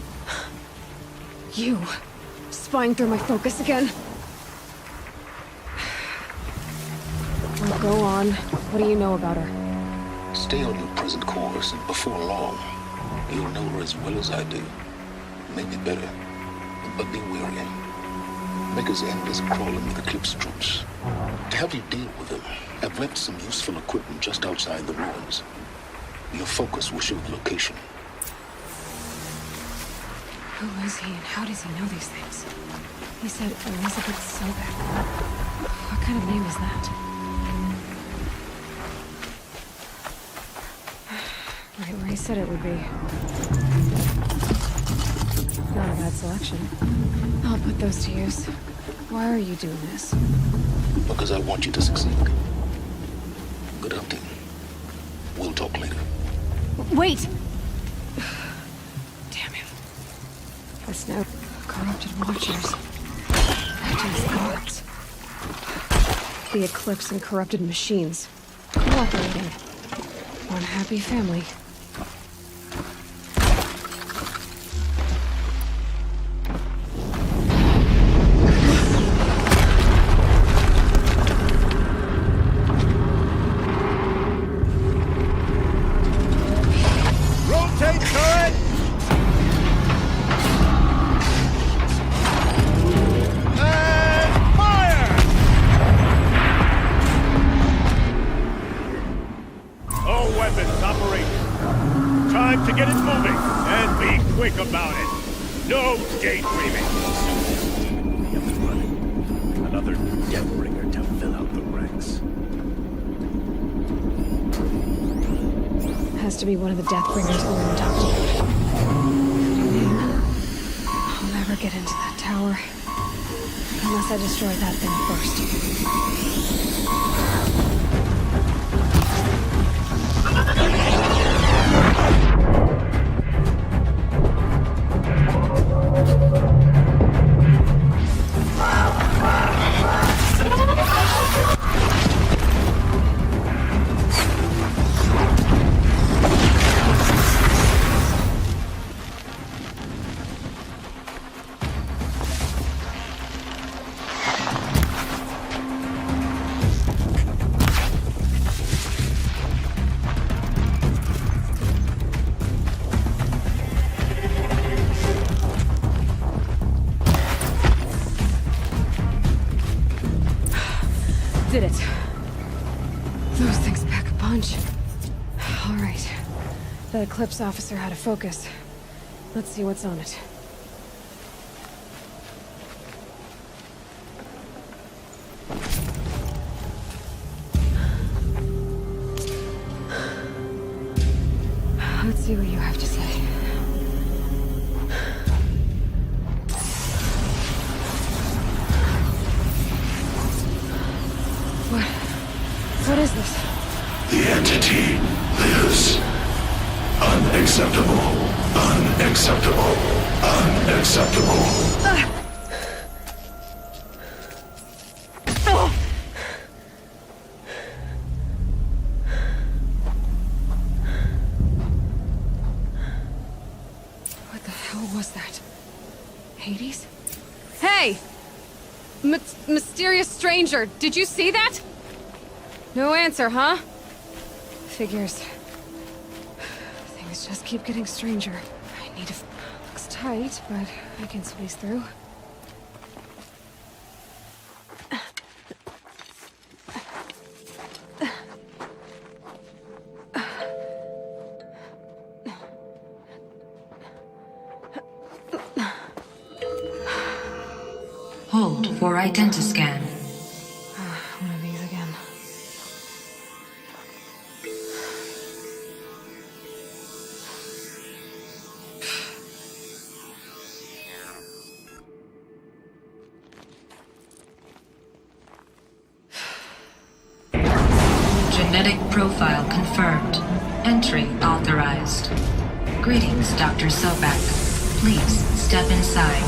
You? Spying through my focus again? Go on. What do you know about her? Stay on your present course, and before long, you'll know her as well as I do. Maybe better, but be wary. Maker's End is crawling with Eclipse troops. To help you deal with them, I've left some useful equipment just outside the ruins. Your focus will show the location. Who is he and how does he know these things? He said Elizabeth Sobek. What kind of name is that? Right where he said it would be. Not a bad selection. I'll put those to use. Why are you doing this? Because I want you to succeed. Good hunting. We'll talk later. Wait! Damn him. This note. Corrupted watchers. Acting as guards. The Eclipse and corrupted machines. Cooperating. One happy family. Rotate turret! And fire! All weapons operational. Time to get it moving, and be quick about it. No daydreaming. Another Deathbringer to fill out the ranks. Has to be one of the Deathbringers Owen talked about. I'll never get into that tower. Unless I destroy that thing Did it. Those things pack a punch. All right. That Eclipse officer had a focus. Let's see what's on it. Let's see what you have to say. What is this? The entity lives. Unacceptable. Unacceptable. Unacceptable. What the hell was that? Hades? Hey! Mysterious stranger, did you see that? No answer, huh? Figures. Things just keep getting stranger. I need to... Looks tight, but I can squeeze through. Hold for identiscan. One of these again. Genetic profile confirmed. Entry authorized. Greetings, Dr. Sobek. Please step inside.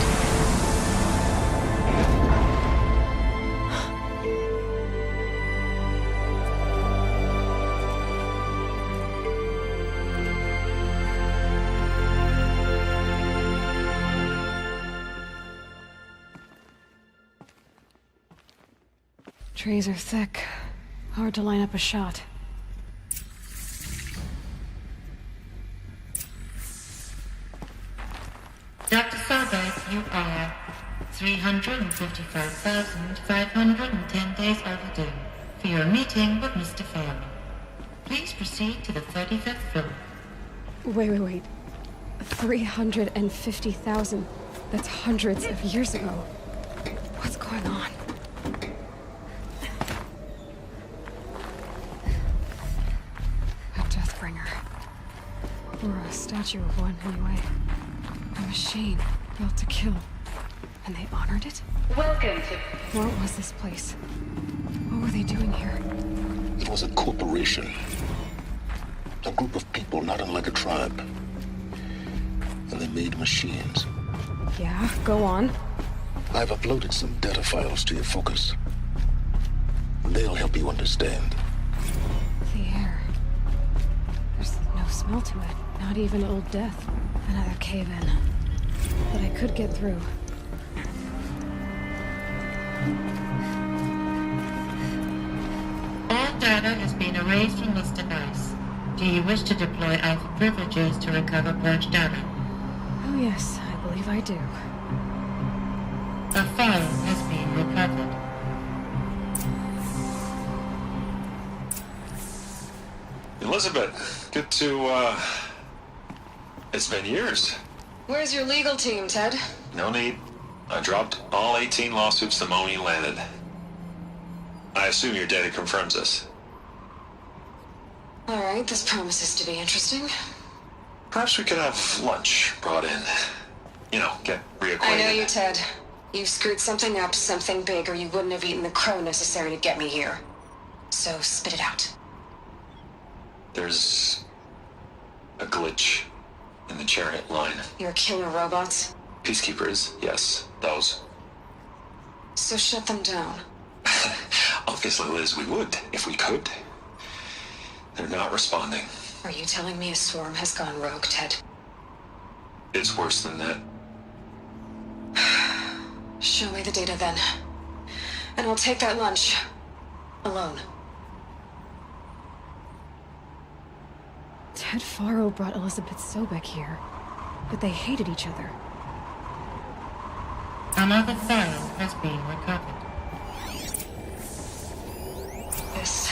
Trees are thick. Hard to line up a shot. Dr. Sobeck, you are 355,510 days overdue for your meeting with Mr. Fairman. Please proceed to the 35th floor. Wait. 350,000. That's hundreds of years ago. What's going on? A Deathbringer. Or a statue of one, anyway. A machine built to kill. And they honored it? Welcome to... What was this place? What were they doing here? It was a corporation. A group of people not unlike a tribe. And they made machines. Yeah, go on. I've uploaded some data files to your focus. They'll help you understand. The air. There's no smell to it. Not even Old Death. Another cave-in. But I could get through. All data has been erased from this device. Do you wish to deploy Alpha privileges to recover purged data? Oh yes, I believe I do. A file has been recovered. Elizabeth, good to, it's been years. Where's your legal team, Ted? No need. I dropped all 18 lawsuits the moment you landed. I assume your data confirms this. All right, this promises to be interesting. Perhaps we could have lunch brought in. You know, get reacquainted. I know you, Ted. You've screwed something up, something big, or you wouldn't have eaten the crow necessary to get me here. So spit it out. There's a glitch in the chariot line. Your killer robots? Peacekeepers, yes, those. So shut them down. Obviously, Liz, we would, if we could. They're not responding. Are you telling me a swarm has gone rogue, Ted? It's worse than that. Show me the data then. And I'll take that lunch. Alone. Ted Faro brought Elizabeth Sobeck here, but they hated each other. Another file has been recovered. This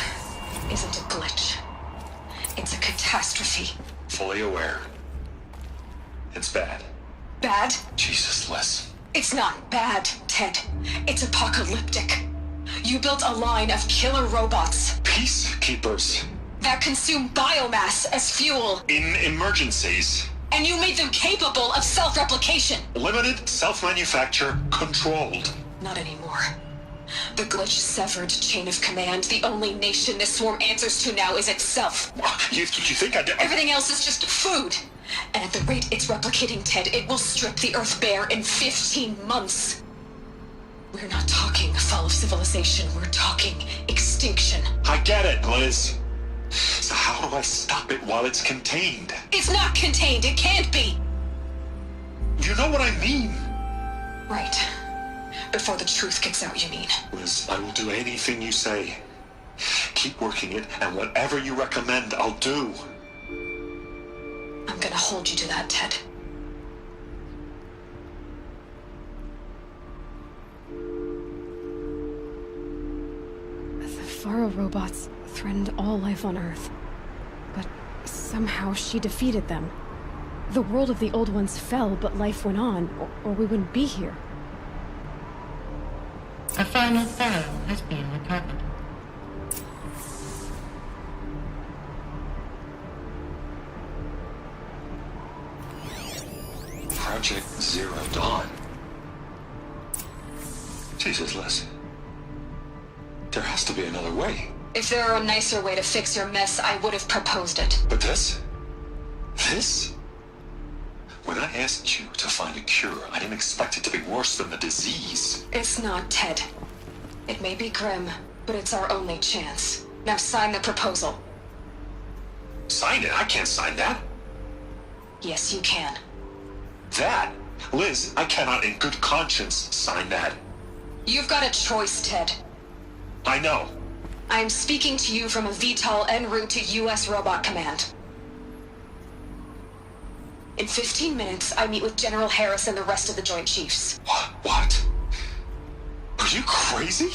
isn't a glitch. It's a catastrophe. Fully aware. It's bad. Bad? Jesus, Liz. It's not bad, Ted. It's apocalyptic. You built a line of killer robots. Peacekeepers. That consume biomass as fuel. In emergencies. And you made them capable of self-replication. Limited, self-manufacture, controlled. Not anymore. The glitch severed chain of command. The only nation this swarm answers to now is itself. You think I did? Everything else is just food. And at the rate it's replicating, Ted, it will strip the Earth bare in 15 months. We're not talking fall of civilization. We're talking extinction. I get it, Liz. So how do I stop it while it's contained? It's not contained. It can't be. You know what I mean. Right. Before the truth gets out, you mean? Liz, I will do anything you say. Keep working it, and whatever you recommend, I'll do. I'm gonna hold you to that, Ted. The Faro robots threatened all life on Earth. But somehow she defeated them. The world of the Old Ones fell, but life went on, or we wouldn't be here. A final file has been recovered. Project Zero Dawn. Jesus, Liz. There has to be another way. If there were a nicer way to fix your mess, I would have proposed it. But this? This? When I asked you to find a cure, I didn't expect it to be worse than the disease. It's not, Ted. It may be grim, but it's our only chance. Now sign the proposal. Sign it? I can't sign that. Yes, you can. That? Liz, I cannot in good conscience sign that. You've got a choice, Ted. I know. I am speaking to you from a VTOL en route to U.S. Robot Command. In 15 minutes, I meet with General Harris and the rest of the Joint Chiefs. What? Are you crazy?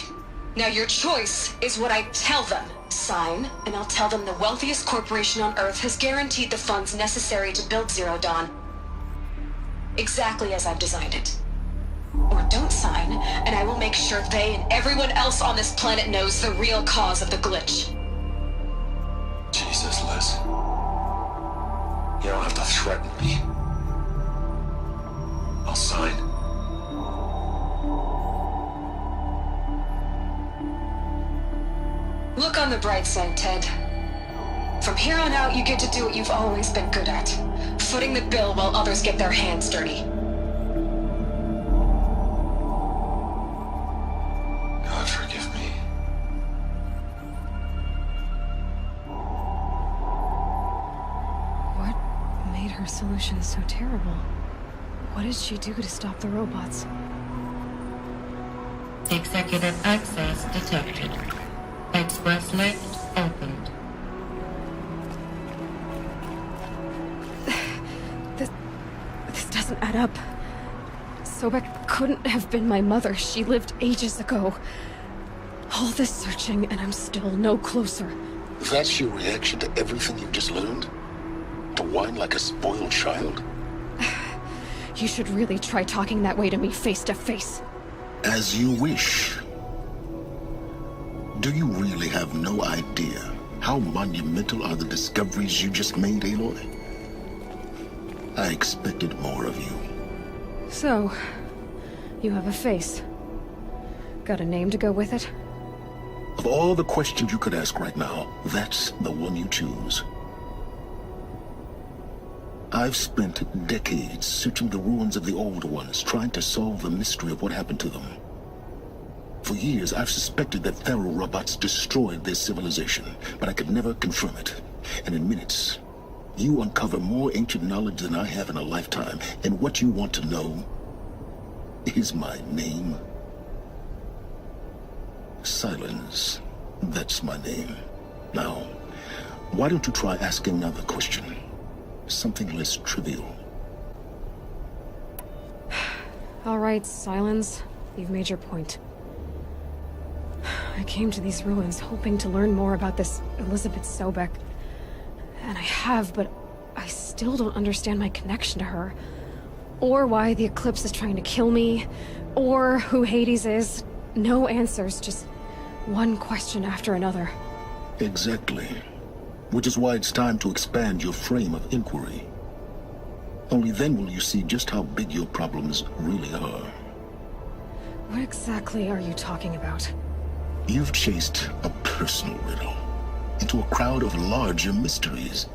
Now your choice is what I tell them. Sign, and I'll tell them the wealthiest corporation on Earth has guaranteed the funds necessary to build Zero Dawn. Exactly as I've designed it. Or don't sign, and I will make sure they and everyone else on this planet knows the real cause of the glitch. Jesus, Liz. You don't have to threaten me. I'll sign. Look on the bright side, Ted. From here on out, you get to do what you've always been good at. Footing the bill while others get their hands dirty. God forgive me. What made her solution so terrible? What did she do to stop the robots? Executive access detected. Express lift opened. This doesn't add up. Sobek couldn't have been my mother. She lived ages ago. All this searching, and I'm still no closer. That's your reaction to everything you've just learned? To whine like a spoiled child? You should really try talking that way to me face to face. As you wish. Do you really have no idea how monumental are the discoveries you just made, Aloy? I expected more of you. So, you have a face. Got a name to go with it? Of all the questions you could ask right now, that's the one you choose. I've spent decades searching the ruins of the old ones, trying to solve the mystery of what happened to them. For years, I've suspected that Faro robots destroyed their civilization, but I could never confirm it. And in minutes, you uncover more ancient knowledge than I have in a lifetime, and what you want to know is my name. Silence. That's my name. Now, why don't you try asking another question? Something less trivial. All right, Silence. You've made your point. I came to these ruins hoping to learn more about this Elizabeth Sobek. And I have, but I still don't understand my connection to her. Or why the Eclipse is trying to kill me. Or who Hades is. No answers, just one question after another. Exactly. Which is why it's time to expand your frame of inquiry. Only then will you see just how big your problems really are. What exactly are you talking about? You've chased a personal riddle into a crowd of larger mysteries.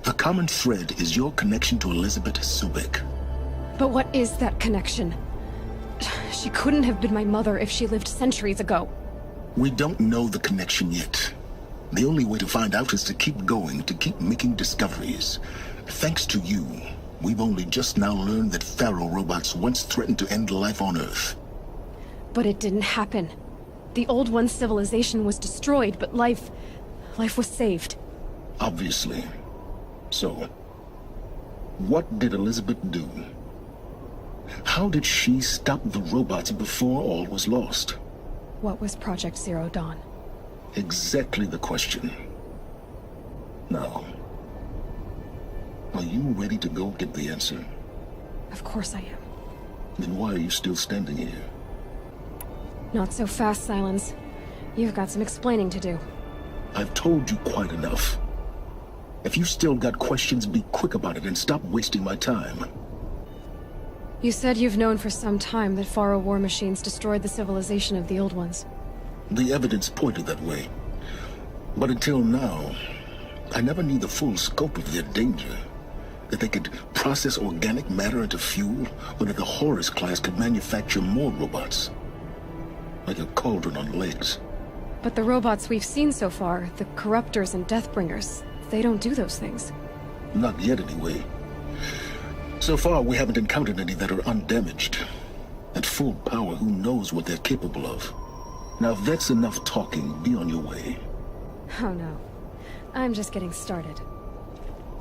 The common thread is your connection to Elizabeth Sobek. But what is that connection? She couldn't have been my mother if she lived centuries ago. We don't know the connection yet. The only way to find out is to keep going, to keep making discoveries. Thanks to you, we've only just now learned that Faro robots once threatened to end life on Earth. But it didn't happen. The Old One's civilization was destroyed, but life was saved. Obviously. So, what did Elizabeth do? How did she stop the robots before all was lost? What was Project Zero Dawn? Exactly the question. Now, are you ready to go get the answer? Of course I am. Then why are you still standing here? Not so fast, Silence. You've got some explaining to do. I've told you quite enough. If you've still got questions, be quick about it and stop wasting my time. You said you've known for some time that Faro war machines destroyed the civilization of the Old Ones. The evidence pointed that way. But until now, I never knew the full scope of their danger. That they could process organic matter into fuel, or that the Horus class could manufacture more robots. Like a cauldron on legs. But the robots we've seen so far, the Corruptors and Deathbringers, they don't do those things. Not yet, anyway. So far, we haven't encountered any that are undamaged. At full power, who knows what they're capable of? Now, if that's enough talking, be on your way. Oh no. I'm just getting started.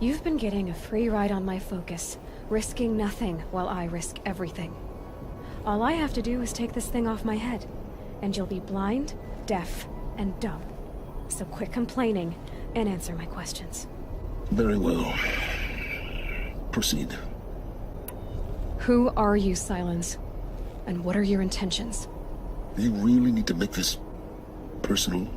You've been getting a free ride on my focus, risking nothing while I risk everything. All I have to do is take this thing off my head, and you'll be blind, deaf, and dumb. So quit complaining and answer my questions. Very well. Proceed. Who are you, Silence? And what are your intentions? You really need to make this personal?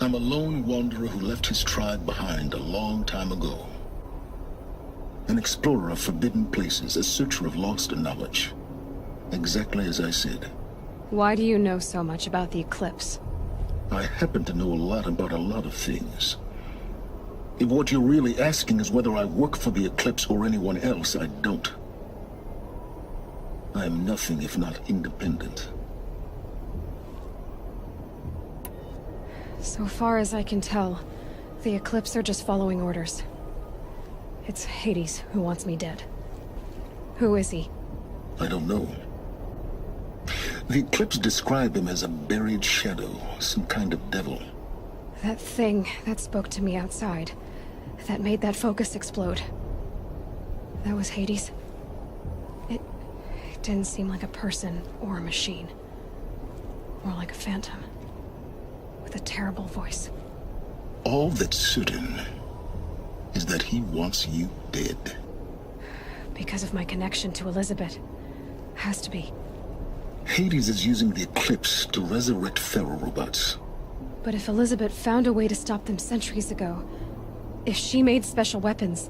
I'm a lone wanderer who left his tribe behind a long time ago. An explorer of forbidden places, a searcher of lost knowledge. Exactly as I said. Why do you know so much about the eclipse? I happen to know a lot about a lot of things. If what you're really asking is whether I work for the eclipse or anyone else, I don't. I am nothing if not independent. So far as I can tell, the eclipse are just following orders. It's Hades who wants me dead. Who is he? I don't know. The eclipse describe him as a buried shadow, some kind of devil. That thing that spoke to me outside, that made that focus explode. That was Hades. It didn't seem like a person or a machine. More like a phantom. With a terrible voice. All that's certain is that he wants you dead. Because of my connection to Elizabeth. Has to be. Hades is using the eclipse to resurrect feral robots. But if Elizabeth found a way to stop them centuries ago, if she made special weapons,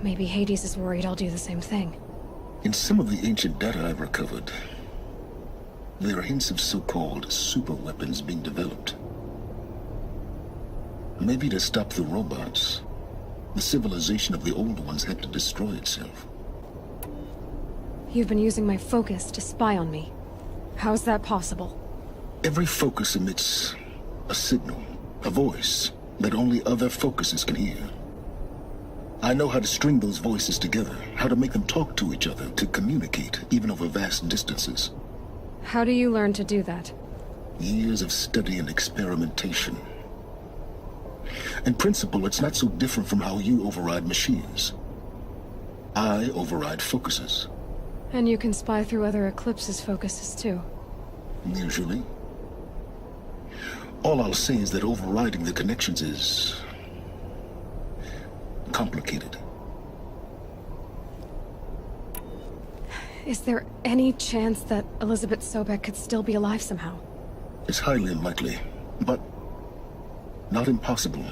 maybe Hades is worried I'll do the same thing. In some of the ancient data I've recovered, there are hints of so-called super weapons being developed. Maybe to stop the robots, the civilization of the old ones had to destroy itself. You've been using my focus to spy on me. How's that possible? Every focus emits a signal, a voice, that only other focuses can hear. I know how to string those voices together, how to make them talk to each other, to communicate, even over vast distances. How do you learn to do that? Years of study and experimentation. In principle, it's not so different from how you override machines. I override focuses. And you can spy through other Eclipse's focuses too. Usually. All I'll say is that overriding the connections is complicated. Is there any chance that Elizabeth Sobek could still be alive somehow? It's highly unlikely, but not impossible.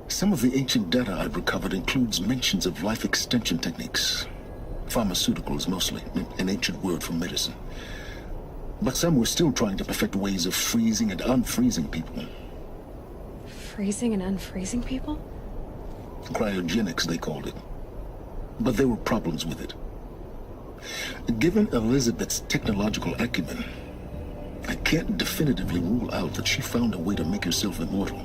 Some of the ancient data I've recovered includes mentions of life extension techniques. Pharmaceuticals, mostly, an ancient word for medicine. But some were still trying to perfect ways of freezing and unfreezing people. Freezing and unfreezing people? Cryogenics, they called it. But there were problems with it. Given Elizabeth's technological acumen, I can't definitively rule out that she found a way to make herself immortal.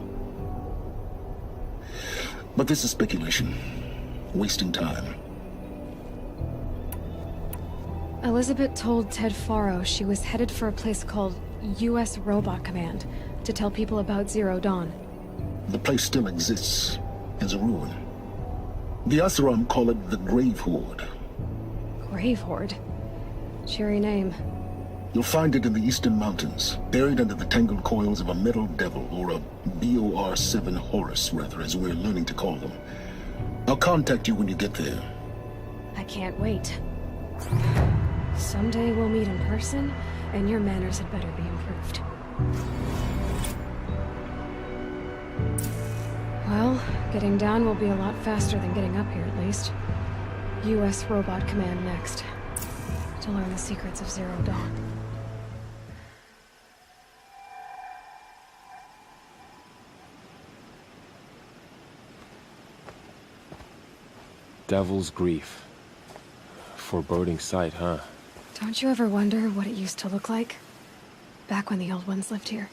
But this is speculation. Wasting time. Elizabeth told Ted Faro she was headed for a place called U.S. Robot Command to tell people about Zero Dawn. The place still exists as a ruin. The Asaram call it the Grave Horde. Grave Horde? Cheery name. You'll find it in the Eastern Mountains, buried under the tangled coils of a metal devil, or a BOR-7 Horus, rather, as we're learning to call them. I'll contact you when you get there. I can't wait. Someday we'll meet in person, and your manners had better be improved. Well, getting down will be a lot faster than getting up here, at least. U.S. Robot Command next. To learn the secrets of Zero Dawn. Devil's Grief. Foreboding sight, huh? Don't you ever wonder what it used to look like? Back when the old ones lived here.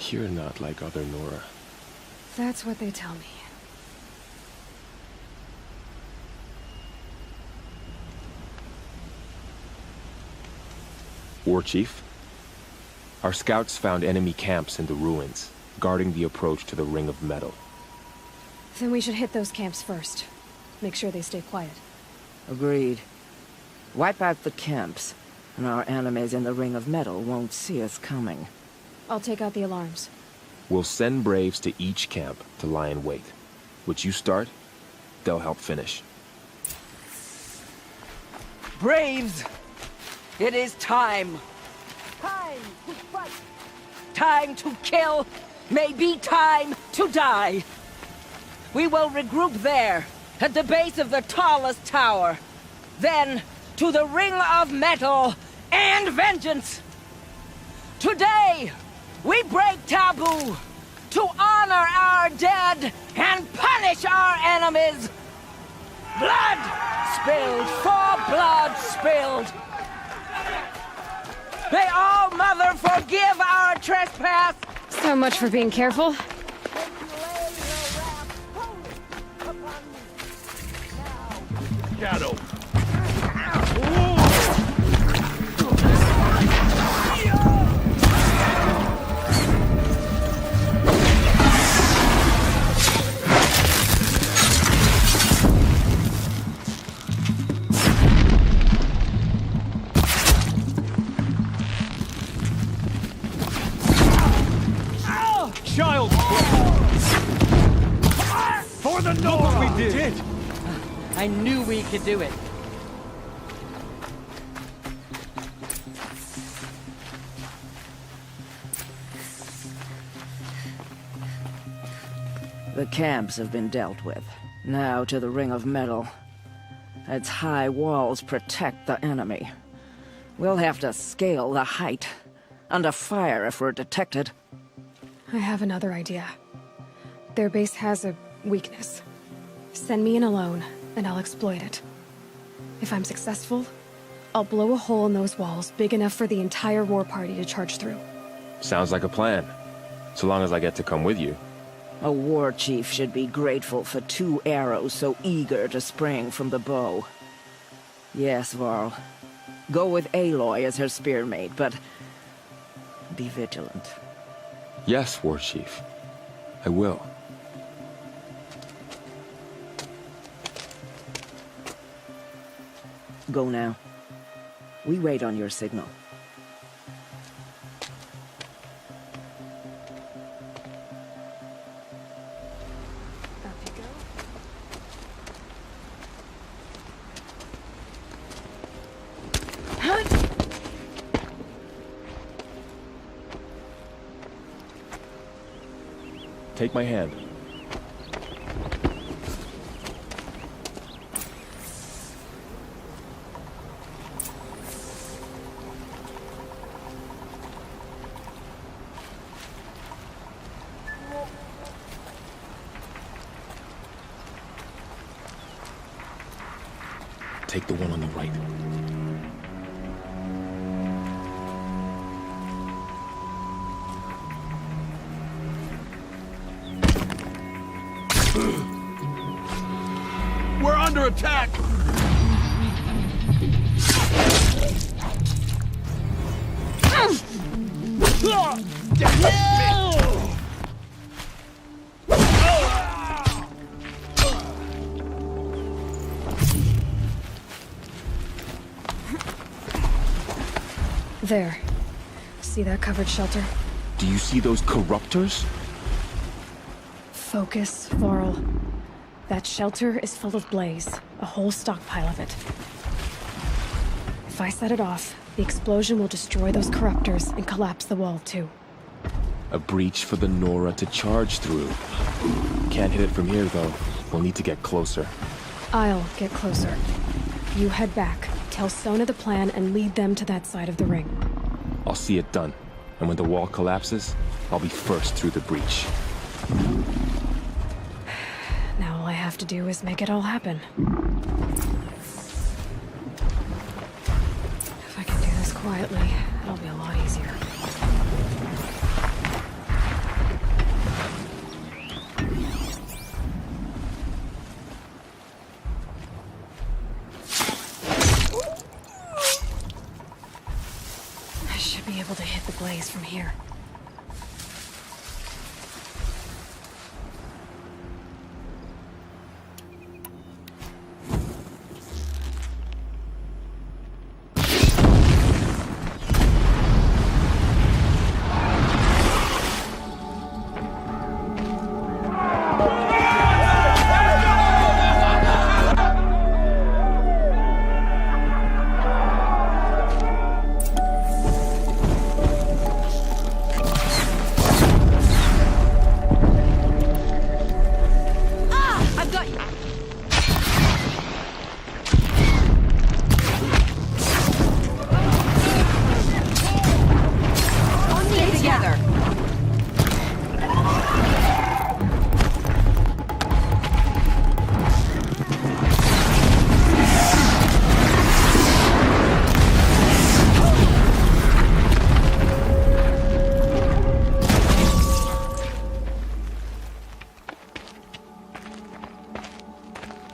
You're not like other Nora. That's what they tell me. War Chief? Our scouts found enemy camps in the ruins, guarding the approach to the Ring of Metal. Then we should hit those camps first. Make sure they stay quiet. Agreed. Wipe out the camps, and our enemies in the Ring of Metal won't see us coming. I'll take out the alarms. We'll send Braves to each camp to lie in wait. Which you start, they'll help finish. Braves! It is time! Time to fight! Time to kill! Maybe time to die! We will regroup there, at the base of the tallest tower. Then, to the Ring of Metal and vengeance! Today, we break taboo to honor our dead and punish our enemies! Blood spilled for blood spilled! May all Mother forgive our trespass! So much for being careful. Shadow. Child! For the Nora! Look what we did! I knew we could do it. The camps have been dealt with. Now to the Ring of Metal. Its high walls protect the enemy. We'll have to scale the height. Under fire if we're detected. I have another idea. Their base has a weakness. Send me in alone, and I'll exploit it. If I'm successful, I'll blow a hole in those walls big enough for the entire war party to charge through. Sounds like a plan. So long as I get to come with you. A war chief should be grateful for 2 arrows so eager to spring from the bow. Yes, Varl. Go with Aloy as her spearmate, but be vigilant. Yes, War Chief. I will. Go now. We wait on your signal. Take my hand. Take the one on the right. We're under attack! There. See that covered shelter? Do you see those corruptors? Focus, Varl. That shelter is full of blaze, a whole stockpile of it. If I set it off, the explosion will destroy those corruptors and collapse the wall too. A breach for the Nora to charge through. Can't hit it from here, though. We'll need to get closer. I'll get closer. You head back, tell Sona the plan, and lead them to that side of the ring. I'll see it done. And when the wall collapses, I'll be first through the breach. Now all I have to do is make it all happen. If I can do this quietly, it'll be a lot easier. from here.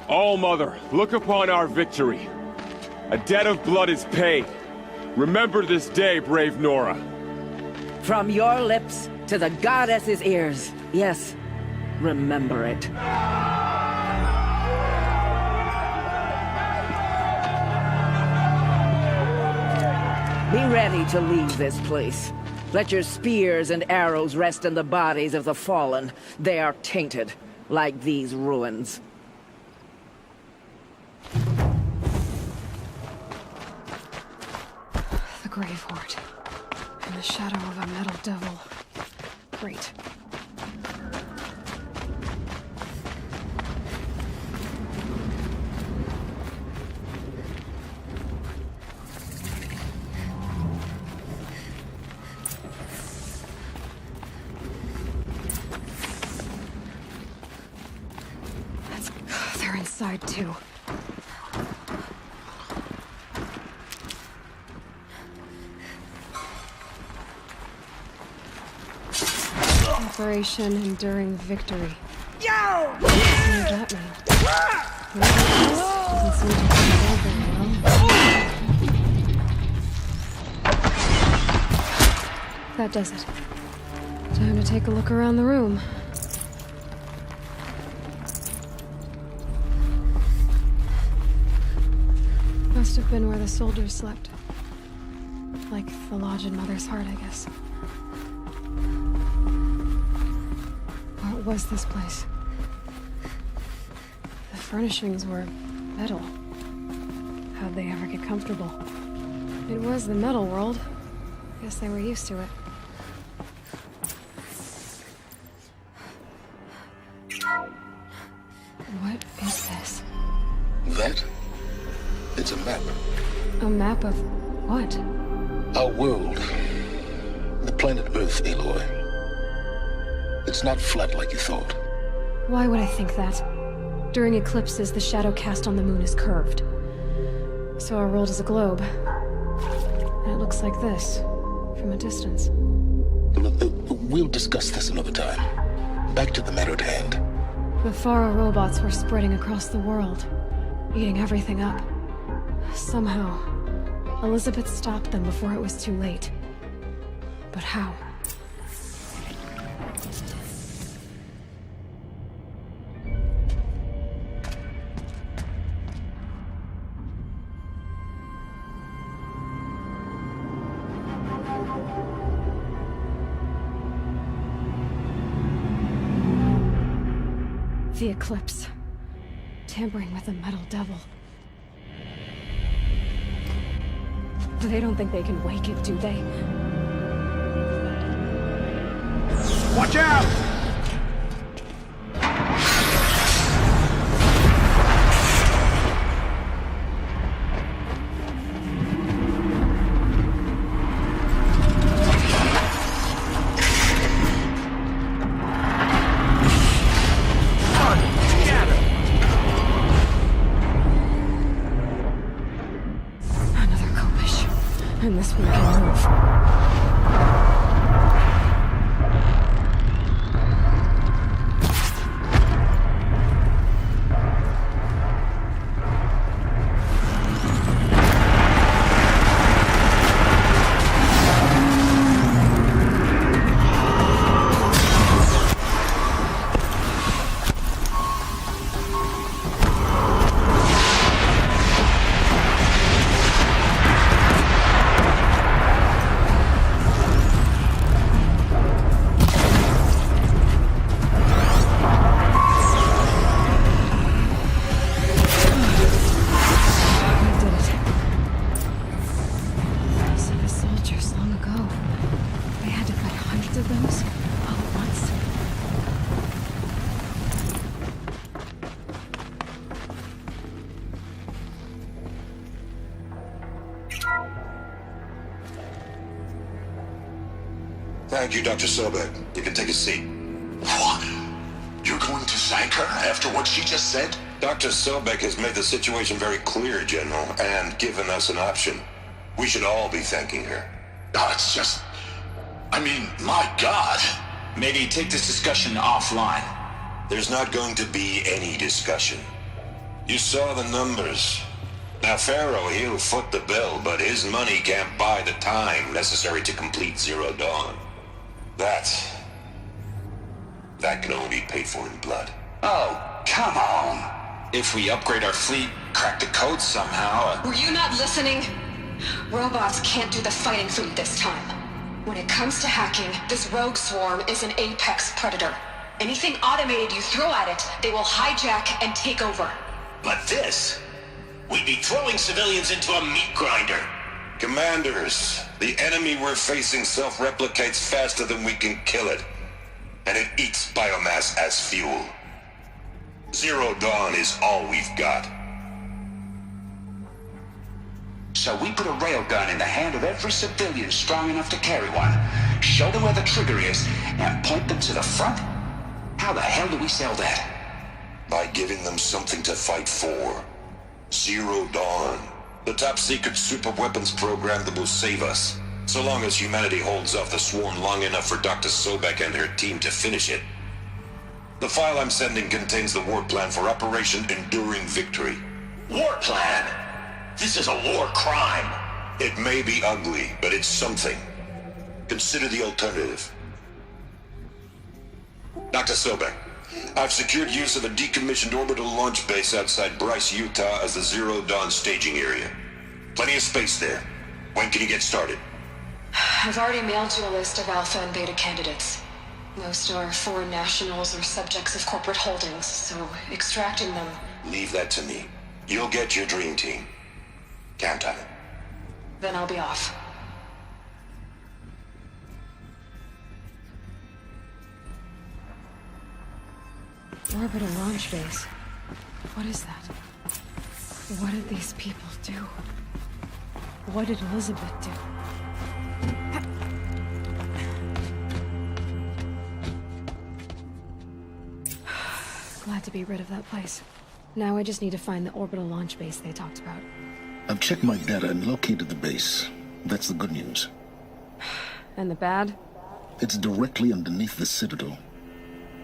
All-Mother, look upon our victory. A debt of blood is paid. Remember this day, brave Nora. From your lips to the goddess's ears. Yes, remember it. Be ready to leave this place. Let your spears and arrows rest in the bodies of the fallen. They are tainted, like these ruins. The Grave Horde. In the shadow of a metal devil. Great. They're inside too. Operation Enduring Victory. What does that mean? Doesn't seem to be very well. That does it. Time to take a look around the room. Must have been where the soldiers slept. Like the lodge in Mother's Heart, I guess. What was this place? The furnishings were metal. How'd they ever get comfortable? It was the metal world. Guess they were used to it. What is this? That? It's a map. A map of what? Our world. The planet Earth, Aloy. It's not flat like you thought. Why would I think that? During eclipses, the shadow cast on the moon is curved. So our world is a globe. And it looks like this, from a distance. We'll discuss this another time. Back to the matter at hand. The Faro robots were spreading across the world, eating everything up. Somehow, Elizabeth stopped them before it was too late. But how? The eclipse. Tampering with the metal devil. They don't think they can wake it, do they? Watch out! And this one can move. Thank you, Dr. Sobek. You can take a seat. What? You're going to thank her after what she just said? Dr. Sobek has made the situation very clear, General, and given us an option. We should all be thanking her. Oh, it's just... I mean, my God. Maybe take this discussion offline. There's not going to be any discussion. You saw the numbers. Now, Pharaoh, he'll foot the bill, but his money can't buy the time necessary to complete Zero Dawn. That can only be paid for in blood. Oh, come on. If we upgrade our fleet, crack the code somehow... Were you not listening? Robots can't do the fighting for you this time. When it comes to hacking, this rogue swarm is an apex predator. Anything automated you throw at it, they will hijack and take over. But this... we'd be throwing civilians into a meat grinder. Commanders, the enemy we're facing self-replicates faster than we can kill it. And it eats biomass as fuel. Zero Dawn is all we've got. So we put a railgun in the hand of every civilian strong enough to carry one, show them where the trigger is, and point them to the front? How the hell do we sell that? By giving them something to fight for. Zero Dawn. The top-secret super-weapons program that will save us. So long as humanity holds off the swarm long enough for Dr. Sobek and her team to finish it. The file I'm sending contains the war plan for Operation Enduring Victory. War plan? This is a war crime. It may be ugly, but it's something. Consider the alternative. Dr. Sobek, I've secured use of a decommissioned orbital launch base outside Bryce, Utah as the Zero Dawn staging area. Plenty of space there. When can you get started? I've already mailed you a list of Alpha and Beta candidates. Most are foreign nationals or subjects of corporate holdings, so extracting them... Leave that to me. You'll get your dream team. Count on it. Then I'll be off. Orbital launch base. What is that? What did these people do? What did Elizabeth do? Glad to be rid of that place. Now I just need to find the orbital launch base they talked about. I've checked my data and located the base. That's the good news. And the bad? It's directly underneath the Citadel.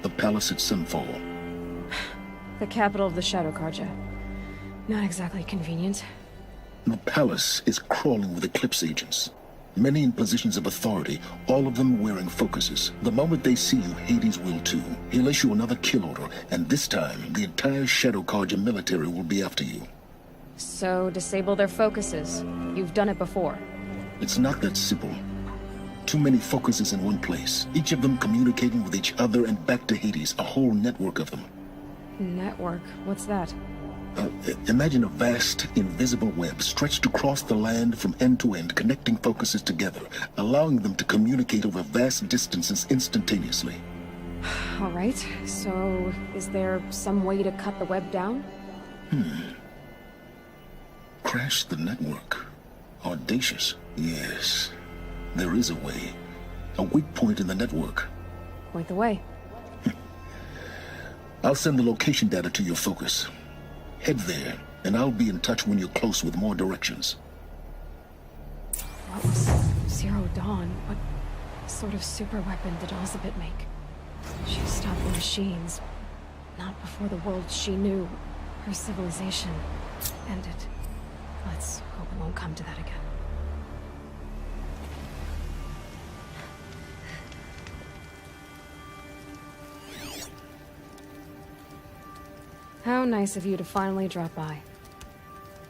The palace at Sunfall. The capital of the Shadow Carja. Not exactly convenient. The palace is crawling with Eclipse agents. Many in positions of authority, all of them wearing focuses. The moment they see you, Hades will too. He'll issue another kill order, and this time, the entire Shadow Carja military will be after you. So, disable their focuses. You've done it before. It's not that simple. Too many focuses in one place, each of them communicating with each other and back to Hades, a whole network of them. Network? What's that? Imagine a vast, invisible web stretched across the land from end to end, connecting focuses together, allowing them to communicate over vast distances instantaneously. All right, so is there some way to cut the web down? Crash the network. Audacious. Yes, there is a way. A weak point in the network. Point the way. I'll send the location data to your focus. Head there, and I'll be in touch when you're close with more directions. What was Zero Dawn? What sort of super weapon did Elizabeth make? She stopped the machines. Not before the world she knew, her civilization, ended. Let's hope it won't come to that again. How nice of you to finally drop by.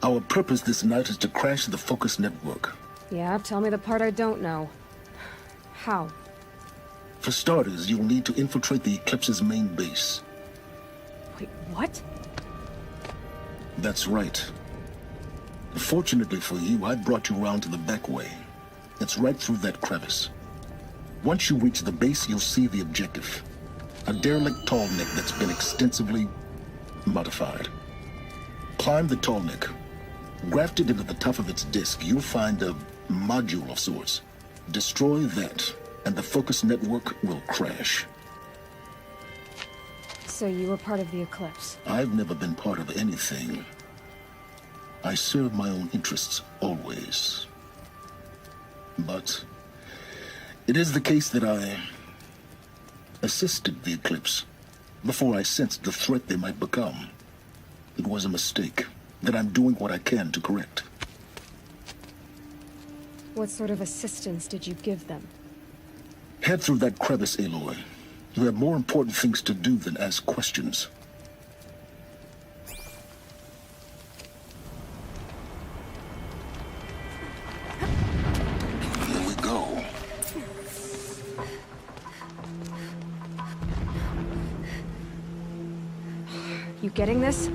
Our purpose this night is to crash the Focus network. Yeah, tell me the part I don't know. How? For starters, you'll need to infiltrate the Eclipse's main base. Wait, what? That's right. Fortunately for you, I brought you around to the back way. It's right through that crevice. Once you reach the base, you'll see the objective. A derelict tall neck that's been extensively modified. Climb the tall neck. Grafted into the top of its disk, you'll find a module of sorts. Destroy that, and the focus network will crash. So you were part of the Eclipse? I've never been part of anything. I serve my own interests, always. But it is the case that I assisted the Eclipse before I sensed the threat they might become. It was a mistake that I'm doing what I can to correct. What sort of assistance did you give them? Head through that crevice, Aloy. You have more important things to do than ask questions. Here we go. You getting this?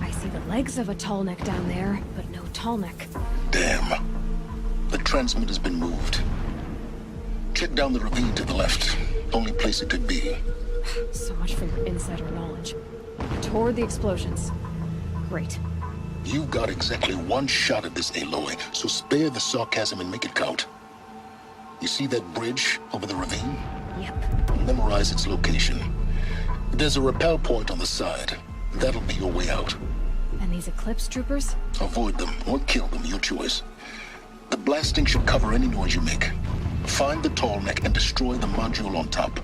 I see the legs of a tall neck down there, but no tall neck. Damn. The transmitter's been moved. Check down the ravine to the left. Only place it could be. So much for your insider knowledge. Toward the explosions. Great. You've got exactly one shot at this, Aloy, so spare the sarcasm and make it count. You see that bridge over the ravine? Yep. Memorize its location. There's a rappel point on the side. That'll be your way out. And these Eclipse troopers? Avoid them or kill them, your choice. The blasting should cover any noise you make. Find the tall neck and destroy the module on top.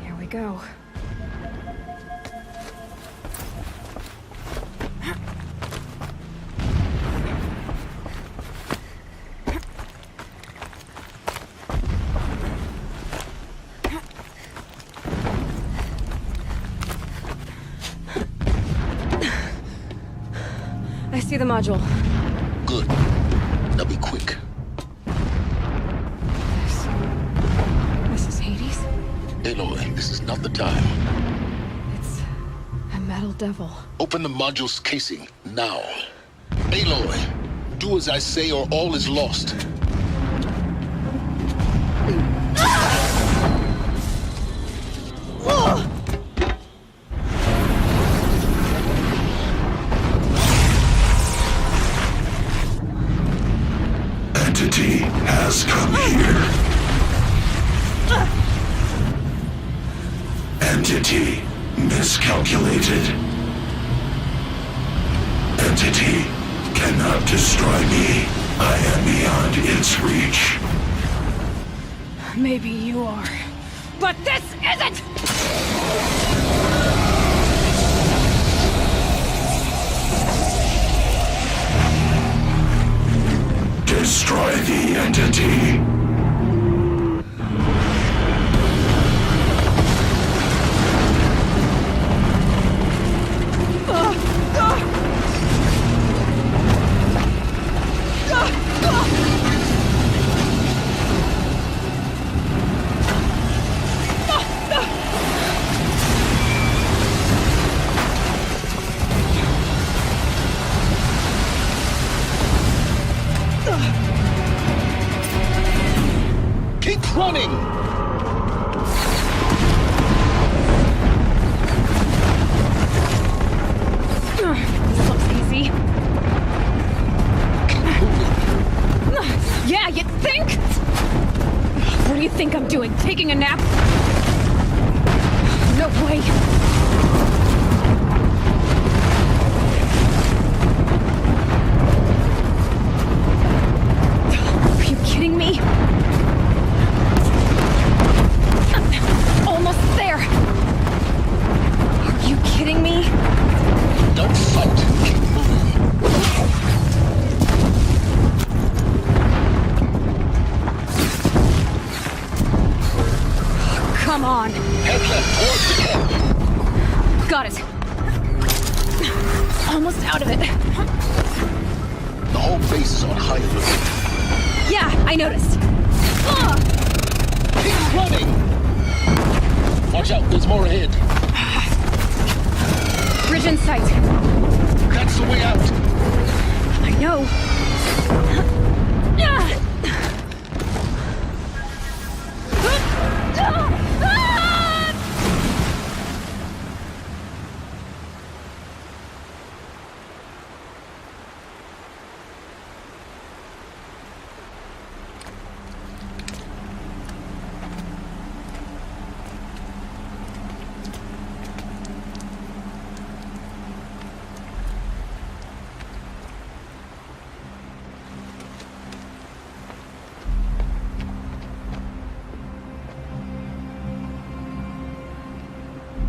Here we go. I see the module. Good. Now be quick. This is Hades? Aloy, this is not the time. It's a metal devil. Open the module's casing, now. Aloy, do as I say or all is lost. Entity has come here. Entity miscalculated. Entity cannot destroy me. I am beyond its reach. Maybe you are. But this isn't! Destroy the entity. Keep running! This looks easy. Yeah, you think? What do you think I'm doing? Taking a nap? No way. Are you kidding me? Almost there. Are you kidding me? Don't fight. Keep moving. Come on. Head left towards the camp. Got it. Almost out of it. The whole base is on high alert. Yeah, I noticed. Keep running! Watch out, there's more ahead. Bridge in sight. That's the way out. I know.